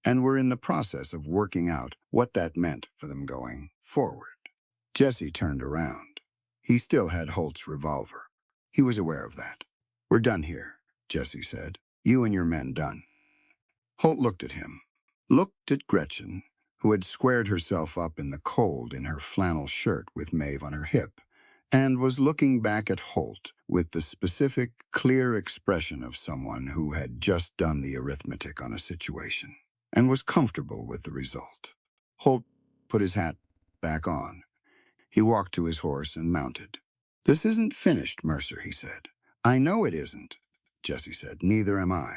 and were in the process of working out what that meant for them going forward. Jesse turned around. He still had Holt's revolver. He was aware of that. "We're done here," Jesse said. "You and your men done." Holt looked at him, looked at Gretchen, who had squared herself up in the cold in her flannel shirt with Maeve on her hip, and was looking back at Holt with the specific, clear expression of someone who had just done the arithmetic on a situation and was comfortable with the result. Holt put his hat back on. He walked to his horse and mounted. "This isn't finished, Mercer," he said. "I know it isn't," Jesse said. "Neither am I."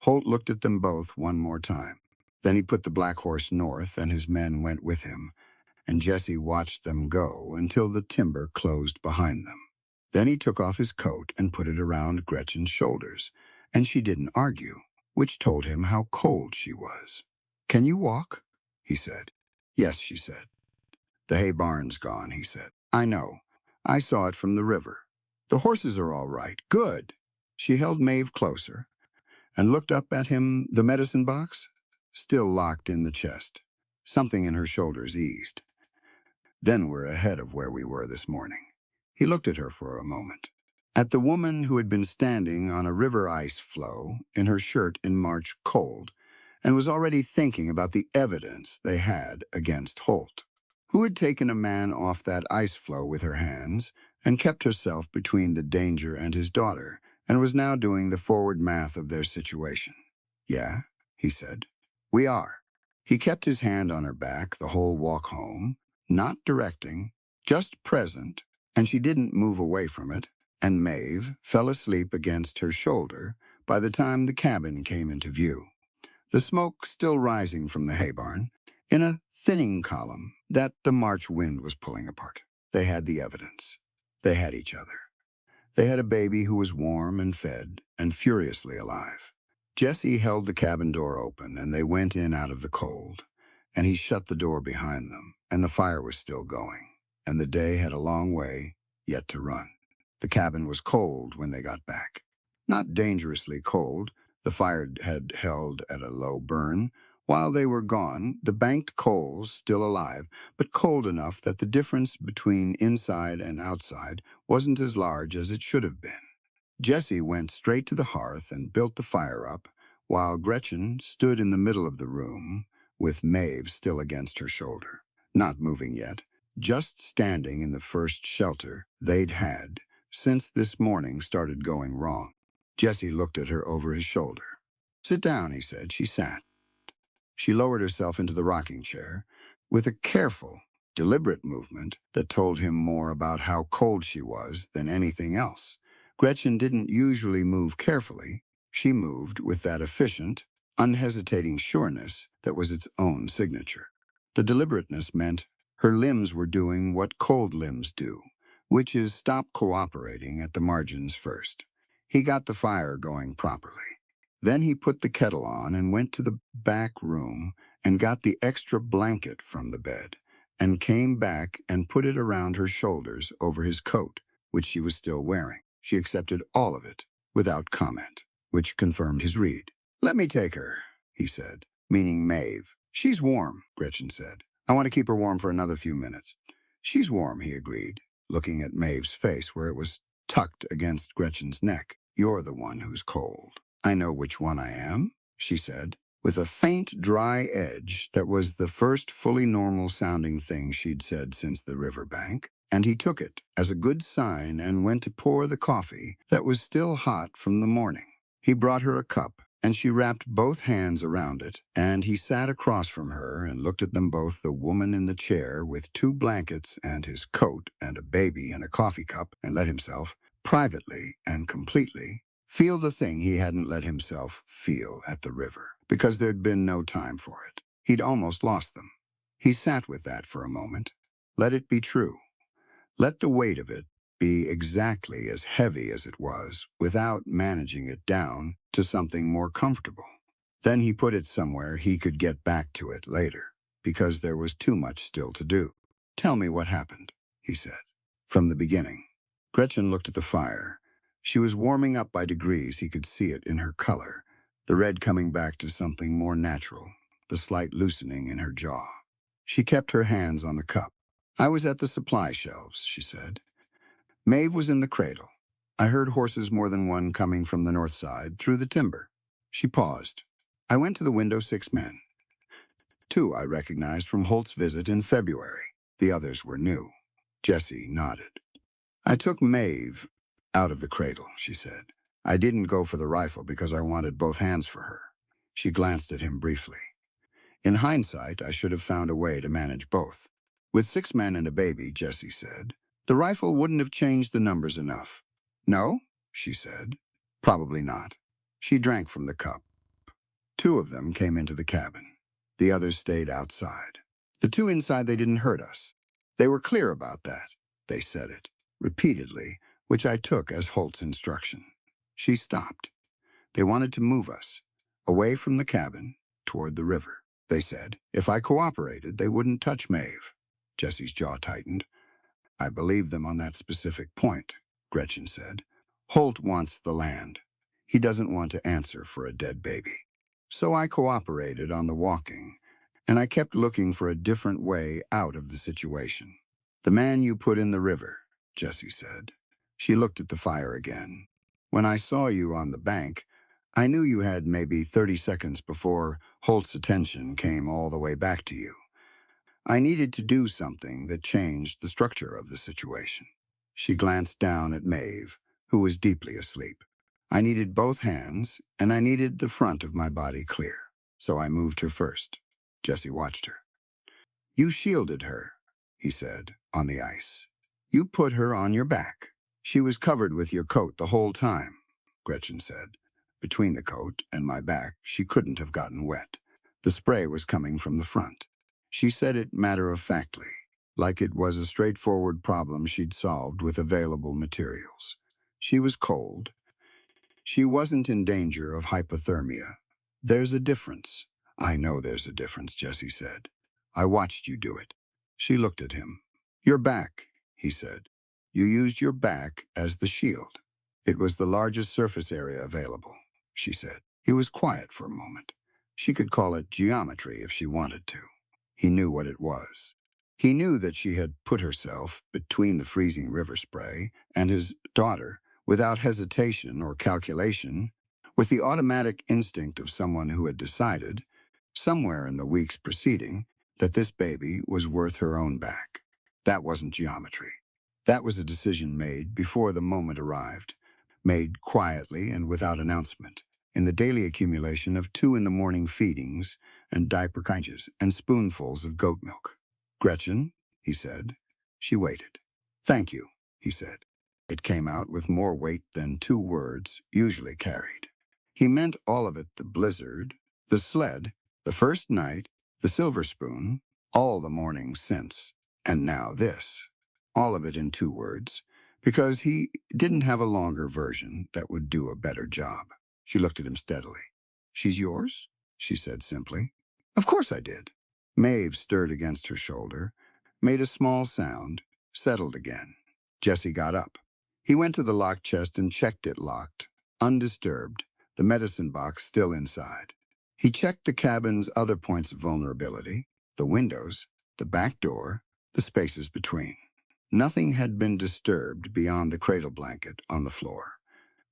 Holt looked at them both one more time. Then he put the black horse north, and his men went with him, and Jesse watched them go until the timber closed behind them. Then he took off his coat and put it around Gretchen's shoulders, and she didn't argue, which told him how cold she was. "Can you walk?" he said. "Yes," she said. "The hay barn's gone," he said. "I know. I saw it from the river. The horses are all right. Good." She held Maeve closer and looked up at him. The medicine box, still locked in the chest. Something in her shoulders eased. "Then we're ahead of where we were this morning." He looked at her for a moment. At the woman who had been standing on a river ice floe in her shirt in March cold and was already thinking about the evidence they had against Holt, who had taken a man off that ice floe with her hands and kept herself between the danger and his daughter, and was now doing the forward math of their situation. "Yeah," he said. "We are." He kept his hand on her back the whole walk home, not directing, just present, and she didn't move away from it, and Maeve fell asleep against her shoulder by the time the cabin came into view, the smoke still rising from the hay barn, in a thinning column that the March wind was pulling apart. They had the evidence. They had each other. They had a baby who was warm and fed and furiously alive. Jesse held the cabin door open, and they went in out of the cold, and he shut the door behind them, and the fire was still going, and the day had a long way yet to run. The cabin was cold when they got back. Not dangerously cold. The fire had held at a low burn. While they were gone, the banked coals still alive, but cold enough that the difference between inside and outside wasn't as large as it should have been. Jesse went straight to the hearth and built the fire up, while Gretchen stood in the middle of the room, with Maeve still against her shoulder, not moving yet, just standing in the first shelter they'd had since this morning started going wrong. Jesse looked at her over his shoulder. "Sit down," he said. She sat. She lowered herself into the rocking chair with a careful, deliberate movement that told him more about how cold she was than anything else. Gretchen didn't usually move carefully. She moved with that efficient, unhesitating sureness that was its own signature. The deliberateness meant her limbs were doing what cold limbs do, which is stop cooperating at the margins first. He got the fire going properly. Then he put the kettle on and went to the back room and got the extra blanket from the bed, and came back and put it around her shoulders over his coat, which she was still wearing. She accepted all of it without comment, which confirmed his read. "Let me take her," he said, meaning Maeve. "She's warm," Gretchen said. "I want to keep her warm for another few minutes." "She's warm," he agreed, looking at Maeve's face where it was tucked against Gretchen's neck. "You're the one who's cold." "I know which one I am," she said, with a faint, dry edge that was the first fully normal-sounding thing she'd said since the riverbank, and he took it as a good sign and went to pour the coffee that was still hot from the morning. He brought her a cup, and she wrapped both hands around it, and he sat across from her and looked at them both, the woman in the chair with 2 blankets and his coat and a baby and a coffee cup, and let himself, privately and completely, feel the thing he hadn't let himself feel at the river, because there'd been no time for it. He'd almost lost them. He sat with that for a moment. Let it be true. Let the weight of it be exactly as heavy as it was, without managing it down to something more comfortable. Then he put it somewhere he could get back to it later, because there was too much still to do. "Tell me what happened," he said. "From the beginning." Gretchen looked at the fire. She was warming up by degrees. He could see it in her color, the red coming back to something more natural, the slight loosening in her jaw. She kept her hands on the cup. "I was at the supply shelves," she said. "Maeve was in the cradle. I heard horses, more than one, coming from the north side, through the timber." She paused. "I went to the window, 6 men. 2 I recognized from Holt's visit in February. The others were new." Jesse nodded. "I took Maeve out of the cradle," she said. "I didn't go for the rifle because I wanted both hands for her." She glanced at him briefly. "In hindsight, I should have found a way to manage both." "With 6 men and a baby," Jesse said, The rifle wouldn't have changed the numbers enough. No, she said. Probably not. She drank from the cup. Two of them came into the cabin. The others stayed outside. The two inside, they didn't hurt us. They were clear about that. They said it, repeatedly, which I took as Holt's instruction. She stopped. They wanted to move us, away from the cabin, toward the river. They said, if I cooperated, they wouldn't touch Maeve. Jesse's jaw tightened. I believed them on that specific point, Gretchen said. Holt wants the land. He doesn't want to answer for a dead baby. So I cooperated on the walking, and I kept looking for a different way out of the situation. The man you put in the river, Jessie said. She looked at the fire again. When I saw you on the bank, I knew you had maybe 30 seconds before Holt's attention came all the way back to you. I needed to do something that changed the structure of the situation. She glanced down at Maeve, who was deeply asleep. I needed both hands, and I needed the front of my body clear. So I moved her first. Jesse watched her. You shielded her, he said, on the ice. You put her on your back. She was covered with your coat the whole time, Gretchen said. Between the coat and my back, she couldn't have gotten wet. The spray was coming from the front. She said it matter-of-factly, like it was a straightforward problem she'd solved with available materials. She was cold. She wasn't in danger of hypothermia. There's a difference. I know there's a difference, Jessie said. I watched you do it. She looked at him. Your back, he said. You used your back as the shield. It was the largest surface area available, she said. He was quiet for a moment. She could call it geometry if she wanted to. He knew what it was. He knew that she had put herself between the freezing river spray and his daughter without hesitation or calculation, with the automatic instinct of someone who had decided, somewhere in the weeks preceding, that this baby was worth her own back. That wasn't geometry. That was a decision made before the moment arrived, made quietly and without announcement, in the daily accumulation of 2 in-the-morning feedings and diaper changes and spoonfuls of goat milk. Gretchen, he said. She waited. Thank you, he said. It came out with more weight than 2 words usually carried. He meant all of it: the blizzard, the sled, the first night, the silver spoon, all the mornings since, and now this. All of it in 2 words, because he didn't have a longer version that would do a better job. She looked at him steadily. She's yours? She said simply. Of course I did. Maeve stirred against her shoulder, made a small sound, settled again. Jesse got up. He went to the locked chest and checked it locked, undisturbed, the medicine box still inside. He checked the cabin's other points of vulnerability, the windows, the back door, the spaces between. Nothing had been disturbed beyond the cradle blanket on the floor,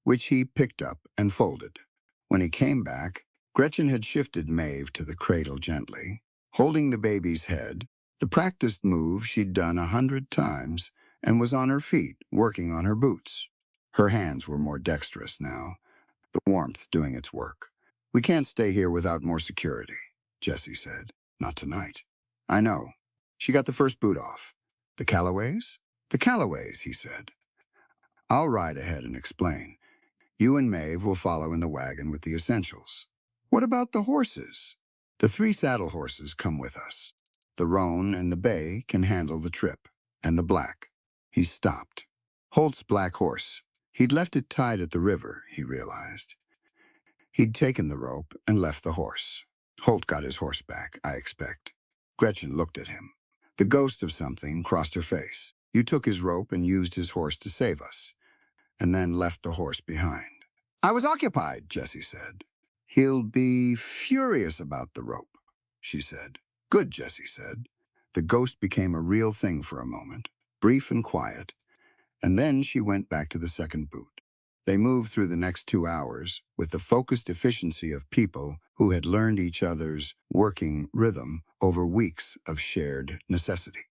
which he picked up and folded. When he came back, Gretchen had shifted Maeve to the cradle gently, holding the baby's head, the practiced move she'd done 100 times, and was on her feet, working on her boots. Her hands were more dexterous now, the warmth doing its work. We can't stay here without more security, Jessie said. Not tonight. I know. She got the first boot off. The Callaways? The Callaways, he said. I'll ride ahead and explain. You and Maeve will follow in the wagon with the essentials. What about the horses? The 3 saddle horses come with us. The roan and the bay can handle the trip, and the black. He stopped. Holt's black horse. He'd left it tied at the river, he realized. He'd taken the rope and left the horse. Holt got his horse back, I expect. Gretchen looked at him. The ghost of something crossed her face. You took his rope and used his horse to save us, and then left the horse behind. I was occupied, Jessie said. He'll be furious about the rope, she said. Good, Jessie said. The ghost became a real thing for a moment, brief and quiet, and then she went back to the second boot. They moved through the next 2 hours with the focused efficiency of people who had learned each other's working rhythm over weeks of shared necessity.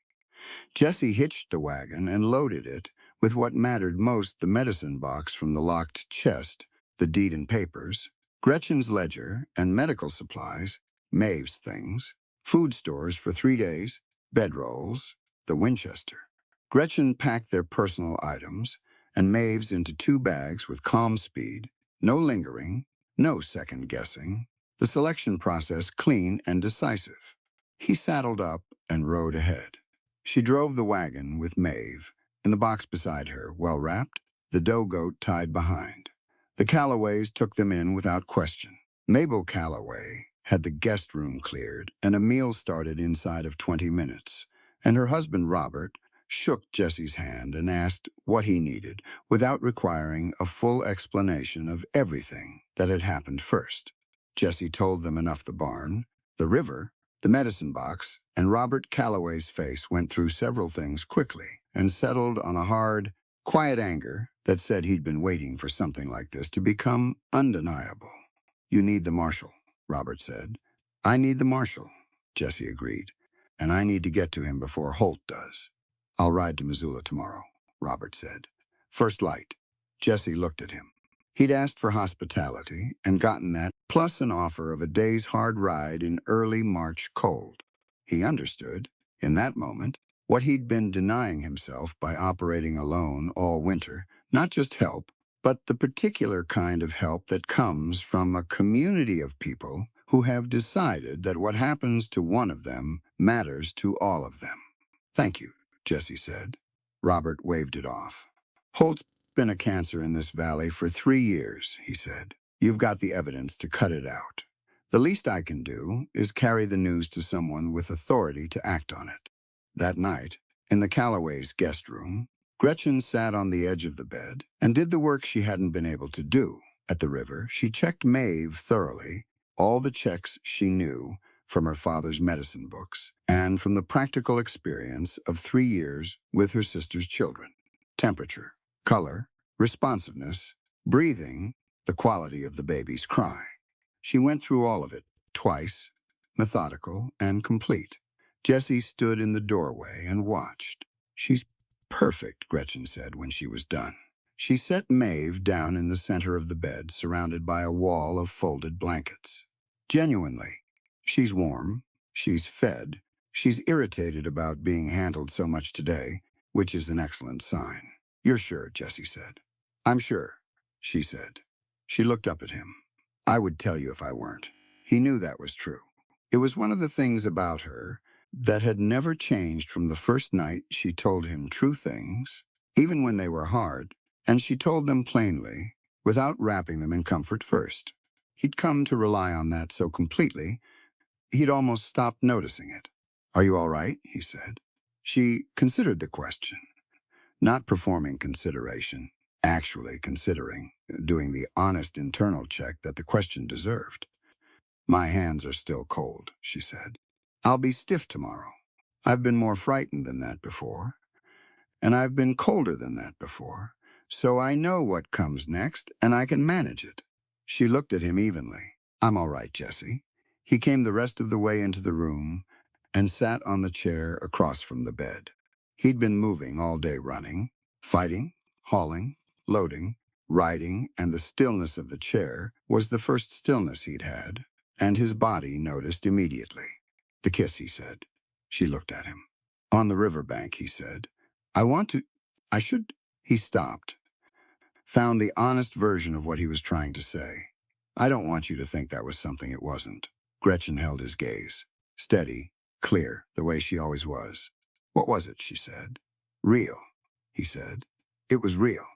Jessie hitched the wagon and loaded it with what mattered most: the medicine box from the locked chest, the deed and papers, Gretchen's ledger and medical supplies, Maeve's things, food stores for 3 days, bedrolls, the Winchester. Gretchen packed their personal items and Maeve's into 2 bags with calm speed, no lingering, no second-guessing, the selection process clean and decisive. He saddled up and rode ahead. She drove the wagon with Maeve, in the box beside her, well wrapped, the dough goat tied behind. The Callaways took them in without question. Mabel Callaway had the guest room cleared and a meal started inside of 20 minutes, and her husband Robert shook Jesse's hand and asked what he needed without requiring a full explanation of everything that had happened first. Jesse told them enough: the barn, the river, the medicine box, and Robert Calloway's face went through several things quickly and settled on a hard, quiet anger that said he'd been waiting for something like this to become undeniable. "You need the marshal," Robert said. "I need the marshal," Jesse agreed. "And I need to get to him before Holt does." "I'll ride to Missoula tomorrow," Robert said. "First light." Jesse looked at him. He'd asked for hospitality and gotten that, plus an offer of a day's hard ride in early March cold. He understood, in that moment, what he'd been denying himself by operating alone all winter: not just help, but the particular kind of help that comes from a community of people who have decided that what happens to one of them matters to all of them. "Thank you," Jesse said. Robert waved it off. "Holt's been a cancer in this valley for 3 years," he said. "You've got the evidence to cut it out. The least I can do is carry the news to someone with authority to act on it." That night, in the Callaways' guest room, Gretchen sat on the edge of the bed and did the work she hadn't been able to do. At the river, she checked Maeve thoroughly, all the checks she knew from her father's medicine books and from the practical experience of 3 years with her sister's children: temperature, color, responsiveness, breathing, the quality of the baby's cry. She went through all of it, twice, methodical and complete. Jessie stood in the doorway and watched. "She's perfect," Gretchen said when she was done. She set Maeve down in the center of the bed, surrounded by a wall of folded blankets. "Genuinely, she's warm, she's fed, she's irritated about being handled so much today, which is an excellent sign." "You're sure?" Jessie said. "I'm sure," she said. She looked up at him. "I would tell you if I weren't." He knew that was true. It was one of the things about her that had never changed from the first night she told him true things, even when they were hard, and she told them plainly, without wrapping them in comfort first. He'd come to rely on that so completely, he'd almost stopped noticing it. "Are you all right?" he said. She considered the question, not performing consideration, actually considering, doing the honest internal check that the question deserved. "My hands are still cold," she said. "I'll be stiff tomorrow. I've been more frightened than that before, and I've been colder than that before, so I know what comes next, and I can manage it." She looked at him evenly. "I'm all right, Jesse." He came the rest of the way into the room and sat on the chair across from the bed. He'd been moving all day, running, fighting, hauling, loading, riding, and the stillness of the chair was the first stillness he'd had, and his body noticed immediately. "The kiss," he said. She looked at him. "On the riverbank," he said. I should." He stopped, found the honest version of what he was trying to say. "I don't want you to think that was something it wasn't." Gretchen held his gaze, steady, clear, the way she always was. "What was it?" she said. "Real," he said. "It was real.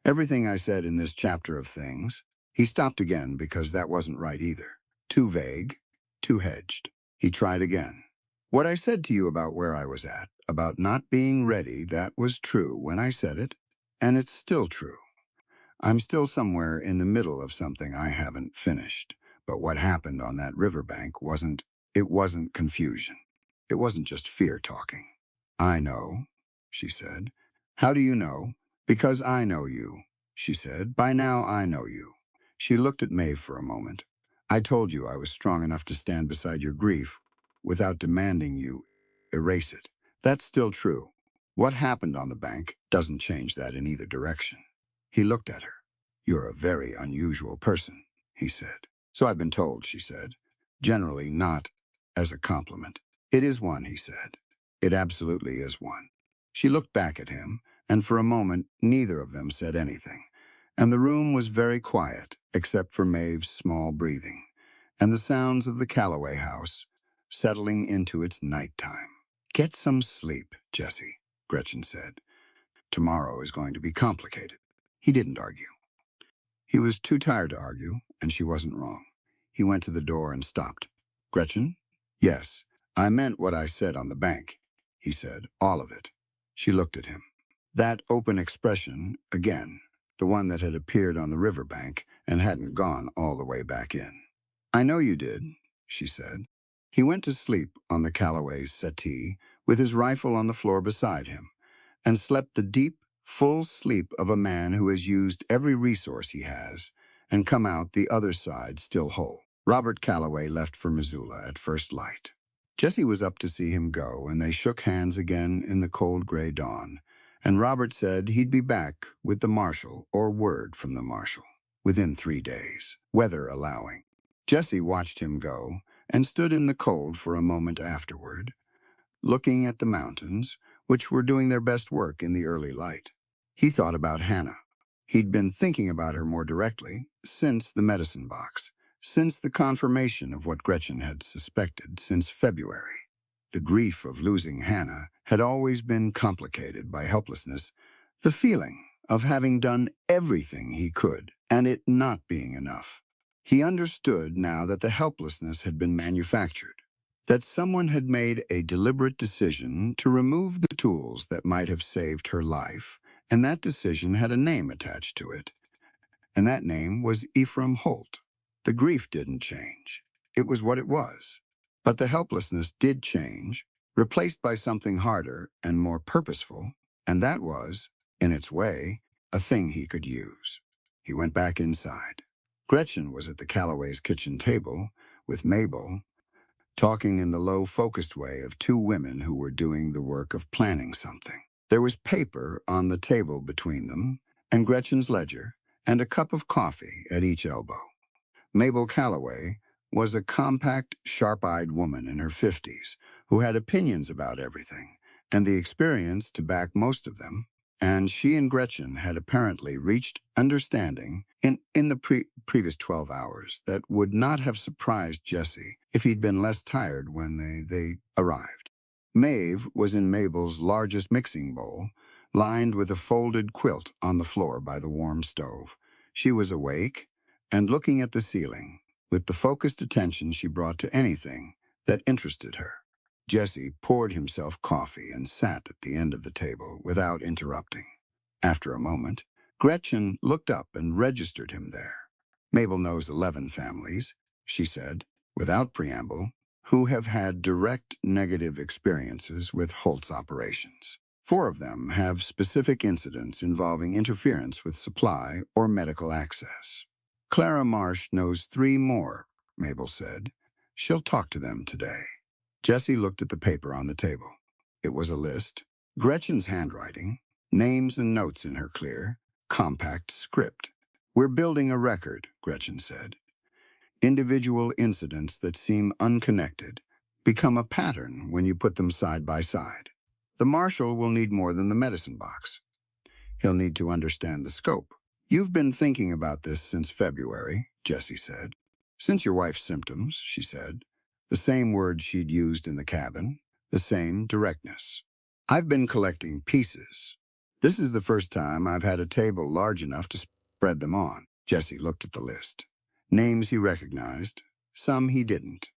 Everything I said in this chapter of things." He stopped again because that wasn't right either. Too vague, too hedged. He tried again. "What I said to you about where I was at, about not being ready, that was true when I said it, and it's still true. I'm still somewhere in the middle of something I haven't finished. But what happened on that riverbank it wasn't confusion. It wasn't just fear talking." "I know," she said. "How do you know?" "Because I know you," she said. "By now I know you." She looked at Maeve for a moment. "I told you I was strong enough to stand beside your grief without demanding you erase it. That's still true. What happened on the bank doesn't change that in either direction." He looked at her. "You're a very unusual person," he said. "So I've been told," she said. "Generally not as a compliment." "It is one," he said. "It absolutely is one." She looked back at him, and for a moment neither of them said anything, and the room was very quiet except for Maeve's small breathing and the sounds of the Calloway house settling into its nighttime. "Get some sleep, Jesse," Gretchen said. "Tomorrow is going to be complicated." He didn't argue. He was too tired to argue, and she wasn't wrong. He went to the door and stopped. "Gretchen?" "Yes, I meant what I said on the bank," he said, "all of it." She looked at him. That open expression, again, the one that had appeared on the riverbank and hadn't gone all the way back in. "I know you did," she said. He went to sleep on the Calloway's settee with his rifle on the floor beside him, and slept the deep, full sleep of a man who has used every resource he has and come out the other side still whole. Robert Calloway left for Missoula at first light. Jesse was up to see him go, and they shook hands again in the cold gray dawn, and Robert said he'd be back with the marshal or word from the marshal within 3 days, weather allowing. Jesse watched him go and stood in the cold for a moment afterward, looking at the mountains, which were doing their best work in the early light. He thought about Hannah. He'd been thinking about her more directly since the medicine box, since the confirmation of what Gretchen had suspected since February. The grief of losing Hannah had always been complicated by helplessness, the feeling of having done everything he could and it not being enough. He understood now that the helplessness had been manufactured, that someone had made a deliberate decision to remove the tools that might have saved her life, and that decision had a name attached to it. And that name was Ephraim Holt. The grief didn't change. It was what it was. But the helplessness did change, replaced by something harder and more purposeful, and that was, in its way, a thing he could use. He went back inside. Gretchen was at the Calloway's kitchen table with Mabel, talking in the low, focused way of two women who were doing the work of planning something. There was paper on the table between them, and Gretchen's ledger, and a cup of coffee at each elbow. Mabel Calloway was a compact, sharp-eyed woman in her 50s who had opinions about everything, and the experience to back most of them, and she and Gretchen had apparently reached understanding in the previous 12 hours that would not have surprised Jesse if he'd been less tired when they arrived. Maeve was in Mabel's largest mixing bowl, lined with a folded quilt on the floor by the warm stove. She was awake and looking at the ceiling with the focused attention she brought to anything that interested her. Jesse poured himself coffee and sat at the end of the table without interrupting. After a moment, Gretchen looked up and registered him there. "Mabel knows 11 families," she said, without preamble, "who have had direct negative experiences with Holt's operations. 4 of them have specific incidents involving interference with supply or medical access. Clara Marsh knows 3 more," Mabel said. "She'll talk to them today." Jesse looked at the paper on the table. It was a list, Gretchen's handwriting, names and notes in her clear, compact script. "We're building a record," Gretchen said. "Individual incidents that seem unconnected become a pattern when you put them side by side. The marshal will need more than the medicine box. He'll need to understand the scope." "You've been thinking about this since February," Jesse said. "Since your wife's symptoms," she said. The same words she'd used in the cabin, the same directness. "I've been collecting pieces. This is the first time I've had a table large enough to spread them on." Jesse looked at the list. Names he recognized, some he didn't.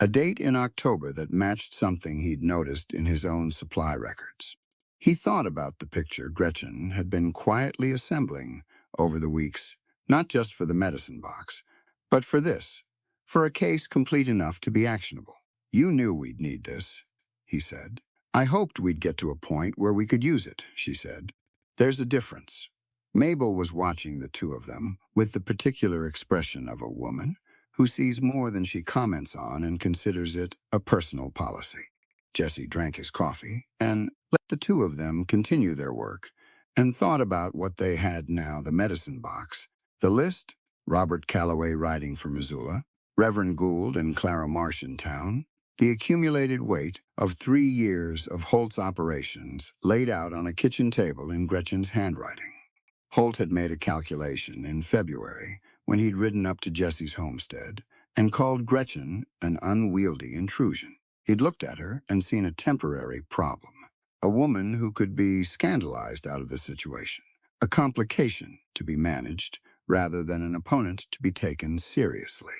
A date in October that matched something he'd noticed in his own supply records. He thought about the picture Gretchen had been quietly assembling over the weeks, not just for the medicine box, but for this, for a case complete enough to be actionable. "You knew we'd need this," he said. "I hoped we'd get to a point where we could use it," she said. "There's a difference." Mabel was watching the two of them with the particular expression of a woman who sees more than she comments on and considers it a personal policy. Jesse drank his coffee and let the two of them continue their work and thought about what they had now: the medicine box, the list, Robert Calloway riding for Missoula, Reverend Gould and Clara Marsh in town, The accumulated weight of 3 years of Holt's operations laid out on a kitchen table in Gretchen's handwriting. Holt had made a calculation in February when he'd ridden up to Jesse's homestead and called Gretchen an unwieldy intrusion. He'd looked at her and seen a temporary problem, a woman who could be scandalized out of the situation, a complication to be managed rather than an opponent to be taken seriously.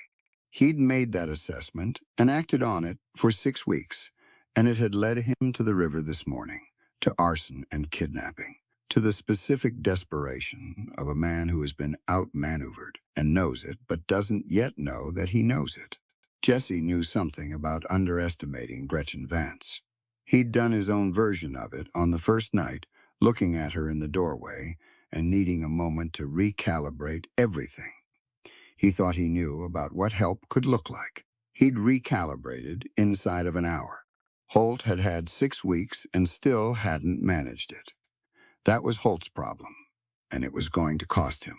He'd made that assessment and acted on it for 6 weeks, and it had led him to the river this morning, to arson and kidnapping, to the specific desperation of a man who has been outmaneuvered and knows it but doesn't yet know that he knows it. Jesse knew something about underestimating Gretchen Vance. He'd done his own version of it on the first night, looking at her in the doorway and needing a moment to recalibrate everything he thought he knew about what help could look like. He'd recalibrated inside of an hour. Holt had had 6 weeks and still hadn't managed it. That was Holt's problem, and it was going to cost him.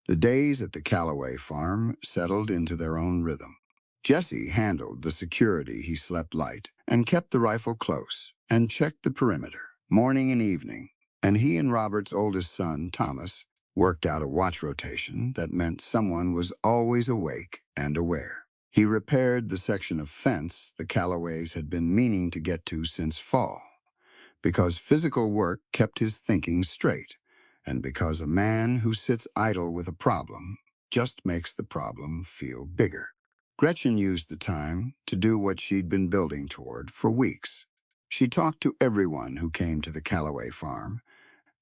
The days at the Calloway farm settled into their own rhythm. Jesse handled the security. He slept light and kept the rifle close and checked the perimeter, morning and evening. And he and Robert's oldest son, Thomas, worked out a watch rotation that meant someone was always awake and aware. He repaired the section of fence the Calloways had been meaning to get to since fall, because physical work kept his thinking straight, and because a man who sits idle with a problem just makes the problem feel bigger. Gretchen used the time to do what she'd been building toward for weeks. She talked to everyone who came to the Calloway farm,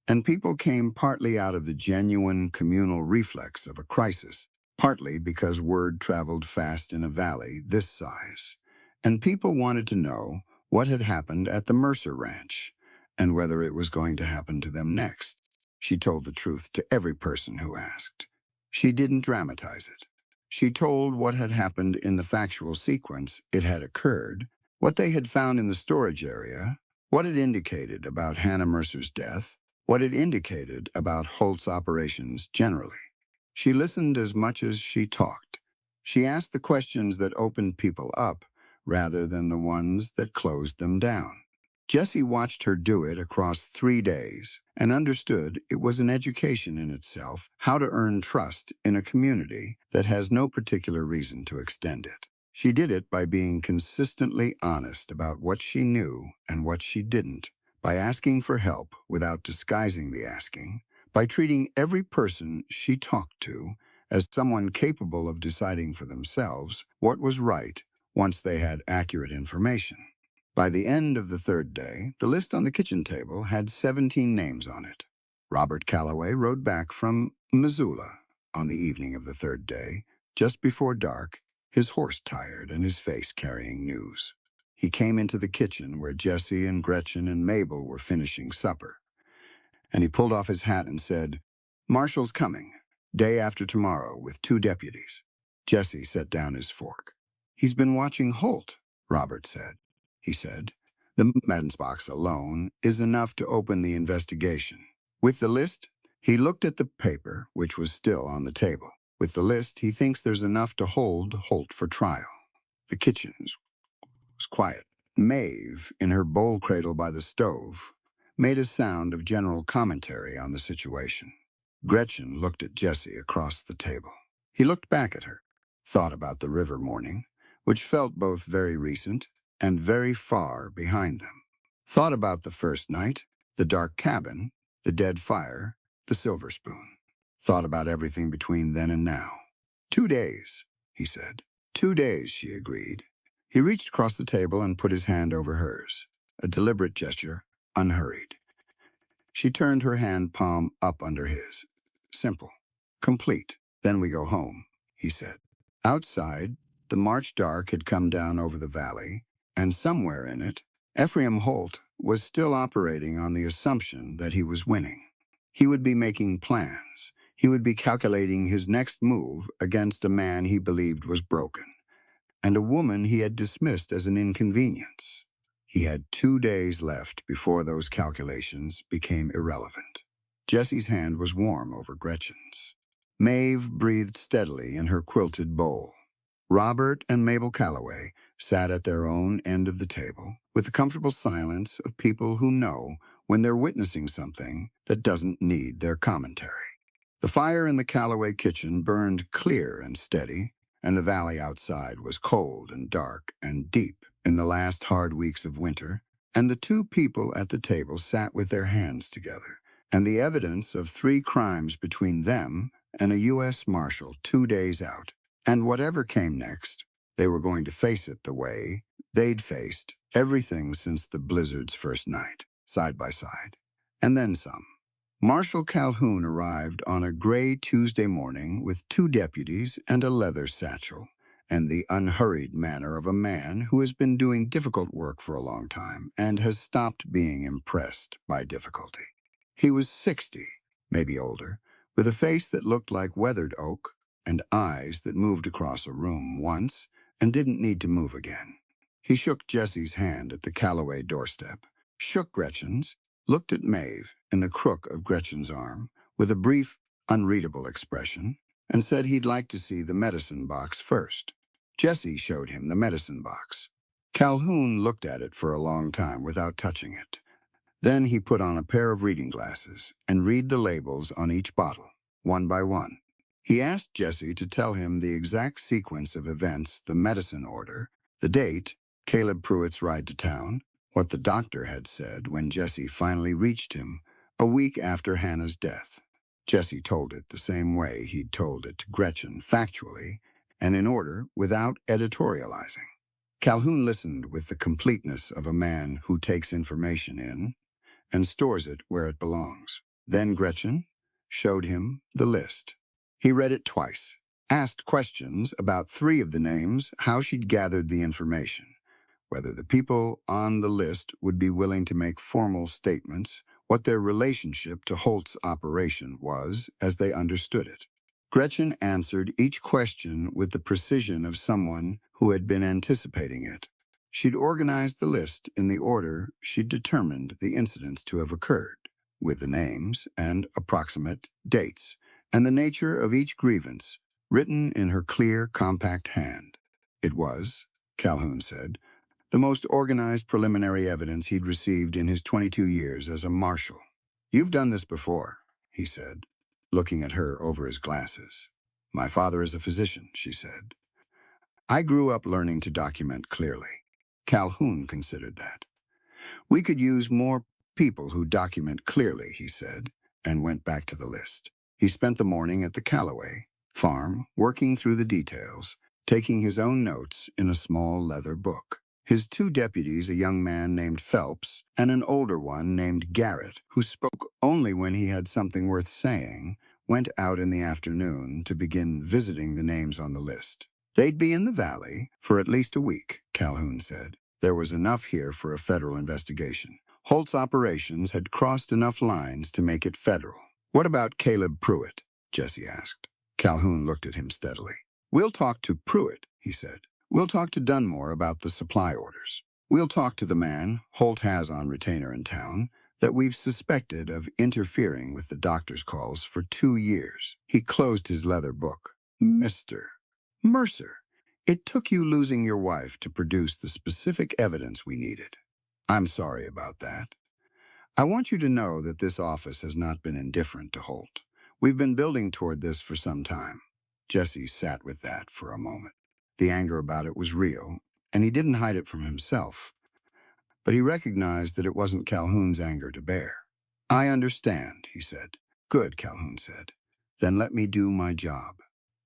and people came partly out of the genuine communal reflex of a crisis, partly because word traveled fast in a valley this size. And people wanted to know what had happened at the Mercer Ranch and whether it was going to happen to them next. She told the truth to every person who asked. She didn't dramatize it. She told what had happened in the factual sequence it had occurred, what they had found in the storage area, what it indicated about Hannah Mercer's death, what it indicated about Holt's operations generally. She listened as much as she talked. She asked the questions that opened people up rather than the ones that closed them down. Jesse watched her do it across 3 days and understood it was an education in itself how to earn trust in a community that has no particular reason to extend it. She did it by being consistently honest about what she knew and what she didn't, by asking for help without disguising the asking, by treating every person she talked to as someone capable of deciding for themselves what was right once they had accurate information. By the end of the 3rd day, the list on the kitchen table had 17 names on it. Robert Calloway rode back from Missoula on the evening of the 3rd day, just before dark, his horse tired and his face carrying news. He came into the kitchen where Jesse and Gretchen and Mabel were finishing supper, and he pulled off his hat and said, "Marshall's coming, day after tomorrow with 2 deputies. Jesse set down his fork. "He's been watching Holt," Robert said. He said, "The Madden's box alone is enough to open the investigation." With the list, he looked at the paper, which was still on the table. With the list, he thinks there's enough to hold Holt for trial. The kitchen was quiet. Maeve, in her bowl cradle by the stove, made a sound of general commentary on the situation. Gretchen looked at Jesse across the table. He looked back at her, thought about the river morning, which felt both very recent and very far behind them. Thought about the first night, the dark cabin, the dead fire, the silver spoon. Thought about everything between then and now. 2 days, he said. 2 days, she agreed. He reached across the table and put his hand over hers, a deliberate gesture, unhurried. She turned her hand palm up under his. Simple. Complete. "Then we go home," he said. Outside, the March dark had come down over the valley, and somewhere in it, Ephraim Holt was still operating on the assumption that he was winning. He would be making plans. He would be calculating his next move against a man he believed was broken, and a woman he had dismissed as an inconvenience. He had 2 days left before those calculations became irrelevant. Jesse's hand was warm over Gretchen's. Maeve breathed steadily in her quilted bowl. Robert and Mabel Calloway sat at their own end of the table with the comfortable silence of people who know when they're witnessing something that doesn't need their commentary. The fire in the Calloway kitchen burned clear and steady, and the valley outside was cold and dark and deep in the last hard weeks of winter, and the two people at the table sat with their hands together, and the evidence of 3 crimes between them and a U.S. Marshal 2 days out. And whatever came next, they were going to face it the way they'd faced everything since the blizzard's first night, side by side. And then some. Marshal Calhoun arrived on a gray Tuesday morning with 2 deputies and a leather satchel, and the unhurried manner of a man who has been doing difficult work for a long time and has stopped being impressed by difficulty. He was 60, maybe older, with a face that looked like weathered oak and eyes that moved across a room once and didn't need to move again. He shook Jesse's hand at the Calloway doorstep, shook Gretchen's, looked at Maeve in the crook of Gretchen's arm with a brief, unreadable expression, and said he'd like to see the medicine box first. Jesse showed him the medicine box. Calhoun looked at it for a long time without touching it. Then he put on a pair of reading glasses and read the labels on each bottle, one by one. He asked Jesse to tell him the exact sequence of events, the medicine order, the date, Caleb Pruitt's ride to town, what the doctor had said when Jesse finally reached him a week after Hannah's death. Jesse told it the same way he'd told it to Gretchen, factually, and in order, without editorializing. Calhoun listened with the completeness of a man who takes information in and stores it where it belongs. Then Gretchen showed him the list. He read it twice, asked questions about 3 of the names, how she'd gathered the information, whether the people on the list would be willing to make formal statements, what their relationship to Holt's operation was as they understood it. Gretchen answered each question with the precision of someone who had been anticipating it. She'd organized the list in the order she'd determined the incidents to have occurred, with the names and approximate dates, and the nature of each grievance written in her clear, compact hand. It was, Calhoun said, the most organized preliminary evidence he'd received in his 22 years as a marshal. "You've done this before," he said, looking at her over his glasses. "My father is a physician," she said. "I grew up learning to document clearly." Calhoun considered that. "We could use more people who document clearly," he said, and went back to the list. He spent the morning at the Calloway farm, working through the details, taking his own notes in a small leather book. His 2 deputies, a young man named Phelps and an older one named Garrett, who spoke only when he had something worth saying, went out in the afternoon to begin visiting the names on the list. They'd be in the valley for at least a week, Calhoun said. There was enough here for a federal investigation. Holt's operations had crossed enough lines to make it federal. "What about Caleb Pruitt?" Jesse asked. Calhoun looked at him steadily. "We'll talk to Pruitt," he said. "We'll talk to Dunmore about the supply orders. We'll talk to the man Holt has on retainer in town that we've suspected of interfering with the doctor's calls for 2 years." He closed his leather book. "Mr. Mercer, it took you losing your wife to produce the specific evidence we needed. I'm sorry about that. I want you to know that this office has not been indifferent to Holt. We've been building toward this for some time." Jesse sat with that for a moment. The anger about it was real, and he didn't hide it from himself. But he recognized that it wasn't Calhoun's anger to bear. "I understand," he said. "Good," Calhoun said. "Then let me do my job."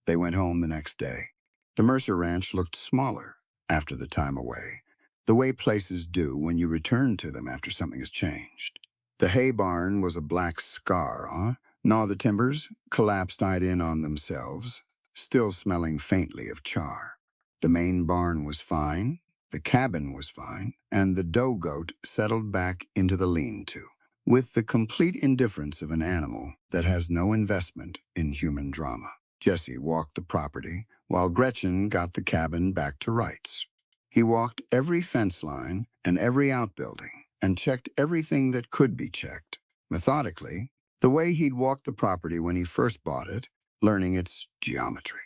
They went home the next day. The Mercer Ranch looked smaller after the time away, the way places do when you return to them after something has changed. The hay barn was a black scar, Gnaw the timbers collapsed in on themselves, still smelling faintly of char. The main barn was fine, the cabin was fine, and the doe goat settled back into the lean-to, with the complete indifference of an animal that has no investment in human drama. Jesse walked the property, while Gretchen got the cabin back to rights. He walked every fence line and every outbuilding, and checked everything that could be checked, methodically, the way he'd walked the property when he first bought it, learning its geometry.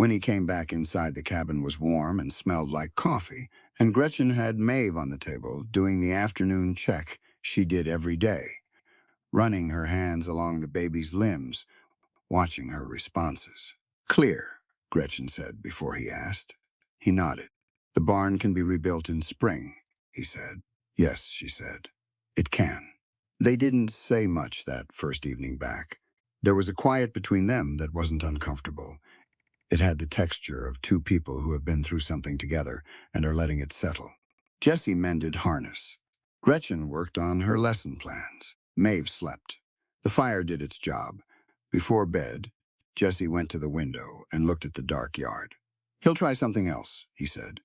When he came back inside, the cabin was warm and smelled like coffee, and Gretchen had Maeve on the table doing the afternoon check she did every day, running her hands along the baby's limbs, watching her responses. "Clear," Gretchen said before he asked. He nodded. "The barn can be rebuilt in spring," he said. "Yes," she said. "It can." They didn't say much that first evening back. There was a quiet between them that wasn't uncomfortable. It had the texture of two people who have been through something together and are letting it settle. Jessie mended harness. Gretchen worked on her lesson plans. Maeve slept. The fire did its job. Before bed, Jessie went to the window and looked at the dark yard. "He'll try something else," he said,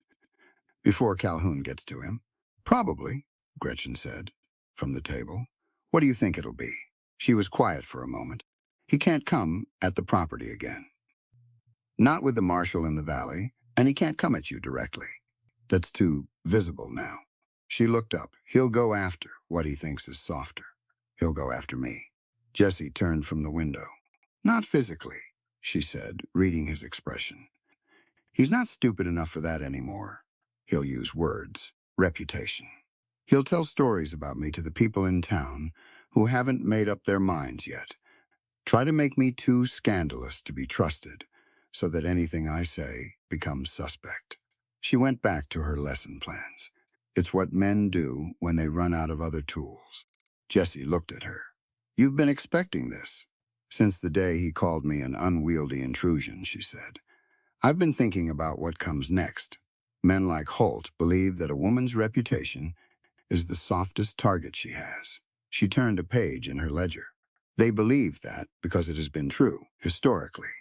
"before Calhoun gets to him." "Probably," Gretchen said, from the table. "What do you think it'll be?" She was quiet for a moment. "He can't come at the property again. Not with the marshal in the valley, and he can't come at you directly. That's too visible now." She looked up. "He'll go after what he thinks is softer. He'll go after me." Jessie turned from the window. "Not physically," she said, reading his expression. "He's not stupid enough for that anymore. He'll use words, reputation. He'll tell stories about me to the people in town who haven't made up their minds yet. Try to make me too scandalous to be trusted, so that anything I say becomes suspect." She went back to her lesson plans. It's what men do when they run out of other tools. Jessie looked at her. "You've been expecting this." "Since the day he called me an unwieldy intrusion," she said. "I've been thinking about what comes next. Men like Holt believe that a woman's reputation is the softest target she has." She turned a page in her ledger. "They believe that because it has been true, historically.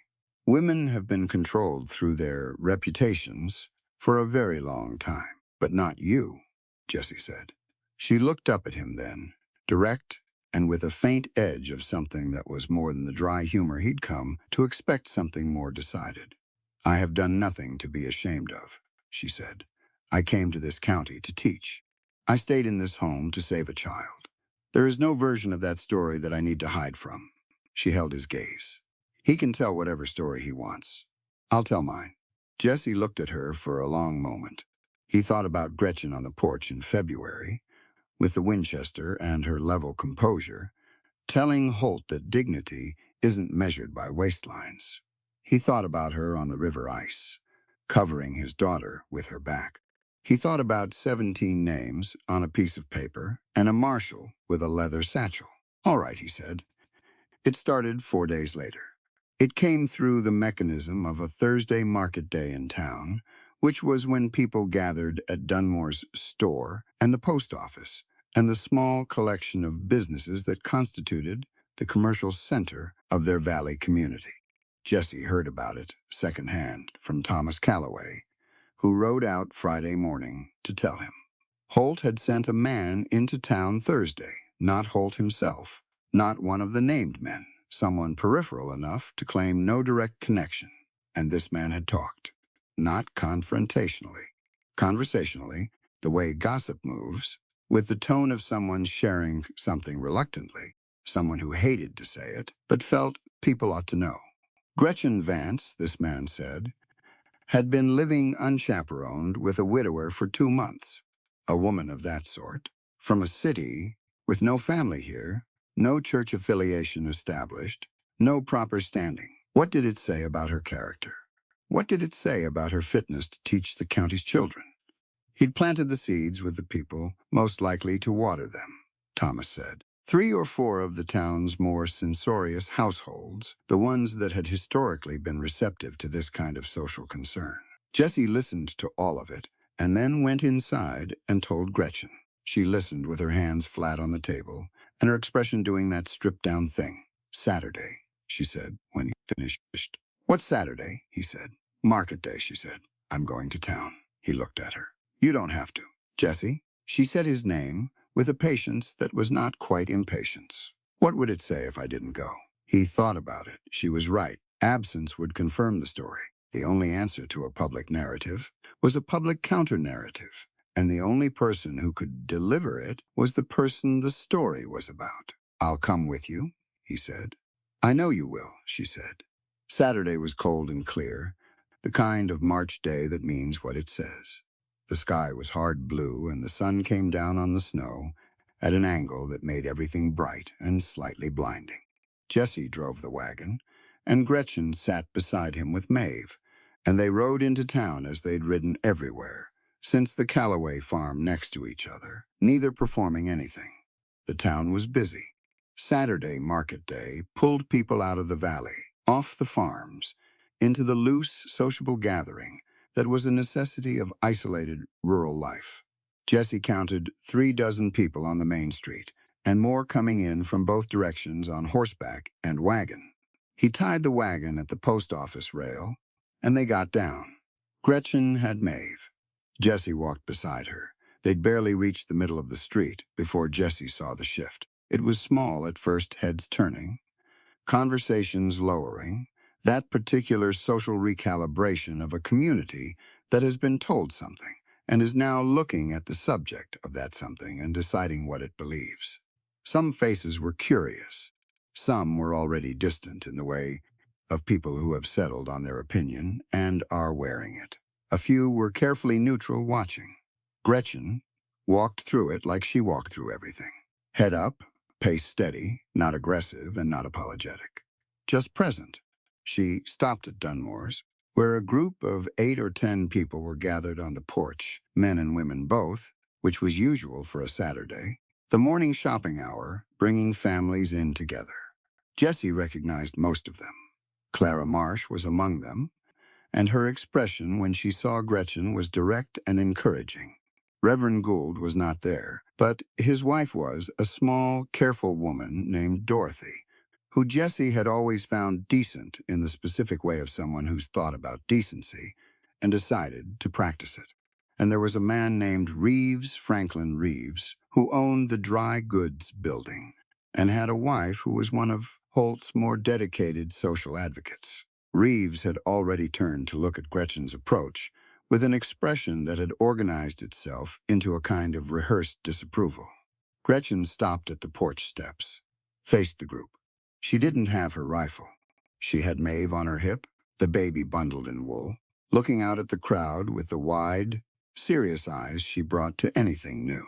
Women have been controlled through their reputations for a very long time. But not you," Jessie said. She looked up at him then, direct and with a faint edge of something that was more than the dry humor he'd come to expect, something more decided. "I have done nothing to be ashamed of," she said. "I came to this county to teach. I stayed in this home to save a child. There is no version of that story that I need to hide from." She held his gaze. "He can tell whatever story he wants. I'll tell mine." Jessie looked at her for a long moment. He thought about Gretchen on the porch in February, with the Winchester and her level composure, telling Holt that dignity isn't measured by waistlines. He thought about her on the river ice, covering his daughter with her back. He thought about 17 names on a piece of paper and a marshal with a leather satchel. "All right," he said. It started 4 days later. It came through the mechanism of a Thursday market day in town, which was when people gathered at Dunmore's store and the post office, and the small collection of businesses that constituted the commercial center of their valley community. Jessie heard about it secondhand from Thomas Calloway, who rode out Friday morning to tell him. Holt had sent a man into town Thursday, not Holt himself, not one of the named men, someone peripheral enough to claim no direct connection. And this man had talked, not confrontationally, conversationally, the way gossip moves, with the tone of someone sharing something reluctantly, someone who hated to say it, but felt people ought to know. Gretchen Vance, this man said, had been living unchaperoned with a widower for 2 months. A woman of that sort, from a city with no family here, no church affiliation established, no proper standing. What did it say about her character? What did it say about her fitness to teach the county's children? He'd planted the seeds with the people most likely to water them, Thomas said. 3 or 4 of the town's more censorious households, the ones that had historically been receptive to this kind of social concern. Jessie listened to all of it, and then went inside and told Gretchen. She listened with her hands flat on the table, and her expression doing that stripped-down thing. "Saturday," she said when he finished. "What's Saturday?" he said. "Market day," she said. "I'm going to town." He looked at her. "You don't have to." "Jessie?" She said his name with a patience that was not quite impatience. "What would it say if I didn't go?" He thought about it. She was right. Absence would confirm the story. The only answer to a public narrative was a public counter-narrative, and the only person who could deliver it was the person the story was about. "I'll come with you," he said. "I know you will," she said. Saturday was cold and clear. the kind of March day that means what it says. The sky was hard blue and the sun came down on the snow at an angle that made everything bright and slightly blinding. Jesse drove the wagon, and Gretchen sat beside him with Maeve, and they rode into town as they'd ridden everywhere, since the Calloway farm next to each other, neither performing anything. The town was busy. Saturday market day pulled people out of the valley, off the farms, into the loose, sociable gathering that was a necessity of isolated rural life. Jesse counted 36 people on the main street, and more coming in from both directions on horseback and wagon. He tied the wagon at the post office rail, and they got down. Gretchen had Maeve. Jesse walked beside her. They'd barely reached the middle of the street before Jesse saw the shift. It was small at first, heads turning, conversations lowering, that particular social recalibration of a community that has been told something and is now looking at the subject of that something and deciding what it believes. Some faces were curious. Some were already distant in the way of people who have settled on their opinion and are wearing it. A few were carefully neutral, watching. Gretchen walked through it like she walked through everything. Head up, pace steady, not aggressive and not apologetic. Just present. She stopped at Dunmore's, where a group of 8 or 10 people were gathered on the porch, men and women both, which was usual for a Saturday, the morning shopping hour, bringing families in together. Jesse recognized most of them. Clara Marsh was among them, and her expression when she saw Gretchen was direct and encouraging. Reverend Gould was not there, but his wife was a small, careful woman named Dorothy, who Jesse had always found decent in the specific way of someone who's thought about decency and decided to practice it. And there was a man named Franklin Reeves, who owned the dry goods building and had a wife who was one of Holt's more dedicated social advocates. Reeves had already turned to look at Gretchen's approach with an expression that had organized itself into a kind of rehearsed disapproval. Gretchen stopped at the porch steps, faced the group. She didn't have her rifle. She had Maeve on her hip, the baby bundled in wool, looking out at the crowd with the wide, serious eyes she brought to anything new.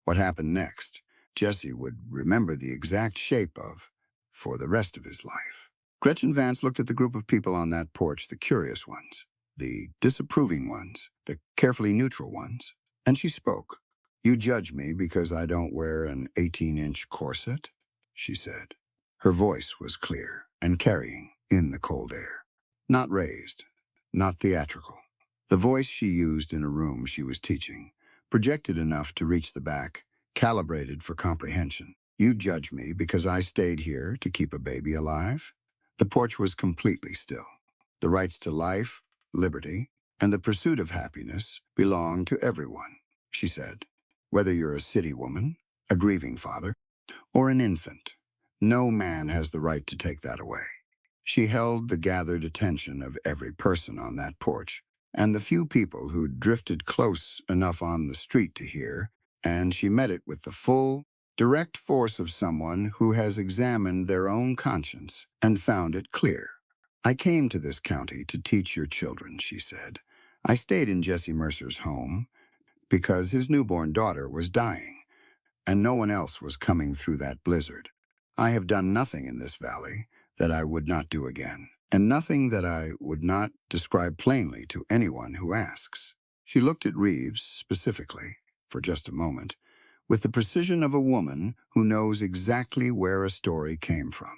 What happened next, Jesse would remember the exact shape of for the rest of his life. Gretchen Vance looked at the group of people on that porch, the curious ones, the disapproving ones, the carefully neutral ones, and she spoke. "You judge me because I don't wear an 18-inch corset," she said. Her voice was clear and carrying in the cold air. Not raised, not theatrical. The voice she used in a room she was teaching, projected enough to reach the back, calibrated for comprehension. "You judge me because I stayed here to keep a baby alive?" The porch was completely still. The rights to life, liberty, and the pursuit of happiness belong to everyone, she said. Whether you're a city woman, a grieving father, or an infant, no man has the right to take that away. She held the gathered attention of every person on that porch, and the few people who drifted close enough on the street to hear, and she met it with the full, direct force of someone who has examined their own conscience and found it clear. "I came to this county to teach your children," she said. "I stayed in Jesse Mercer's home because his newborn daughter was dying, and no one else was coming through that blizzard. I have done nothing in this valley that I would not do again, and nothing that I would not describe plainly to anyone who asks." She looked at Reeves specifically, for just a moment, with the precision of a woman who knows exactly where a story came from.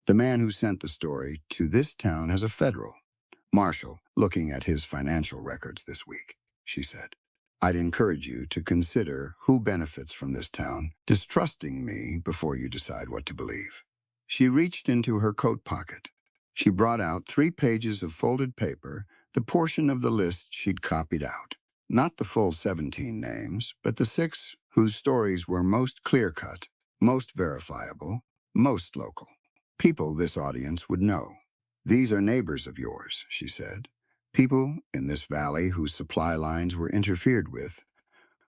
"The man who sent the story to this town has a federal marshal looking at his financial records this week," she said. "I'd encourage you to consider who benefits from this town, distrusting me before you decide what to believe." She reached into her coat pocket. She brought out 3 pages of folded paper, the portion of the list she'd copied out. Not the full 17 names, but the 6 whose stories were most clear-cut, most verifiable, most local. People this audience would know. "These are neighbors of yours," she said. "People in this valley whose supply lines were interfered with,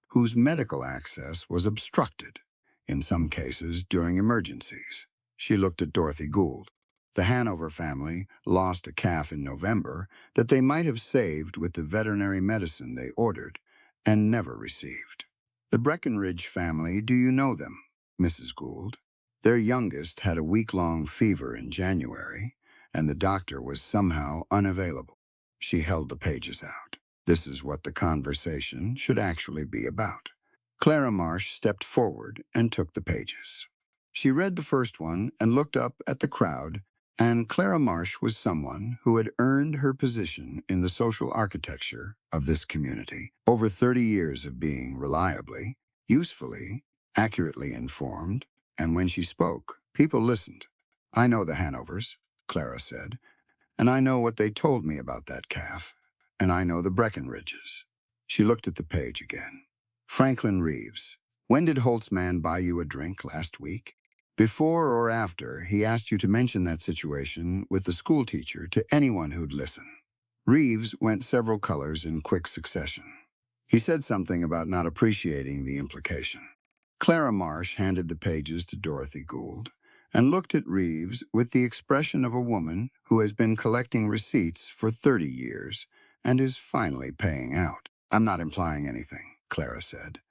whose medical access was obstructed, in some cases during emergencies." She looked at Dorothy Gould. The Hanover family lost a calf in November that they might have saved with the veterinary medicine they ordered and never received. The Breckenridge family, do you know them, Mrs. Gould? Their youngest had a week-long fever in January, and the doctor was somehow unavailable. She held the pages out. This is what the conversation should actually be about. Clara Marsh stepped forward and took the pages. She read the first one and looked up at the crowd, and Clara Marsh was someone who had earned her position in the social architecture of this community. Over 30 years of being reliably, usefully, accurately informed, and when she spoke, people listened. "I know the Hanovers," Clara said, "and I know what they told me about that calf, and I know the Breckenridges." She looked at the page again. Franklin Reeves, when did Holtzman buy you a drink last week? Before or after he asked you to mention that situation with the school teacher to anyone who'd listen. Reeves went several colors in quick succession. He said something about not appreciating the implication. Clara Marsh handed the pages to Dorothy Gould and looked at Reeves with the expression of a woman who has been collecting receipts for 30 years and is finally paying out. "I'm not implying anything," Clara said.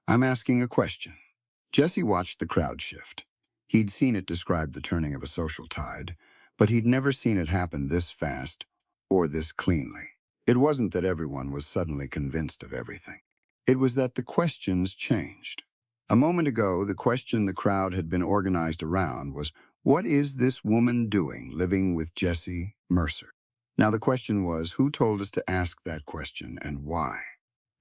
"I'm asking a question." Jesse watched the crowd shift. He'd seen it describe the turning of a social tide, but he'd never seen it happen this fast or this cleanly. It wasn't that everyone was suddenly convinced of everything. It was that the questions changed. A moment ago, the question the crowd had been organized around was, what is this woman doing living with Jesse Mercer? Now the question was, who told us to ask that question and why?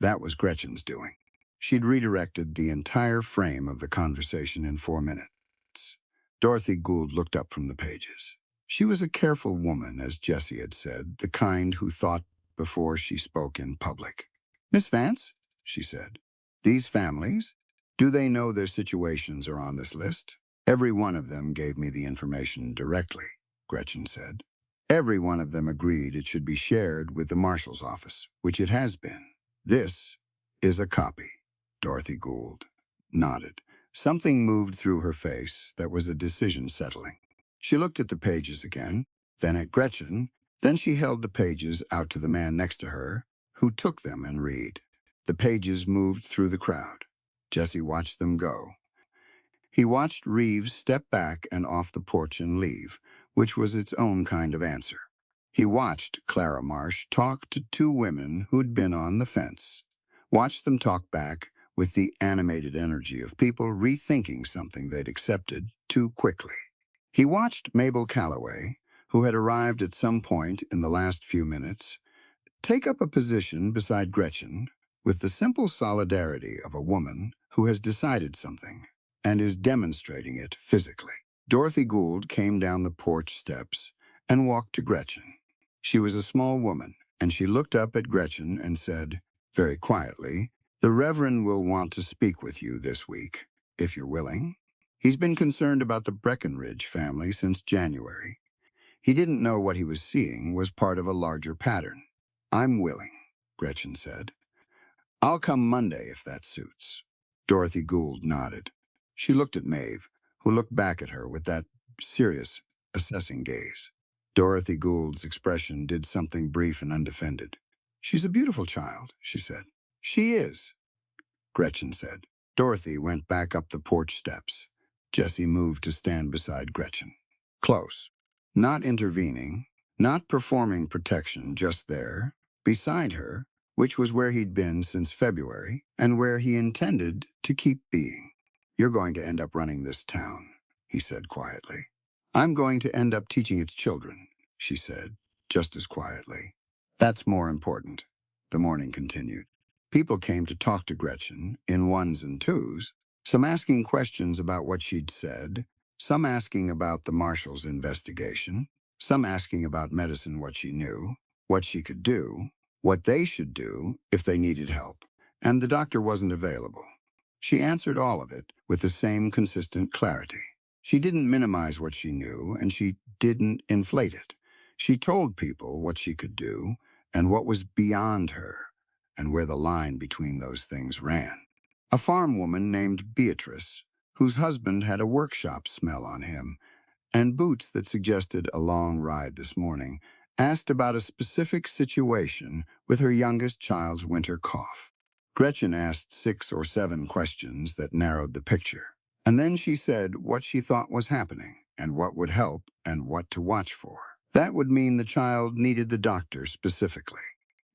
That was Gretchen's doing. She'd redirected the entire frame of the conversation in 4 minutes. Dorothy Gould looked up from the pages. She was a careful woman, as Jessie had said, the kind who thought before she spoke in public. "Miss Vance," she said, "these families, do they know their situations are on this list?" "Every one of them gave me the information directly," Gretchen said. "Every one of them agreed it should be shared with the marshal's office, which it has been. This is a copy." Dorothy Gould nodded. Something moved through her face that was a decision settling. She looked at the pages again, then at Gretchen, then she held the pages out to the man next to her, who took them and read. The pages moved through the crowd. Jesse watched them go. He watched Reeves step back and off the porch and leave, which was its own kind of answer. He watched Clara Marsh talk to two women who'd been on the fence. Watched them talk back with the animated energy of people rethinking something they'd accepted too quickly. He watched Mabel Calloway, who had arrived at some point in the last few minutes, take up a position beside Gretchen with the simple solidarity of a woman who has decided something and is demonstrating it physically. Dorothy Gould came down the porch steps and walked to Gretchen. She was a small woman, and she looked up at Gretchen and said, very quietly, "The Reverend will want to speak with you this week, if you're willing. He's been concerned about the Breckenridge family since January. He didn't know what he was seeing was part of a larger pattern." "I'm willing," Gretchen said. "I'll come Monday if that suits." Dorothy Gould nodded. She looked at Maeve, who looked back at her with that serious, assessing gaze. Dorothy Gould's expression did something brief and undefended. "She's a beautiful child," she said. "She is," Gretchen said. Dorothy went back up the porch steps. Jessie moved to stand beside Gretchen. Close. Not intervening, not performing protection, just there, beside her, which was where he'd been since February and where he intended to keep being. "You're going to end up running this town," he said quietly. "I'm going to end up teaching its children," she said, just as quietly. "That's more important," the morning continued. People came to talk to Gretchen in ones and twos, some asking questions about what she'd said, some asking about the marshal's investigation, some asking about medicine, what she knew, what she could do, what they should do if they needed help, and the doctor wasn't available. She answered all of it with the same consistent clarity. She didn't minimize what she knew, and she didn't inflate it. She told people what she could do and what was beyond her, and where the line between those things ran. A farm woman named Beatrice, whose husband had a workshop smell on him, and boots that suggested a long ride this morning, asked about a specific situation with her youngest child's winter cough. Gretchen asked 6 or 7 questions that narrowed the picture, and then she said what she thought was happening and what would help and what to watch for. That would mean the child needed the doctor specifically.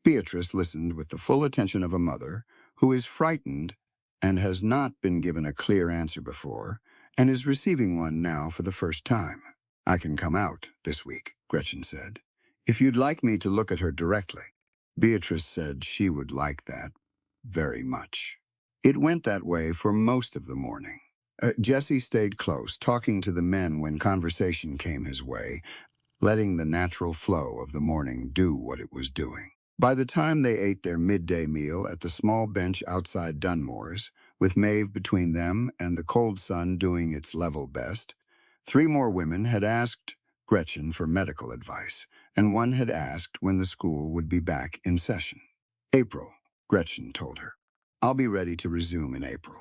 Beatrice listened with the full attention of a mother who is frightened and has not been given a clear answer before and is receiving one now for the first time. "I can come out this week," Gretchen said, "if you'd like me to look at her directly." Beatrice said she would like that very much. It went that way for most of the morning. Jesse stayed close, talking to the men when conversation came his way, letting the natural flow of the morning do what it was doing. By the time they ate their midday meal at the small bench outside Dunmore's, with Maeve between them and the cold sun doing its level best, 3 more women had asked Gretchen for medical advice, and one had asked when the school would be back in session. "April," Gretchen told her. "I'll be ready to resume in April."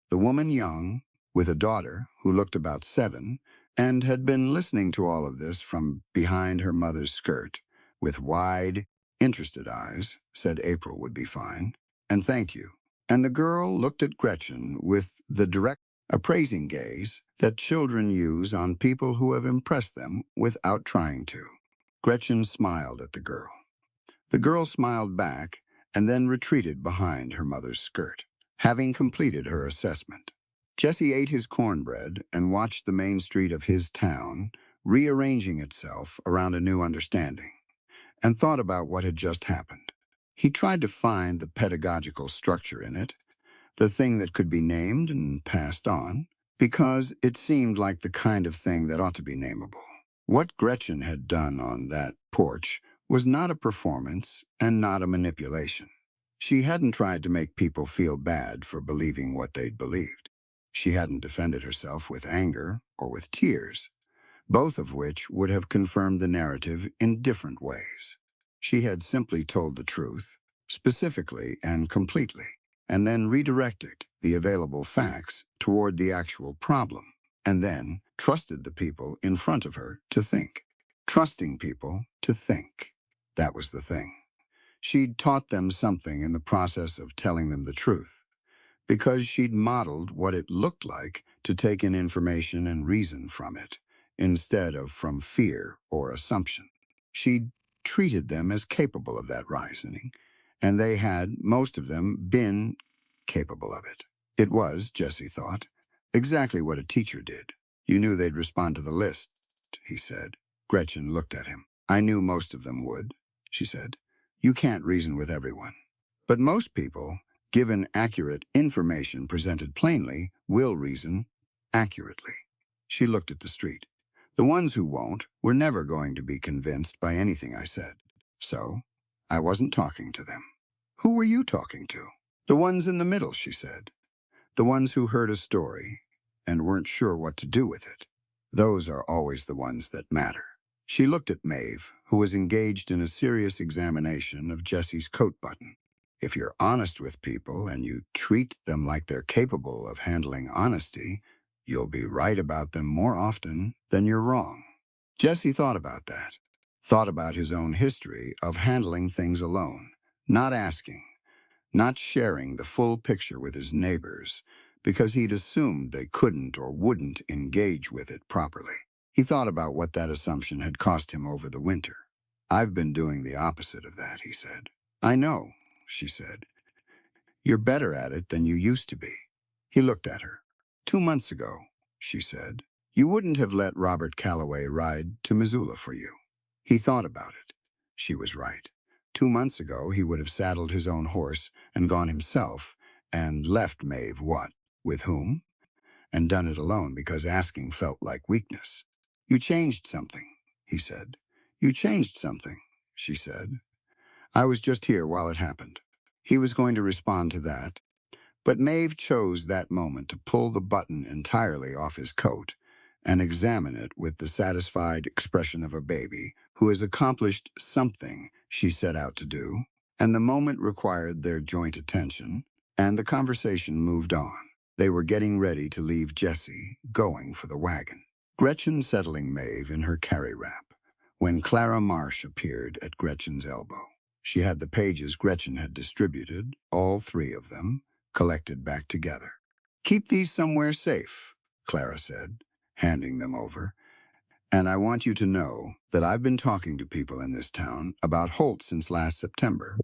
The woman young, with a daughter who looked about 7, and had been listening to all of this from behind her mother's skirt, with wide, interested eyes, said April would be fine, and thank you. And the girl looked at Gretchen with the direct, appraising gaze that children use on people who have impressed them without trying to. Gretchen smiled at the girl. The girl smiled back and then retreated behind her mother's skirt, having completed her assessment. Jesse ate his cornbread and watched the main street of his town rearranging itself around a new understanding, and thought about what had just happened. He tried to find the pedagogical structure in it, the thing that could be named and passed on, because it seemed like the kind of thing that ought to be nameable. What Gretchen had done on that porch was not a performance and not a manipulation. She hadn't tried to make people feel bad for believing what they'd believed. She hadn't defended herself with anger or with tears, both of which would have confirmed the narrative in different ways. She had simply told the truth, specifically and completely, and then redirected the available facts toward the actual problem, and then trusted the people in front of her to think. Trusting people to think. That was the thing. She'd taught them something in the process of telling them the truth, because she'd modeled what it looked like to take in information and reason from it, instead of from fear or assumption. She'd treated them as capable of that reasoning, and they had, most of them, been capable of it. It was, Jesse thought, exactly what a teacher did. "You knew they'd respond to the list," he said. Gretchen looked at him. "I knew most of them would," she said. "You can't reason with everyone. But most people, given accurate information presented plainly, will reason accurately." She looked at the street. "The ones who won't were never going to be convinced by anything I said. So, I wasn't talking to them." "Who were you talking to?" "The ones in the middle," she said. "The ones who heard a story and weren't sure what to do with it. Those are always the ones that matter." She looked at Maeve, who was engaged in a serious examination of Jesse's coat button. "If you're honest with people and you treat them like they're capable of handling honesty, you'll be right about them more often than you're wrong." Jesse thought about that. Thought about his own history of handling things alone, not asking, not sharing the full picture with his neighbors, because he'd assumed they couldn't or wouldn't engage with it properly. He thought about what that assumption had cost him over the winter. "I've been doing the opposite of that," he said. "I know," she said. "You're better at it than you used to be." He looked at her. "2 months ago," she said, "you wouldn't have let Robert Calloway ride to Missoula for you." He thought about it. She was right. 2 months ago, he would have saddled his own horse and gone himself and left Maeve what? With whom? And done it alone because asking felt like weakness. "You changed something," he said. "You changed something," she said. "I was just here while it happened." He was going to respond to that, but Maeve chose that moment to pull the button entirely off his coat and examine it with the satisfied expression of a baby who has accomplished something she set out to do, and the moment required their joint attention, and the conversation moved on. They were getting ready to leave Jesse, going for the wagon. Gretchen settling Maeve in her carry wrap, when Clara Marsh appeared at Gretchen's elbow. She had the pages Gretchen had distributed, all three of them, collected back together. "Keep these somewhere safe," Clara said, handing them over. "And I want you to know that I've been talking to people in this town about Holt since last September."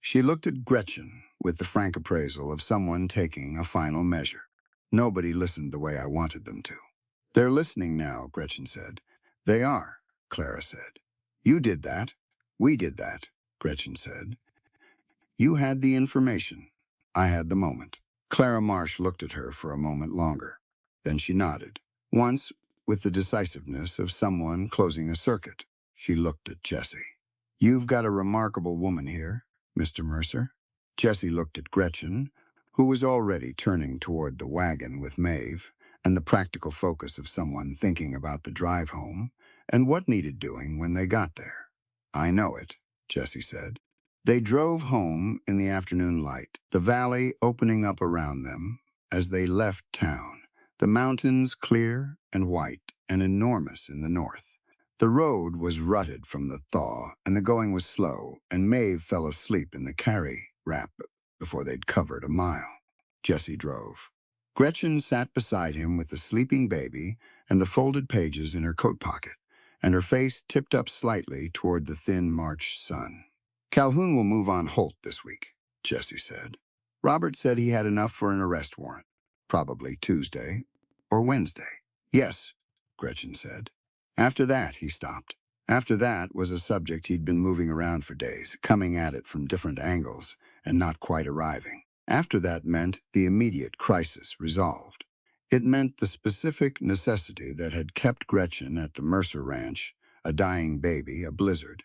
She looked at Gretchen with the frank appraisal of someone taking a final measure. "Nobody listened the way I wanted them to." "They're listening now," Gretchen said. "They are," Clara said. "You did that. We did that," Gretchen said. "You had the information. I had the moment." Clara Marsh looked at her for a moment longer. Then she nodded. Once, with the decisiveness of someone closing a circuit, she looked at Jessie. "You've got a remarkable woman here, Mr. Mercer." Jessie looked at Gretchen, who was already turning toward the wagon with Maeve, and the practical focus of someone thinking about the drive home and what needed doing when they got there. "I know it," Jessie said. They drove home in the afternoon light, the valley opening up around them as they left town, the mountains clear and white and enormous in the north. The road was rutted from the thaw, and the going was slow, and Maeve fell asleep in the carry wrap before they'd covered a mile. Jessie drove. Gretchen sat beside him with the sleeping baby and the folded pages in her coat pocket, and her face tipped up slightly toward the thin March sun. "Calhoun will move on Holt this week," Jessie said. "Robert said he had enough for an arrest warrant, probably Tuesday or Wednesday." "Yes," Gretchen said. After that, he stopped. After that was a subject he'd been moving around for days, coming at it from different angles and not quite arriving. After that meant the immediate crisis resolved. It meant the specific necessity that had kept Gretchen at the Mercer Ranch, a dying baby, a blizzard.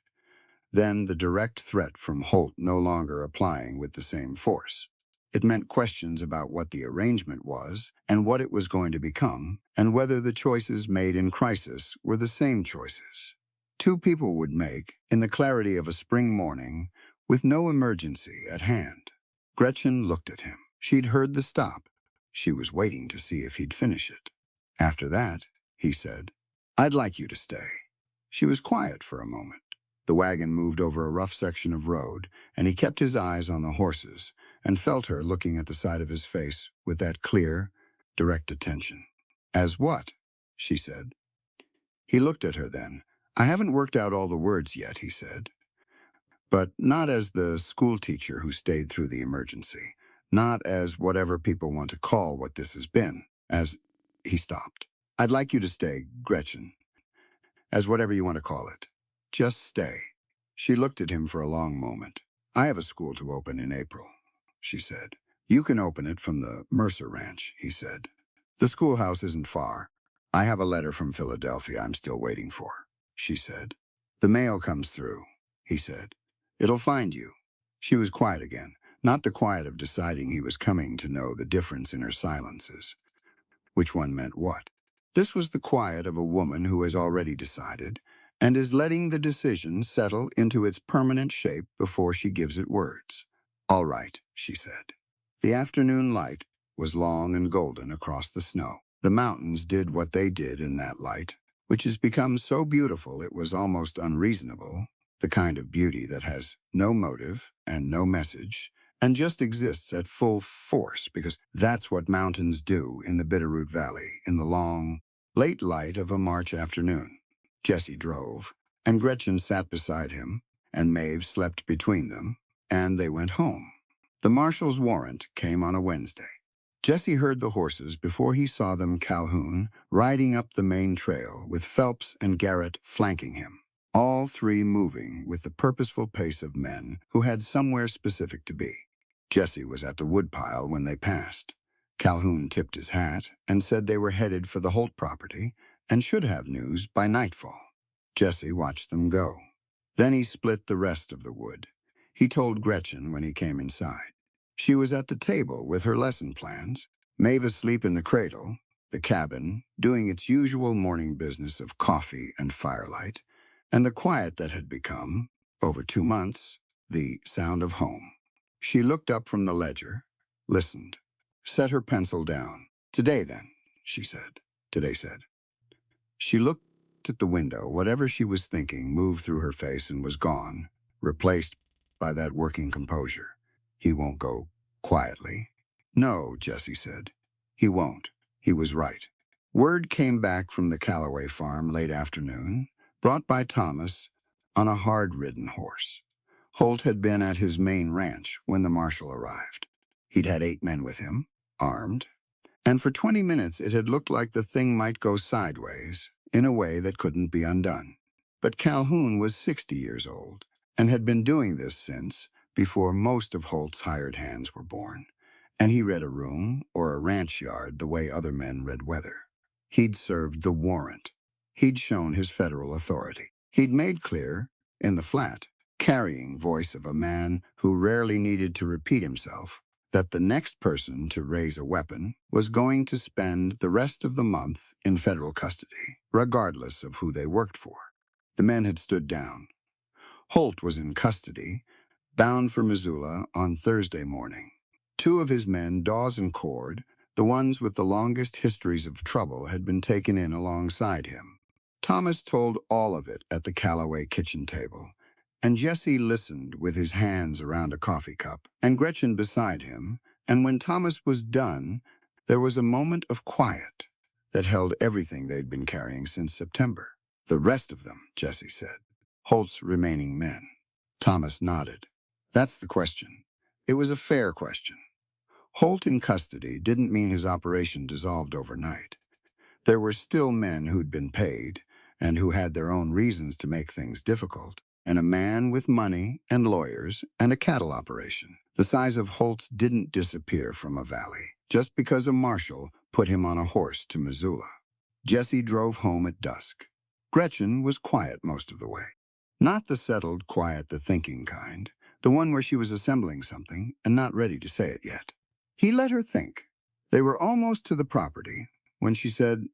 Then the direct threat from Holt no longer applying with the same force. It meant questions about what the arrangement was and what it was going to become, and whether the choices made in crisis were the same choices two people would make in the clarity of a spring morning with no emergency at hand. Gretchen looked at him. She'd heard the stop. She was waiting to see if he'd finish it. "After that," he said, "I'd like you to stay." She was quiet for a moment. The wagon moved over a rough section of road, and he kept his eyes on the horses and felt her looking at the side of his face with that clear, direct attention. "As what?" she said. He looked at her then. "I haven't worked out all the words yet," he said. "But not as the school teacher who stayed through the emergency. Not as whatever people want to call what this has been. As—" He stopped. "I'd like you to stay, Gretchen. As whatever you want to call it. Just stay." She looked at him for a long moment. "I have a school to open in April," she said. "You can open it from the Mercer Ranch," he said. "The schoolhouse isn't far. I have a letter from Philadelphia I'm still waiting for," she said. "The mail comes through," he said. "It'll find you." She was quiet again, not the quiet of deciding he was coming to know the difference in her silences. Which one meant what? This was the quiet of a woman who has already decided and is letting the decision settle into its permanent shape before she gives it words. "All right," she said. The afternoon light was long and golden across the snow. The mountains did what they did in that light, which has become so beautiful it was almost unreasonable, the kind of beauty that has no motive and no message, and just exists at full force because that's what mountains do in the Bitterroot Valley in the long, late light of a March afternoon. Jessie drove, and Gretchen sat beside him, and Maeve slept between them, and they went home. The marshal's warrant came on a Wednesday. Jessie heard the horses before he saw them Calhoun riding up the main trail with Phelps and Garrett flanking him, all three moving with the purposeful pace of men who had somewhere specific to be. Jessie was at the woodpile when they passed. Calhoun tipped his hat and said they were headed for the Holt property and should have news by nightfall. Jessie watched them go. Then he split the rest of the wood. He told Gretchen when he came inside. She was at the table with her lesson plans, Maeve asleep in the cradle, the cabin doing its usual morning business of coffee and firelight, and the quiet that had become, over 2 months, the sound of home. She looked up from the ledger, listened, set her pencil down. "Today, then," she said. Today said. She looked at the window. Whatever she was thinking moved through her face and was gone, replaced by that working composure. He won't go quietly. No, Jessie said. He won't. He was right. Word came back from the Calloway farm late afternoon, brought by Thomas on a hard-ridden horse. Holt had been at his main ranch when the marshal arrived. He'd had 8 men with him, armed, and for 20 minutes it had looked like the thing might go sideways in a way that couldn't be undone. But Calhoun was 60 years old and had been doing this since before most of Holt's hired hands were born, and he read a room or a ranch yard the way other men read weather. He'd served the warrant. He'd shown his federal authority. He'd made clear, in the flat, carrying voice of a man who rarely needed to repeat himself, that the next person to raise a weapon was going to spend the rest of the month in federal custody, regardless of who they worked for. The men had stood down. Holt was in custody, bound for Missoula on Thursday morning. 2 of his men, Dawes and Cord, the ones with the longest histories of trouble, had been taken in alongside him. Thomas told all of it at the Calloway kitchen table, and Jesse listened with his hands around a coffee cup, and Gretchen beside him, and when Thomas was done, there was a moment of quiet that held everything they'd been carrying since September. The rest of them, Jesse said. Holt's remaining men. Thomas nodded. That's the question. It was a fair question. Holt in custody didn't mean his operation dissolved overnight. There were still men who'd been paid and who had their own reasons to make things difficult, and a man with money and lawyers and a cattle operation. The size of Holt's didn't disappear from a valley just because a marshal put him on a horse to Missoula. Jesse drove home at dusk. Gretchen was quiet most of the way. Not the settled, quiet, the thinking kind, the one where she was assembling something and not ready to say it yet. He let her think. They were almost to the property when she said,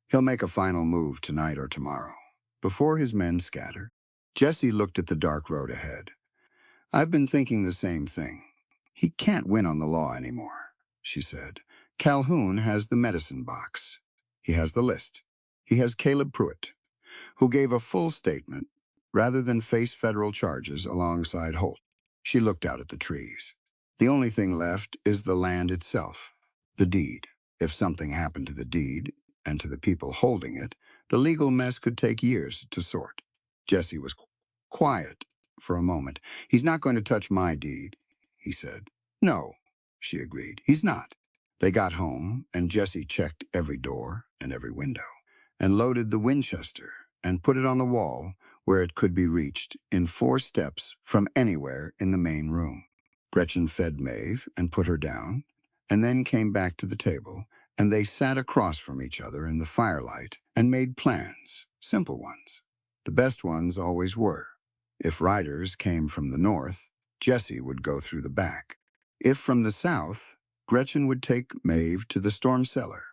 "He'll make a final move tonight or tomorrow." Before his men scattered, Jesse looked at the dark road ahead. "I've been thinking the same thing. He can't win on the law anymore," she said. "Calhoun has the medicine box. He has the list. He has Caleb Pruitt, who gave a full statement rather than face federal charges alongside Holt." She looked out at the trees. "The only thing left is the land itself, the deed. If something happened to the deed and to the people holding it, the legal mess could take years to sort." Jesse was quiet for a moment. "He's not going to touch my deed," he said. "No," she agreed. "He's not." They got home, and Jesse checked every door and every window, and loaded the Winchester and put it on the wall where it could be reached in 4 steps from anywhere in the main room. Gretchen fed Maeve and put her down, and then came back to the table, and they sat across from each other in the firelight and made plans, simple ones. The best ones always were. If riders came from the north, Jesse would go through the back. If from the south, Gretchen would take Maeve to the storm cellar,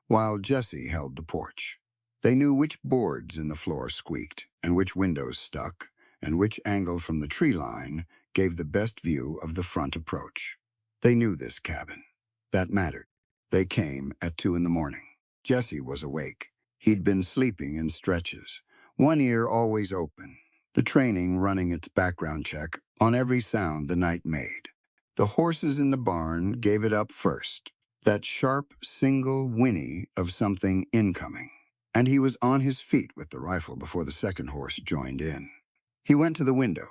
while Jesse held the porch. They knew which boards in the floor squeaked, and which windows stuck, and which angle from the tree line gave the best view of the front approach. They knew this cabin. That mattered. They came at 2 in the morning. Jesse was awake. He'd been sleeping in stretches, one ear always open, the training running its background check on every sound the night made. The horses in the barn gave it up first, that sharp single whinny of something incoming, and he was on his feet with the rifle before the second horse joined in. He went to the window,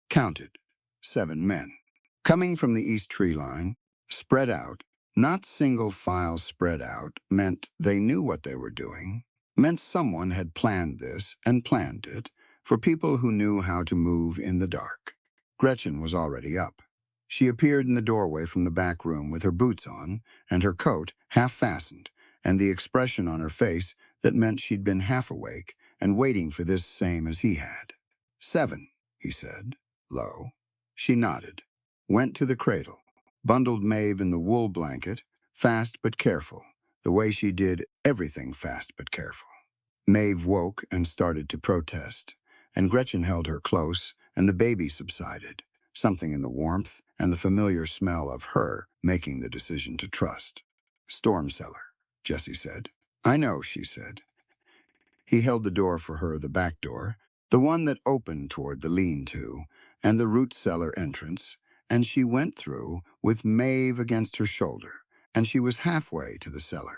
counted 7 men. Coming from the east tree line, spread out, not single file spread out, meant they knew what they were doing, meant someone had planned this and planned it for people who knew how to move in the dark. Gretchen was already up. She appeared in the doorway from the back room with her boots on and her coat half-fastened, and the expression on her face that meant she'd been half awake and waiting for this same as he had. 7, he said, low. She nodded, went to the cradle, bundled Maeve in the wool blanket, fast but careful, the way she did everything fast but careful. Maeve woke and started to protest, and Gretchen held her close, and the baby subsided, something in the warmth and the familiar smell of her making the decision to trust. "Storm cellar," Jesse said. "I know," she said. He held the door for her, the back door, the one that opened toward the lean-to, and the root cellar entrance, and she went through with Maeve against her shoulder, and she was halfway to the cellar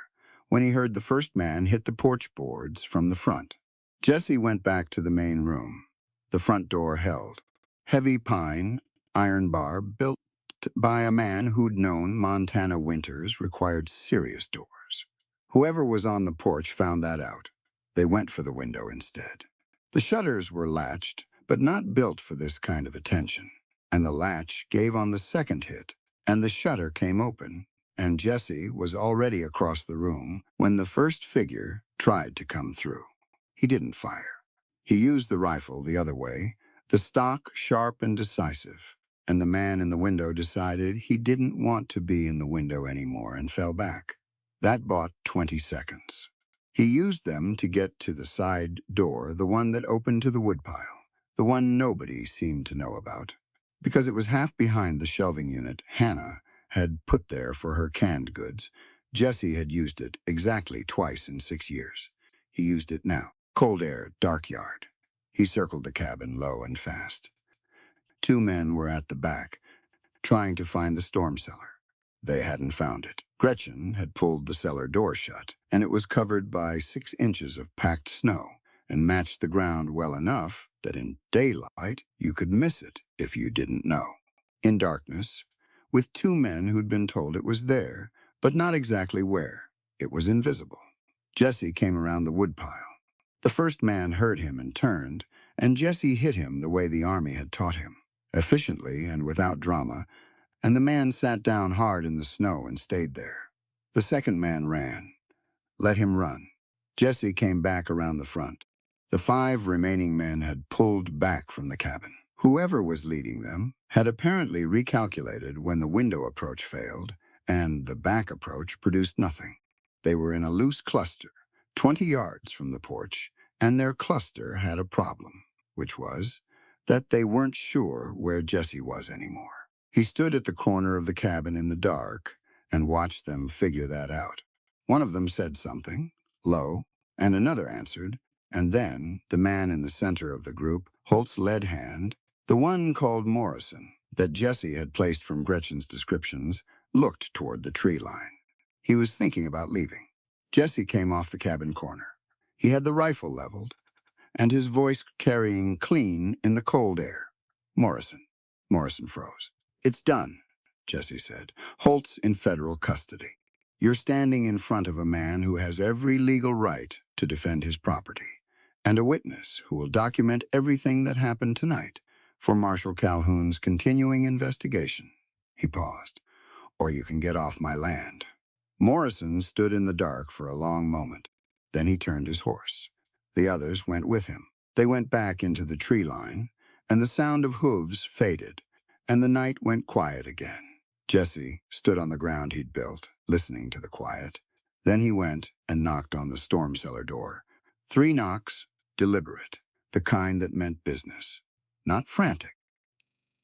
when he heard the first man hit the porch boards from the front. Jesse went back to the main room. The front door held. Heavy pine, iron bar, built by a man who'd known Montana winters required serious doors. Whoever was on the porch found that out. They went for the window instead. The shutters were latched, but not built for this kind of attention. And the latch gave on the second hit, and the shutter came open, and Jesse was already across the room when the first figure tried to come through. He didn't fire. He used the rifle the other way, the stock sharp and decisive, and the man in the window decided he didn't want to be in the window anymore and fell back. That bought 20 seconds. He used them to get to the side door, the one that opened to the woodpile, the one nobody seemed to know about. Because it was half behind the shelving unit Hannah had put there for her canned goods, Jesse had used it exactly twice in 6 years. He used it now. Cold air, dark yard. He circled the cabin low and fast. 2 men were at the back, trying to find the storm cellar. They hadn't found it. Gretchen had pulled the cellar door shut, and it was covered by 6 inches of packed snow and matched the ground well enough that in daylight you could miss it if you didn't know. In darkness, with 2 men who'd been told it was there, but not exactly where. It was invisible. Jesse came around the woodpile. The first man heard him and turned, and Jesse hit him the way the army had taught him, efficiently and without drama, and the man sat down hard in the snow and stayed there. The second man ran. Let him run. Jesse came back around the front. The 5 remaining men had pulled back from the cabin. Whoever was leading them had apparently recalculated when the window approach failed, and the back approach produced nothing. They were in a loose cluster, 20 yards from the porch, and their cluster had a problem, which was that they weren't sure where Jesse was anymore. He stood at the corner of the cabin in the dark and watched them figure that out. One of them said something, low, and another answered, and then the man in the center of the group, Holt's lead hand, the one called Morrison, that Jesse had placed from Gretchen's descriptions, looked toward the tree line. He was thinking about leaving. Jesse came off the cabin corner. He had the rifle leveled, and his voice carrying clean in the cold air. Morrison. Morrison froze. It's done, Jesse said. Holt's in federal custody. You're standing in front of a man who has every legal right to defend his property, and a witness who will document everything that happened tonight for Marshal Calhoun's continuing investigation. He paused. Or you can get off my land. Morrison stood in the dark for a long moment. Then he turned his horse. The others went with him. They went back into the tree line, and the sound of hooves faded, and the night went quiet again. Jesse stood on the ground he'd built, listening to the quiet. Then he went and knocked on the storm cellar door. 3 knocks, deliberate, the kind that meant business. Not frantic,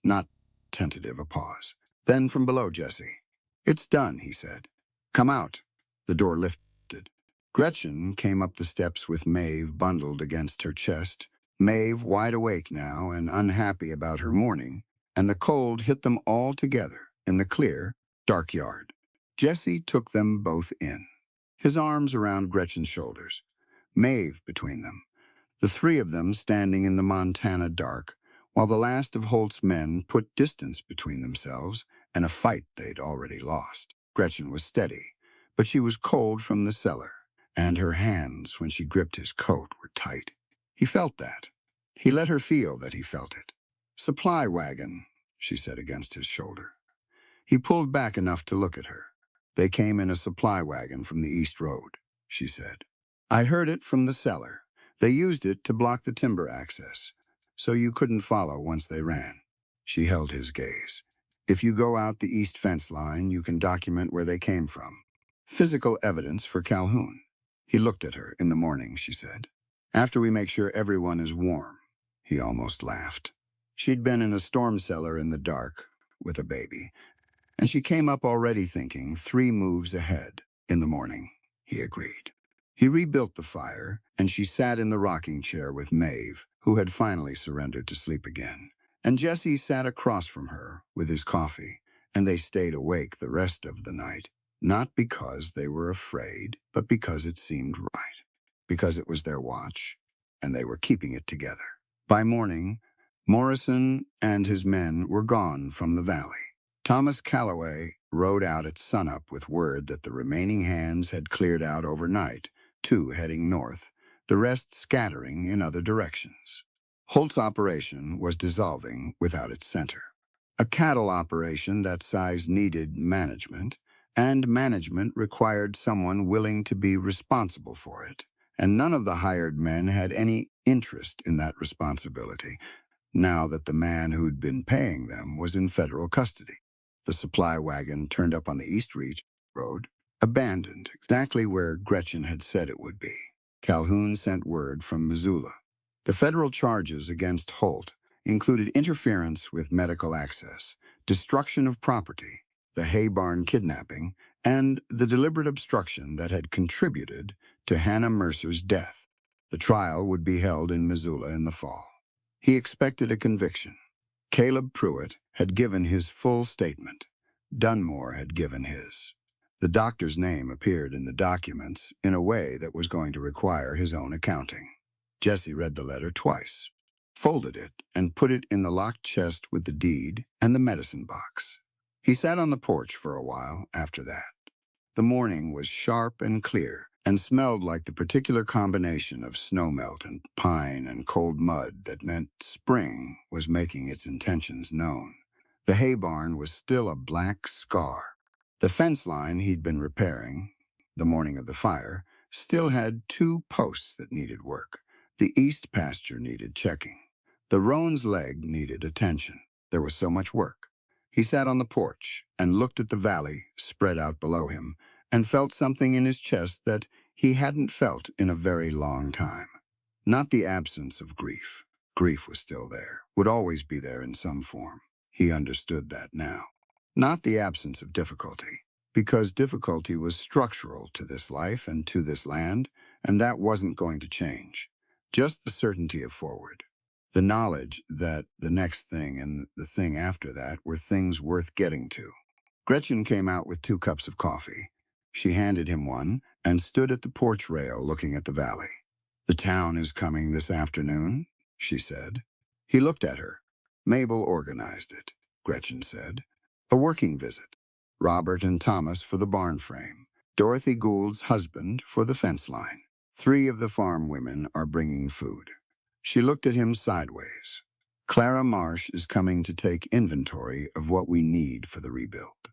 not tentative, a pause. Then from below Jesse. It's done, he said. Come out. The door lifted. Gretchen came up the steps with Maeve bundled against her chest, Maeve wide awake now and unhappy about her morning, and the cold hit them all together in the clear, dark yard. Jesse took them both in, his arms around Gretchen's shoulders, Maeve between them, the 3 of them standing in the Montana dark, while the last of Holt's men put distance between themselves and a fight they'd already lost. Gretchen was steady, but she was cold from the cellar, and her hands, when she gripped his coat, were tight. He felt that. He let her feel that he felt it. Supply wagon, she said against his shoulder. He pulled back enough to look at her. They came in a supply wagon from the East Road, she said. I heard it from the cellar. They used it to block the timber access, so you couldn't follow once they ran. She held his gaze. If you go out the east fence line, you can document where they came from. Physical evidence for Calhoun. He looked at her. In the morning, she said. After we make sure everyone is warm. He almost laughed. She'd been in a storm cellar in the dark with a baby, and she came up already thinking 3 moves ahead. In the morning, he agreed. He rebuilt the fire, and she sat in the rocking chair with Maeve, who had finally surrendered to sleep again. And Jesse sat across from her with his coffee, and they stayed awake the rest of the night, not because they were afraid, but because it seemed right, because it was their watch, and they were keeping it together. By morning, Morrison and his men were gone from the valley. Thomas Calloway rode out at sunup with word that the remaining hands had cleared out overnight, 2 heading north, the rest scattering in other directions. Holt's operation was dissolving without its center. A cattle operation that size needed management, and management required someone willing to be responsible for it, and none of the hired men had any interest in that responsibility, now that the man who'd been paying them was in federal custody. The supply wagon turned up on the East Reach Road, abandoned exactly where Gretchen had said it would be. Calhoun sent word from Missoula. The federal charges against Holt included interference with medical access, destruction of property, the hay barn kidnapping, and the deliberate obstruction that had contributed to Hannah Mercer's death. The trial would be held in Missoula in the fall. He expected a conviction. Caleb Pruitt had given his full statement. Dunmore had given his. The doctor's name appeared in the documents in a way that was going to require his own accounting. Jesse read the letter twice, folded it, and put it in the locked chest with the deed and the medicine box. He sat on the porch for a while after that. The morning was sharp and clear, and smelled like the particular combination of snowmelt and pine and cold mud that meant spring was making its intentions known. The hay barn was still a black scar. The fence line he'd been repairing, the morning of the fire, still had 2 posts that needed work. The east pasture needed checking. The roan's leg needed attention. There was so much work. He sat on the porch and looked at the valley spread out below him, and felt something in his chest that he hadn't felt in a very long time. Not the absence of grief. Grief was still there, would always be there in some form. He understood that now. Not the absence of difficulty, because difficulty was structural to this life and to this land, and that wasn't going to change. Just the certainty of forward. The knowledge that the next thing and the thing after that were things worth getting to. Gretchen came out with 2 cups of coffee. She handed him one and stood at the porch rail looking at the valley. "The town is coming this afternoon," she said. He looked at her. "Mabel organized it," Gretchen said. "A working visit. Robert and Thomas for the barn frame. Dorothy Gould's husband for the fence line. 3 of the farm women are bringing food." She looked at him sideways. "Clara Marsh is coming to take inventory of what we need for the rebuild."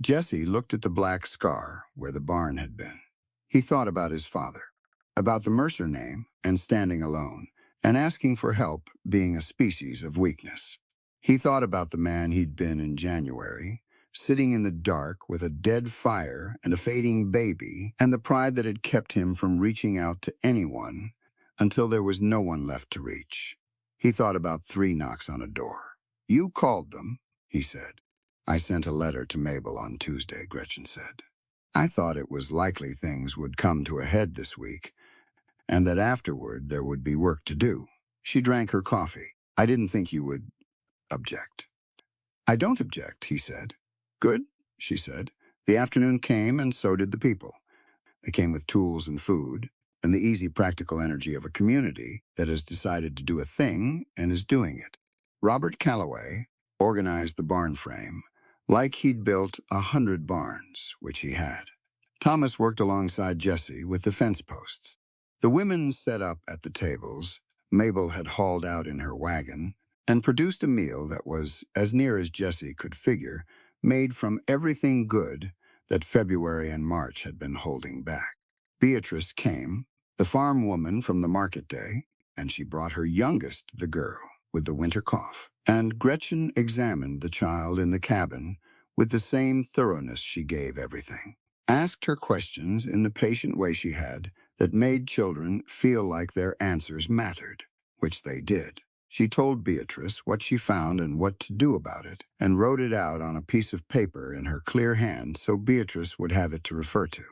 Jesse looked at the black scar where the barn had been. He thought about his father, about the Mercer name and standing alone, and asking for help being a species of weakness. He thought about the man he'd been in January, sitting in the dark with a dead fire and a fading baby, and the pride that had kept him from reaching out to anyone until there was no one left to reach. He thought about 3 knocks on a door. "You called them," he said. "I sent a letter to Mabel on Tuesday," Gretchen said. "I thought it was likely things would come to a head this week, and that afterward there would be work to do." She drank her coffee. "I didn't think you would object." "I don't object," he said. "Good," she said. The afternoon came, and so did the people. They came with tools and food, and the easy practical energy of a community that has decided to do a thing and is doing it. Robert Calloway organized the barn frame like he'd built 100 barns, which he had. Thomas worked alongside Jesse with the fence posts. The women set up at the tables Mabel had hauled out in her wagon and produced a meal that was, as near as Jesse could figure, made from everything good that February and March had been holding back. Beatrice came, the farm woman from the market day, and she brought her youngest, the girl, with the winter cough. And Gretchen examined the child in the cabin with the same thoroughness she gave everything. Asked her questions in the patient way she had that made children feel like their answers mattered, which they did. She told Beatrice what she found and what to do about it, and wrote it out on a piece of paper in her clear hand so Beatrice would have it to refer to.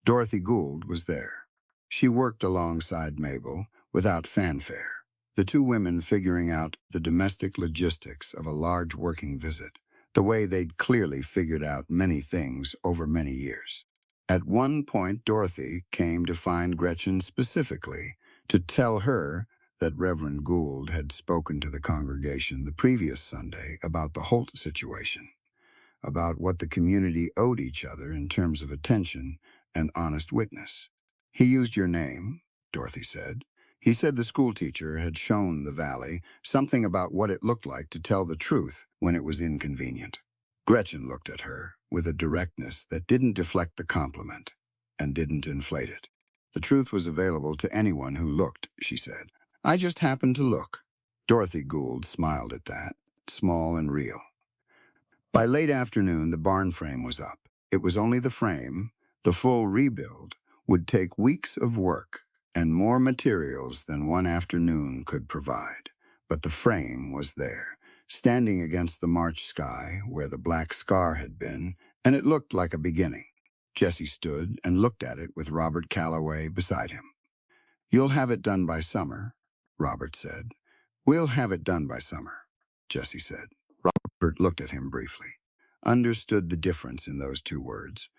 Dorothy Gould was there. She worked alongside Mabel without fanfare, the two women figuring out the domestic logistics of a large working visit, the way they'd clearly figured out many things over many years. At one point, Dorothy came to find Gretchen specifically to tell her that Reverend Gould had spoken to the congregation the previous Sunday about the Holt situation, about what the community owed each other in terms of attention and honest witness. "He used your name," Dorothy said. "He said the schoolteacher had shown the valley something about what it looked like to tell the truth when it was inconvenient." Gretchen looked at her with a directness that didn't deflect the compliment and didn't inflate it. "The truth was available to anyone who looked," she said. "I just happened to look." Dorothy Gould smiled at that, small and real. By late afternoon, the barn frame was up. It was only the frame. The full rebuild would take weeks of work and more materials than one afternoon could provide. But the frame was there, standing against the March sky where the black scar had been, and it looked like a beginning. Jesse stood and looked at it with Robert Calloway beside him. "You'll have it done by summer," Robert said. "We'll have it done by summer," Jesse said. Robert looked at him briefly, understood the difference in those two words,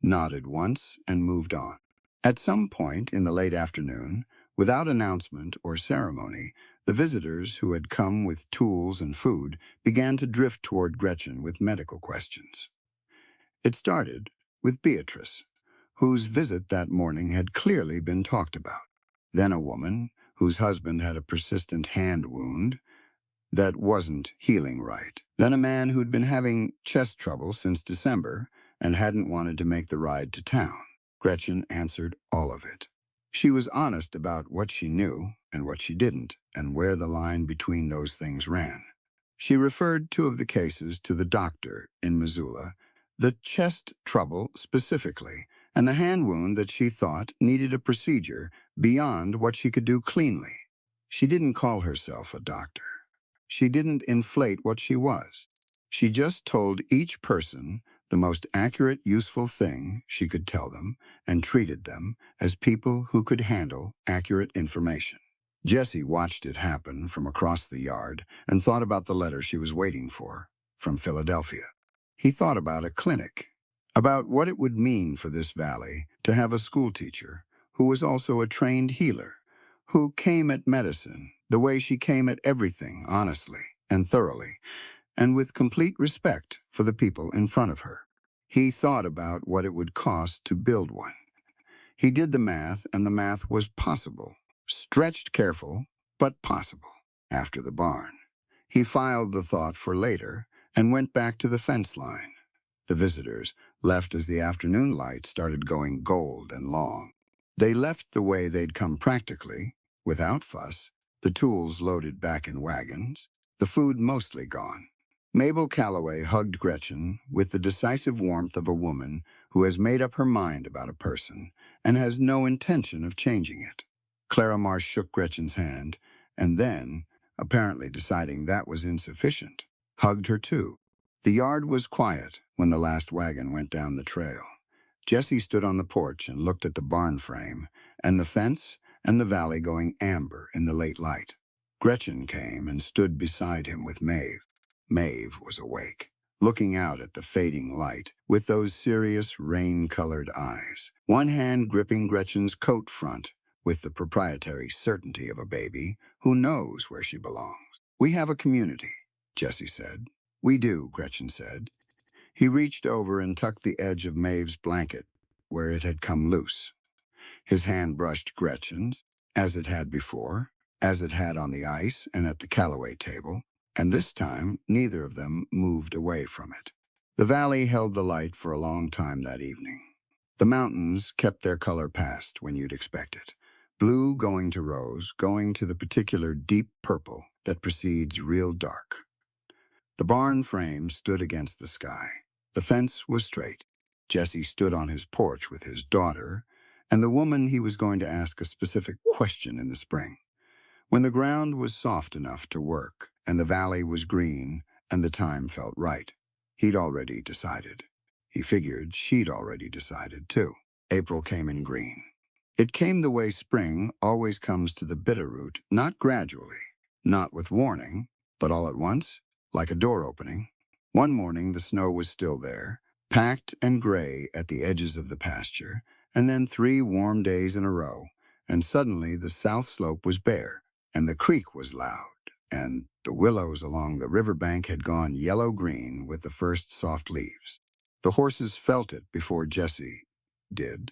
nodded once, and moved on. At some point in the late afternoon, without announcement or ceremony, the visitors who had come with tools and food began to drift toward Gretchen with medical questions. It started with Beatrice, whose visit that morning had clearly been talked about. Then a woman whose husband had a persistent hand wound that wasn't healing right. Then a man who'd been having chest trouble since December and hadn't wanted to make the ride to town. Gretchen answered all of it. She was honest about what she knew and what she didn't, and where the line between those things ran. She referred two of the cases to the doctor in Missoula, the chest trouble specifically, and the hand wound that she thought needed a procedure beyond what she could do cleanly. She didn't call herself a doctor. She didn't inflate what she was. She just told each person the most accurate, useful thing she could tell them and treated them as people who could handle accurate information. Jesse watched it happen from across the yard and thought about the letter she was waiting for from Philadelphia. He thought about a clinic, about what it would mean for this valley to have a schoolteacher who was also a trained healer, who came at medicine the way she came at everything honestly and thoroughly, and with complete respect for the people in front of her. He thought about what it would cost to build one. He did the math, and the math was possible. Stretched careful, but possible. After the barn, he filed the thought for later and went back to the fence line. The visitors left as the afternoon light started going gold and long. They left the way they'd come practically, without fuss, the tools loaded back in wagons, the food mostly gone. Mabel Calloway hugged Gretchen with the decisive warmth of a woman who has made up her mind about a person and has no intention of changing it. Clara Marsh shook Gretchen's hand, and then, apparently deciding that was insufficient, hugged her too. The yard was quiet when the last wagon went down the trail. Jesse stood on the porch and looked at the barn frame and the fence and the valley going amber in the late light. Gretchen came and stood beside him with Maeve. Maeve was awake, looking out at the fading light with those serious rain-colored eyes, one hand gripping Gretchen's coat front with the proprietary certainty of a baby who knows where she belongs. "We have a community," Jesse said. "We do," Gretchen said. He reached over and tucked the edge of Maeve's blanket where it had come loose. His hand brushed Gretchen's, as it had before, as it had on the ice and at the Calloway table, and this time neither of them moved away from it. The valley held the light for a long time that evening. The mountains kept their color past when you'd expect it. Blue going to rose, going to the particular deep purple that precedes real dark. The barn frame stood against the sky. The fence was straight. Jesse stood on his porch with his daughter and the woman he was going to ask a specific question in the spring. When the ground was soft enough to work and the valley was green and the time felt right, he'd already decided. He figured she'd already decided too. April came in green. It came the way spring always comes to the Bitterroot, not gradually, not with warning, but all at once, like a door opening. One morning the snow was still there, packed and gray at the edges of the pasture, and then 3 warm days in a row, and suddenly the south slope was bare, and the creek was loud, and the willows along the riverbank had gone yellow-green with the first soft leaves. The horses felt it before Jessie did.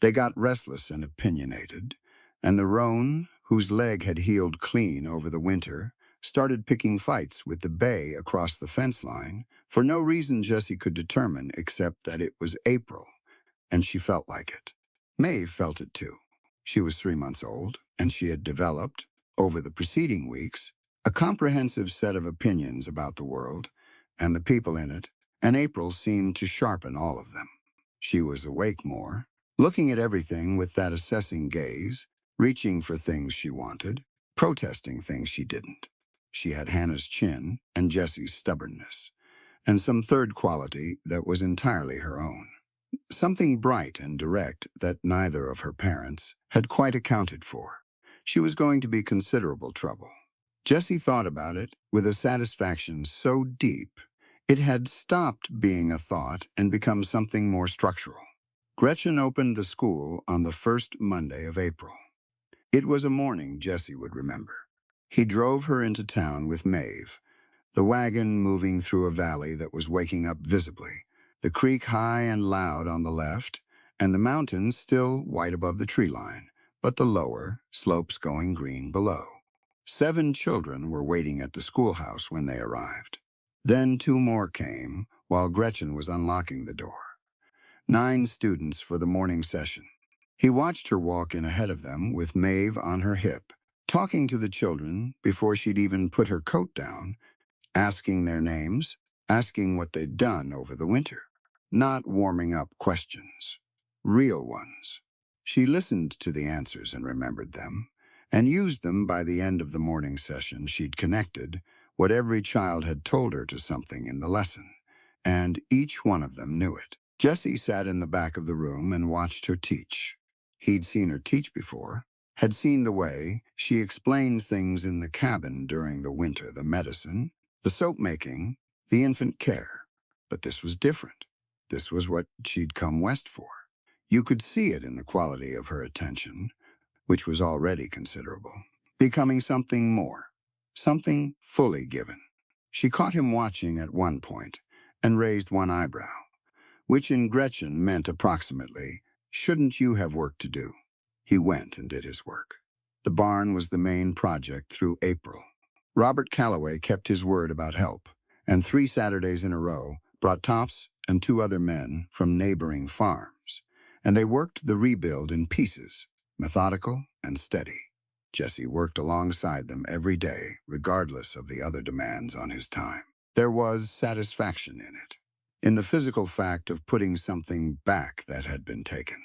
They got restless and opinionated, and the roan, whose leg had healed clean over the winter, started picking fights with the bay across the fence line for no reason Jessie could determine except that it was April, and she felt like it. Maeve felt it too. She was 3 months old, and she had developed, over the preceding weeks, a comprehensive set of opinions about the world and the people in it, and April seemed to sharpen all of them. She was awake more, looking at everything with that assessing gaze, reaching for things she wanted, protesting things she didn't. She had Hannah's chin and Jessie's stubbornness, and some third quality that was entirely her own. Something bright and direct that neither of her parents had quite accounted for. She was going to be considerable trouble. Jessie thought about it with a satisfaction so deep it had stopped being a thought and become something more structural. Gretchen opened the school on the first Monday of April. It was a morning Jessie would remember. He drove her into town with Maeve, the wagon moving through a valley that was waking up visibly, the creek high and loud on the left, and the mountains still white above the tree line, but the lower slopes going green below. 7 children were waiting at the schoolhouse when they arrived. Then 2 more came while Gretchen was unlocking the door. 9 students for the morning session. He watched her walk in ahead of them with Maeve on her hip, talking to the children before she'd even put her coat down, asking their names, asking what they'd done over the winter. Not warming up questions, real ones. She listened to the answers and remembered them, and used them by the end of the morning session. She'd connected what every child had told her to something in the lesson, and each one of them knew it. Jessie sat in the back of the room and watched her teach. He'd seen her teach before, had seen the way she explained things in the cabin during the winter, the medicine, the soap making, the infant care. But this was different. This was what she'd come west for. You could see it in the quality of her attention, which was already considerable, becoming something more, something fully given. She caught him watching at one point and raised one eyebrow, which in Gretchen meant approximately, "Shouldn't you have work to do?" He went and did his work. The barn was the main project through April. Robert Calloway kept his word about help, and 3 Saturdays in a row brought Tops and 2 other men from neighboring farms, and they worked the rebuild in pieces, methodical and steady. Jessie worked alongside them every day, regardless of the other demands on his time. There was satisfaction in it, in the physical fact of putting something back that had been taken.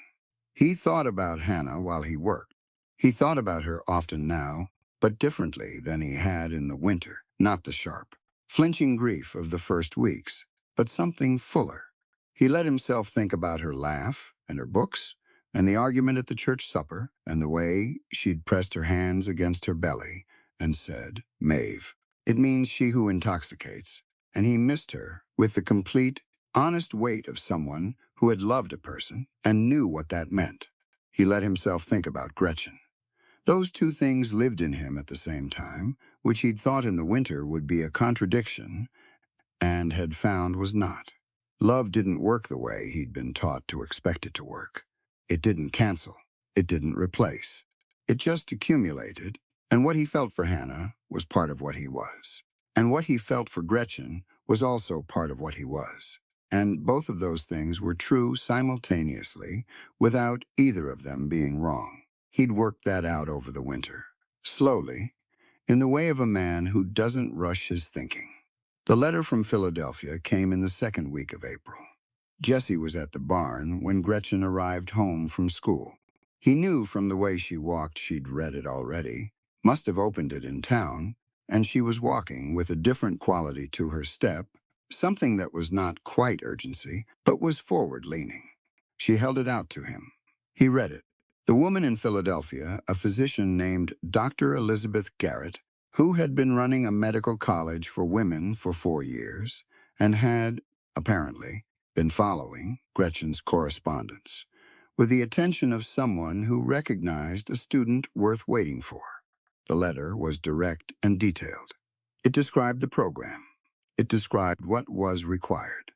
He thought about Hannah while he worked. He thought about her often now, but differently than he had in the winter. Not the sharp, flinching grief of the first weeks, but something fuller. He let himself think about her laugh and her books and the argument at the church supper and the way she'd pressed her hands against her belly and said, "Maeve, it means she who intoxicates." And he missed her with the complete, honest weight of someone who had loved a person and knew what that meant. He let himself think about Gretchen. Those 2 things lived in him at the same time, which he'd thought in the winter would be a contradiction and had found was not. Love didn't work the way he'd been taught to expect it to work. It didn't cancel. It didn't replace. It just accumulated, and what he felt for Hannah was part of what he was. And what he felt for Gretchen was also part of what he was. And both of those things were true simultaneously, without either of them being wrong. He'd worked that out over the winter, slowly, in the way of a man who doesn't rush his thinking. The letter from Philadelphia came in the second week of April. Jessie was at the barn when Gretchen arrived home from school. He knew from the way she walked she'd read it already, must have opened it in town, and she was walking with a different quality to her step, something that was not quite urgency, but was forward-leaning. She held it out to him. He read it. The woman in Philadelphia, a physician named Dr. Elizabeth Garrett, who had been running a medical college for women for 4 years and had, apparently, been following Gretchen's correspondence with the attention of someone who recognized a student worth waiting for. The letter was direct and detailed. It described the program. It described what was required.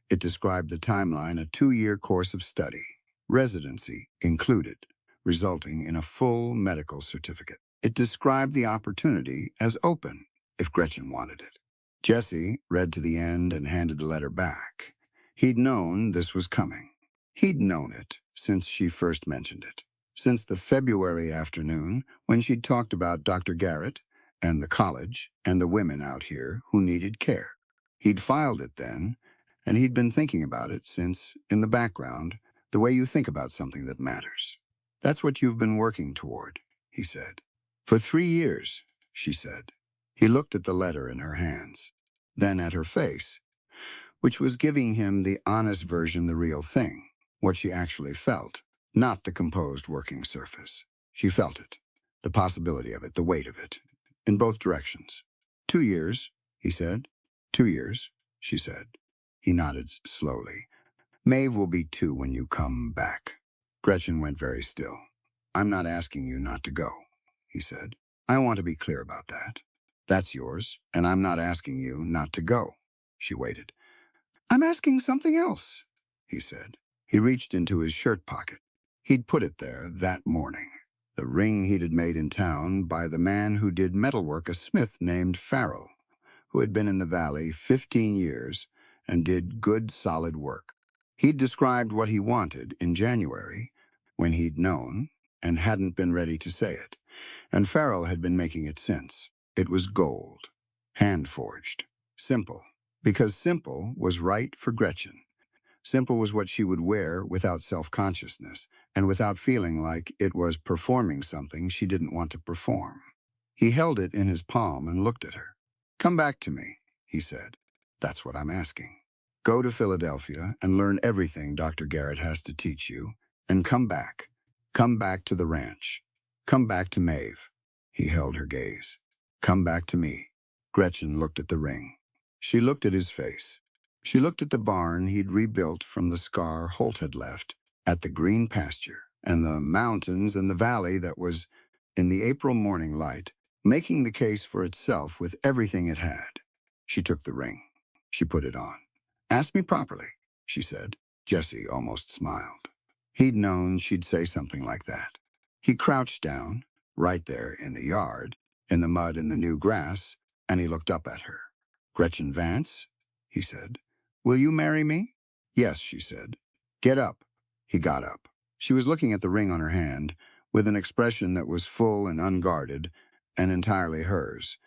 It described the timeline, a 2-year course of study, residency included, resulting in a full medical certificate. It described the opportunity as open if Gretchen wanted it. Jesse read to the end and handed the letter back. He'd known this was coming. He'd known it since she first mentioned it, since the February afternoon when she'd talked about Dr. Garrett and the college and the women out here who needed care. He'd filed it then, and he'd been thinking about it since, in the background, the way you think about something that matters. That's what you've been working toward, he said. For 3 years, she said. He looked at the letter in her hands, then at her face, which was giving him the honest version, the real thing, what she actually felt, not the composed working surface. She felt it, the possibility of it, the weight of it, in both directions. 2 years, he said. 2 years, she said. He nodded slowly. Maeve will be 2 when you come back. Gretchen went very still. I'm not asking you not to go, he said. I want to be clear about that. That's yours, and I'm not asking you not to go. She waited. I'm asking something else, he said. He reached into his shirt pocket. He'd put it there that morning. The ring he'd had made in town by the man who did metalwork, a smith named Farrell, who had been in the valley 15 years and did good, solid work. He'd described what he wanted in January, when he'd known and hadn't been ready to say it, and Farrell had been making it since. It was gold, hand-forged, simple, because simple was right for Gretchen. Simple was what she would wear without self-consciousness and without feeling like it was performing something she didn't want to perform. He held it in his palm and looked at her. Come back to me, he said. That's what I'm asking. Go to Philadelphia and learn everything Dr. Garrett has to teach you, and come back. Come back to the ranch. Come back to Maeve. He held her gaze. Come back to me. Gretchen looked at the ring. She looked at his face. She looked at the barn he'd rebuilt from the scar Holt had left, at the green pasture, and the mountains and the valley that was, in the April morning light, making the case for itself with everything it had. She took the ring. She put it on. Ask me properly, she said. Jesse almost smiled. He'd known she'd say something like that. He crouched down, right there in the yard, in the mud and the new grass, and he looked up at her. Gretchen Vance, he said. Will you marry me? Yes, she said. Get up. He got up. She was looking at the ring on her hand, with an expression that was full and unguarded, and entirely hers.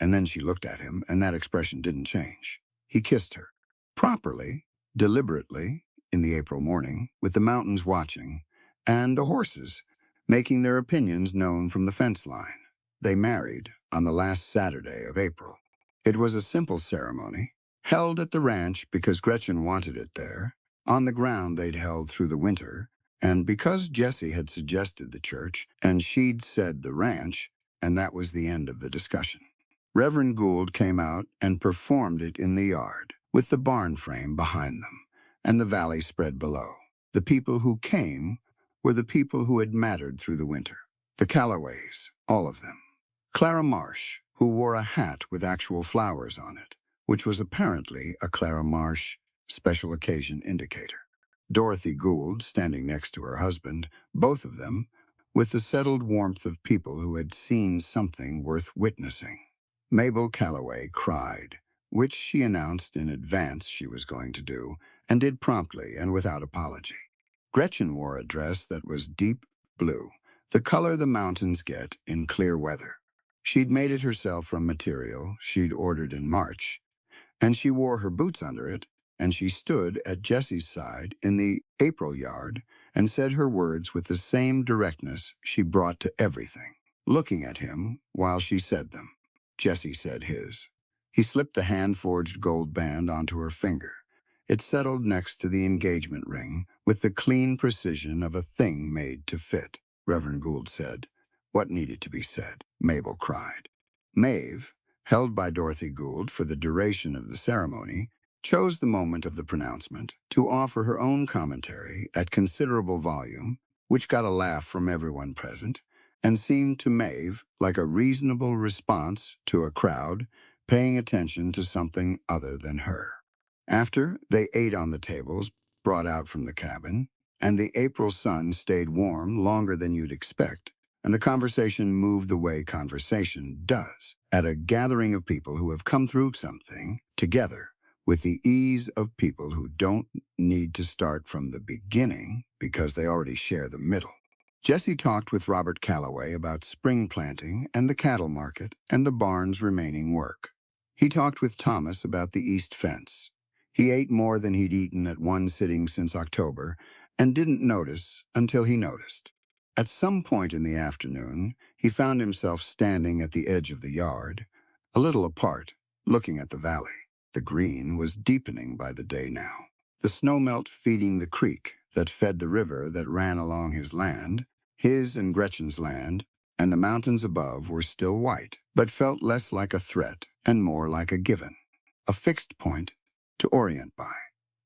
And then she looked at him, and that expression didn't change. He kissed her. Properly, deliberately, in the April morning, with the mountains watching, and the horses, making their opinions known from the fence line. They married on the last Saturday of April. It was a simple ceremony, held at the ranch because Gretchen wanted it there, on the ground they'd held through the winter, and because Jesse had suggested the church, and she'd said the ranch, and that was the end of the discussion. Reverend Gould came out and performed it in the yard, with the barn frame behind them, and the valley spread below. The people who came were the people who had mattered through the winter. The Callaways, all of them. Clara Marsh, who wore a hat with actual flowers on it, which was apparently a Clara Marsh special occasion indicator. Dorothy Gould, standing next to her husband, both of them, with the settled warmth of people who had seen something worth witnessing. Mabel Calloway cried, which she announced in advance she was going to do, and did promptly and without apology. Gretchen wore a dress that was deep blue, the color the mountains get in clear weather. She'd made it herself from material she'd ordered in March, and she wore her boots under it, and she stood at Jesse's side in the April yard and said her words with the same directness she brought to everything, looking at him while she said them. Jesse said his. He slipped the hand-forged gold band onto her finger. It settled next to the engagement ring with the clean precision of a thing made to fit. Reverend Gould said. What needed to be said? Mabel cried. Maeve, held by Dorothy Gould for the duration of the ceremony, chose the moment of the pronouncement to offer her own commentary at considerable volume, which got a laugh from everyone present, and seemed to Maeve like a reasonable response to a crowd paying attention to something other than her. After, they ate on the tables brought out from the cabin, and the April sun stayed warm longer than you'd expect, and the conversation moved the way conversation does, at a gathering of people who have come through something together, with the ease of people who don't need to start from the beginning because they already share the middle. Jesse talked with Robert Calloway about spring planting and the cattle market and the barn's remaining work. He talked with Thomas about the east fence. He ate more than he'd eaten at one sitting since October and didn't notice until he noticed. At some point in the afternoon, he found himself standing at the edge of the yard, a little apart, looking at the valley. The green was deepening by the day now. The snowmelt feeding the creek that fed the river that ran along his land, his and Gretchen's land, and the mountains above were still white, but felt less like a threat and more like a given, a fixed point to orient by.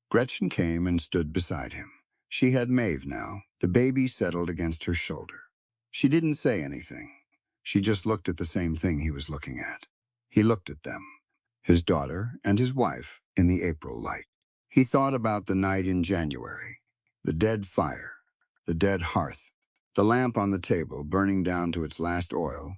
Gretchen came and stood beside him. She had Maeve now, the baby settled against her shoulder. She didn't say anything. She just looked at the same thing he was looking at. He looked at them, his daughter and his wife, in the April light. He thought about the night in January, the dead fire, the dead hearth, the lamp on the table burning down to its last oil,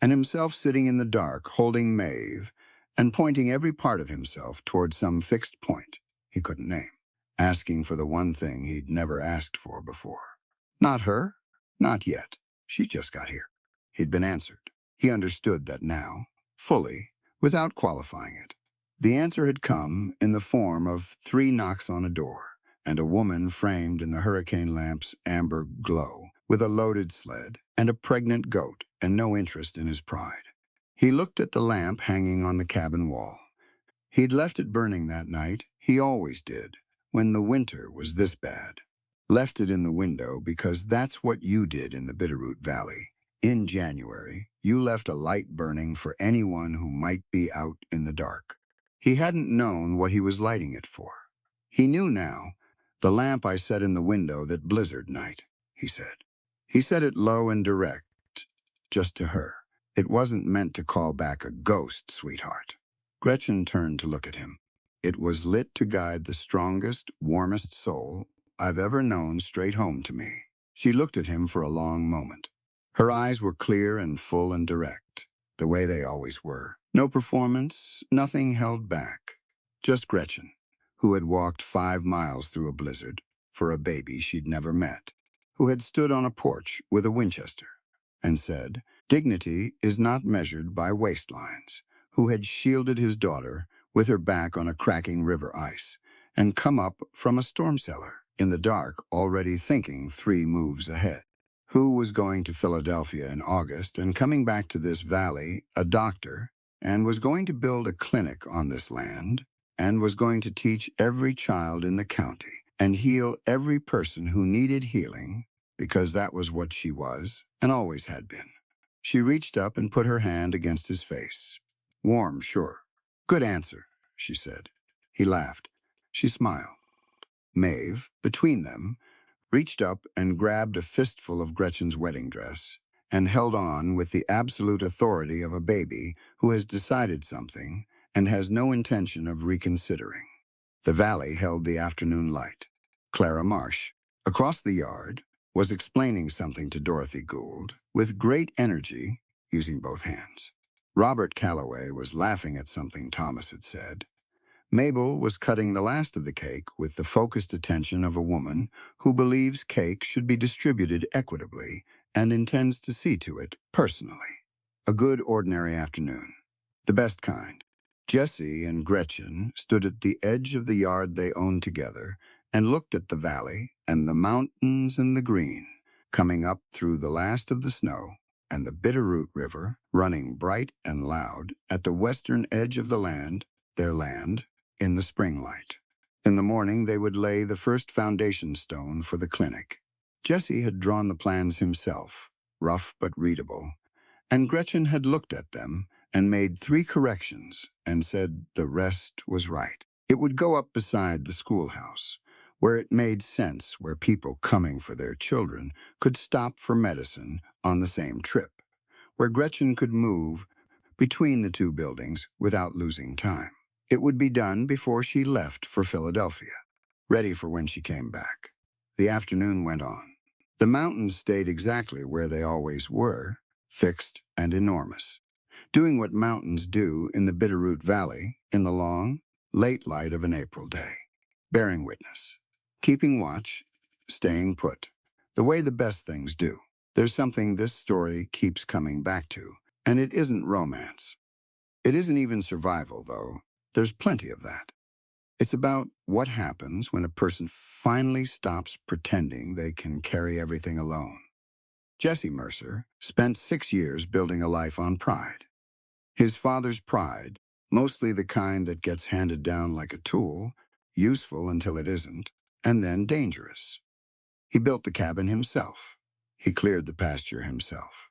and himself sitting in the dark holding Maeve and pointing every part of himself toward some fixed point he couldn't name, asking for the one thing he'd never asked for before. Not her, not yet. She just got here. He'd been answered. He understood that now, fully, without qualifying it. The answer had come in the form of 3 knocks on a door, and a woman framed in the hurricane lamp's amber glow, with a loaded sled and a pregnant goat and no interest in his pride. He looked at the lamp hanging on the cabin wall. He'd left it burning that night. He always did, when the winter was this bad. Left it in the window because that's what you did in the Bitterroot Valley. In January, you left a light burning for anyone who might be out in the dark. He hadn't known what he was lighting it for. He knew now. The lamp I set in the window that blizzard night, he said. He said it low and direct, just to her. It wasn't meant to call back a ghost, sweetheart. Gretchen turned to look at him. It was lit to guide the strongest, warmest soul I've ever known straight home to me. She looked at him for a long moment. Her eyes were clear and full and direct, the way they always were. No performance, nothing held back. Just Gretchen, who had walked 5 miles through a blizzard for a baby she'd never met, who had stood on a porch with a Winchester and said, "Dignity is not measured by waistlines," who had shielded his daughter with her back on a cracking river ice and come up from a storm cellar in the dark already thinking 3 moves ahead, who was going to Philadelphia in August and coming back to this valley a doctor, and was going to build a clinic on this land, and was going to teach every child in the county and heal every person who needed healing, because that was what she was and always had been. She reached up and put her hand against his face. Warm, sure. Good answer, she said. He laughed. She smiled. Maeve, between them, reached up and grabbed a fistful of Gretchen's wedding dress and held on with the absolute authority of a baby who has decided something and has no intention of reconsidering. The valley held the afternoon light. Clara Marsh, across the yard, was explaining something to Dorothy Gould with great energy, using both hands. Robert Calloway was laughing at something Thomas had said. Mabel was cutting the last of the cake with the focused attention of a woman who believes cake should be distributed equitably and intends to see to it personally. A good ordinary afternoon. The best kind. Jessie and Gretchen stood at the edge of the yard they owned together and looked at the valley and the mountains and the green, coming up through the last of the snow, and the Bitterroot River running bright and loud at the western edge of the land, their land, in the spring light. In the morning, they would lay the first foundation stone for the clinic. Jesse had drawn the plans himself, rough but readable, and Gretchen had looked at them and made 3 corrections and said the rest was right. It would go up beside the schoolhouse, where it made sense, where people coming for their children could stop for medicine on the same trip, where Gretchen could move between the 2 buildings without losing time. It would be done before she left for Philadelphia, ready for when she came back. The afternoon went on. The mountains stayed exactly where they always were, fixed and enormous, doing what mountains do in the Bitterroot Valley in the long, late light of an April day, bearing witness, keeping watch, staying put, the way the best things do. There's something this story keeps coming back to, and it isn't romance. It isn't even survival, though. There's plenty of that. It's about what happens when a person finally stops pretending they can carry everything alone. Jesse Mercer spent 6 years building a life on pride. His father's pride, mostly the kind that gets handed down like a tool, useful until it isn't, and then dangerous. He built the cabin himself. He cleared the pasture himself.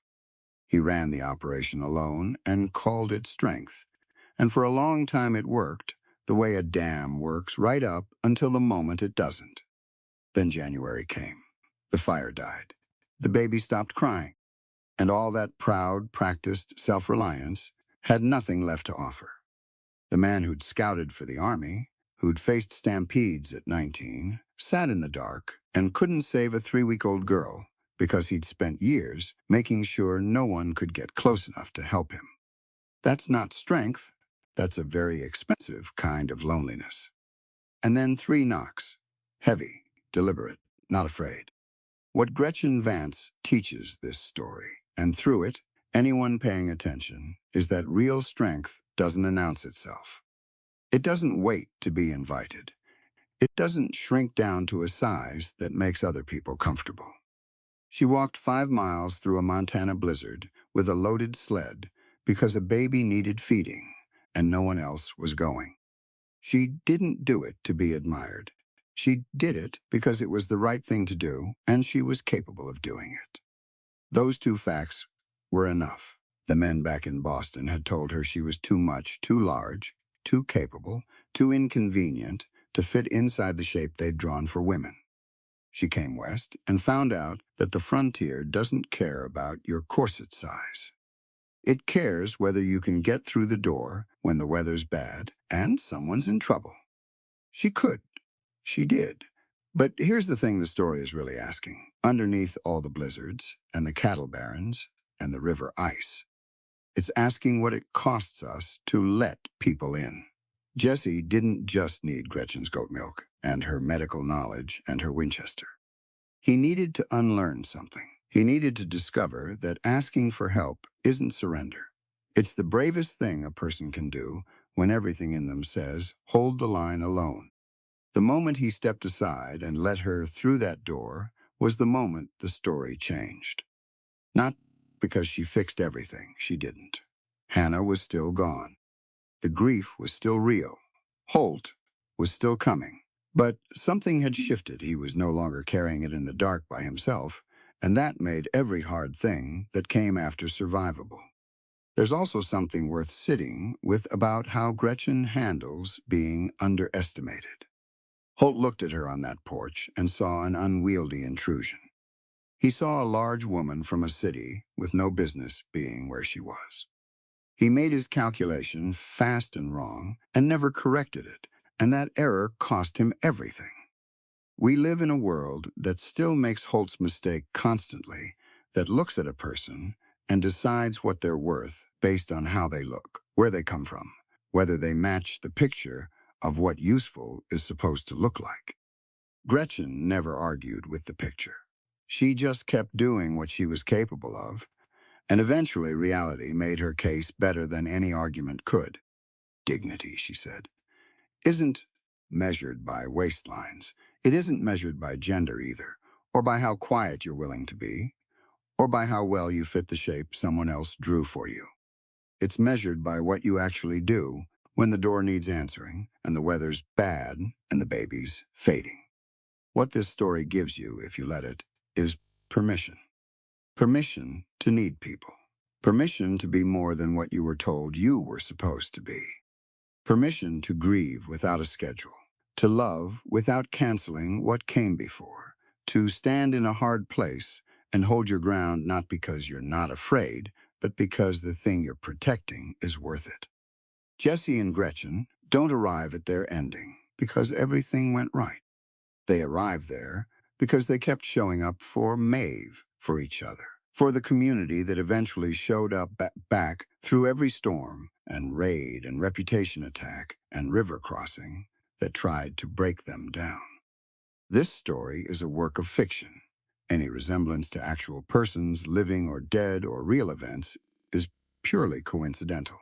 He ran the operation alone and called it strength. And for a long time it worked, the way a dam works right up until the moment it doesn't. Then January came. The fire died. The baby stopped crying. And all that proud, practiced self-reliance had nothing left to offer. The man who'd scouted for the army, who'd faced stampedes at 19, sat in the dark and couldn't save a 3-week-old girl because he'd spent years making sure no one could get close enough to help him. That's not strength. That's a very expensive kind of loneliness. And then 3 knocks. Heavy, deliberate, not afraid. What Gretchen Vance teaches this story, and through it, anyone paying attention, is that real strength doesn't announce itself. It doesn't wait to be invited. It doesn't shrink down to a size that makes other people comfortable. She walked 5 miles through a Montana blizzard with a loaded sled because a baby needed feeding and no one else was going. She didn't do it to be admired. She did it because it was the right thing to do and she was capable of doing it. Those 2 facts were enough. The men back in Boston had told her she was too much, too large, too capable, too inconvenient to fit inside the shape they'd drawn for women. She came west and found out that the frontier doesn't care about your corset size. It cares whether you can get through the door when the weather's bad and someone's in trouble. She could. She did. But here's the thing the story is really asking. Underneath all the blizzards and the cattle barrens and the river ice, it's asking what it costs us to let people in. Jesse didn't just need Gretchen's goat milk and her medical knowledge and her Winchester. He needed to unlearn something. He needed to discover that asking for help isn't surrender. It's the bravest thing a person can do when everything in them says, hold the line alone. The moment he stepped aside and let her through that door was the moment the story changed. Not because she fixed everything, she didn't. Hannah was still gone. The grief was still real. Holt was still coming. But something had shifted. He was no longer carrying it in the dark by himself, and that made every hard thing that came after survivable. There's also something worth sitting with about how Gretchen handles being underestimated. Holt looked at her on that porch and saw an unwieldy intrusion. He saw a large woman from a city with no business being where she was. He made his calculation fast and wrong and never corrected it, and that error cost him everything. We live in a world that still makes Holt's mistake constantly, that looks at a person and decides what they're worth based on how they look, where they come from, whether they match the picture of what useful is supposed to look like. Gretchen never argued with the picture. She just kept doing what she was capable of, and eventually reality made her case better than any argument could. Dignity, she said, isn't measured by waistlines. It isn't measured by gender either, or by how quiet you're willing to be, or by how well you fit the shape someone else drew for you. It's measured by what you actually do when the door needs answering and the weather's bad, and the baby's fading. What this story gives you, if you let it, is permission. Permission to need people. Permission to be more than what you were told you were supposed to be. Permission to grieve without a schedule. To love without canceling what came before. To stand in a hard place and hold your ground not because you're not afraid, but because the thing you're protecting is worth it. Jesse and Gretchen don't arrive at their ending because everything went right. They arrived there because they kept showing up for Maeve, for each other, for the community that eventually showed up back through every storm and raid and reputation attack and river crossing that tried to break them down. This story is a work of fiction. Any resemblance to actual persons, living or dead or real events, is purely coincidental.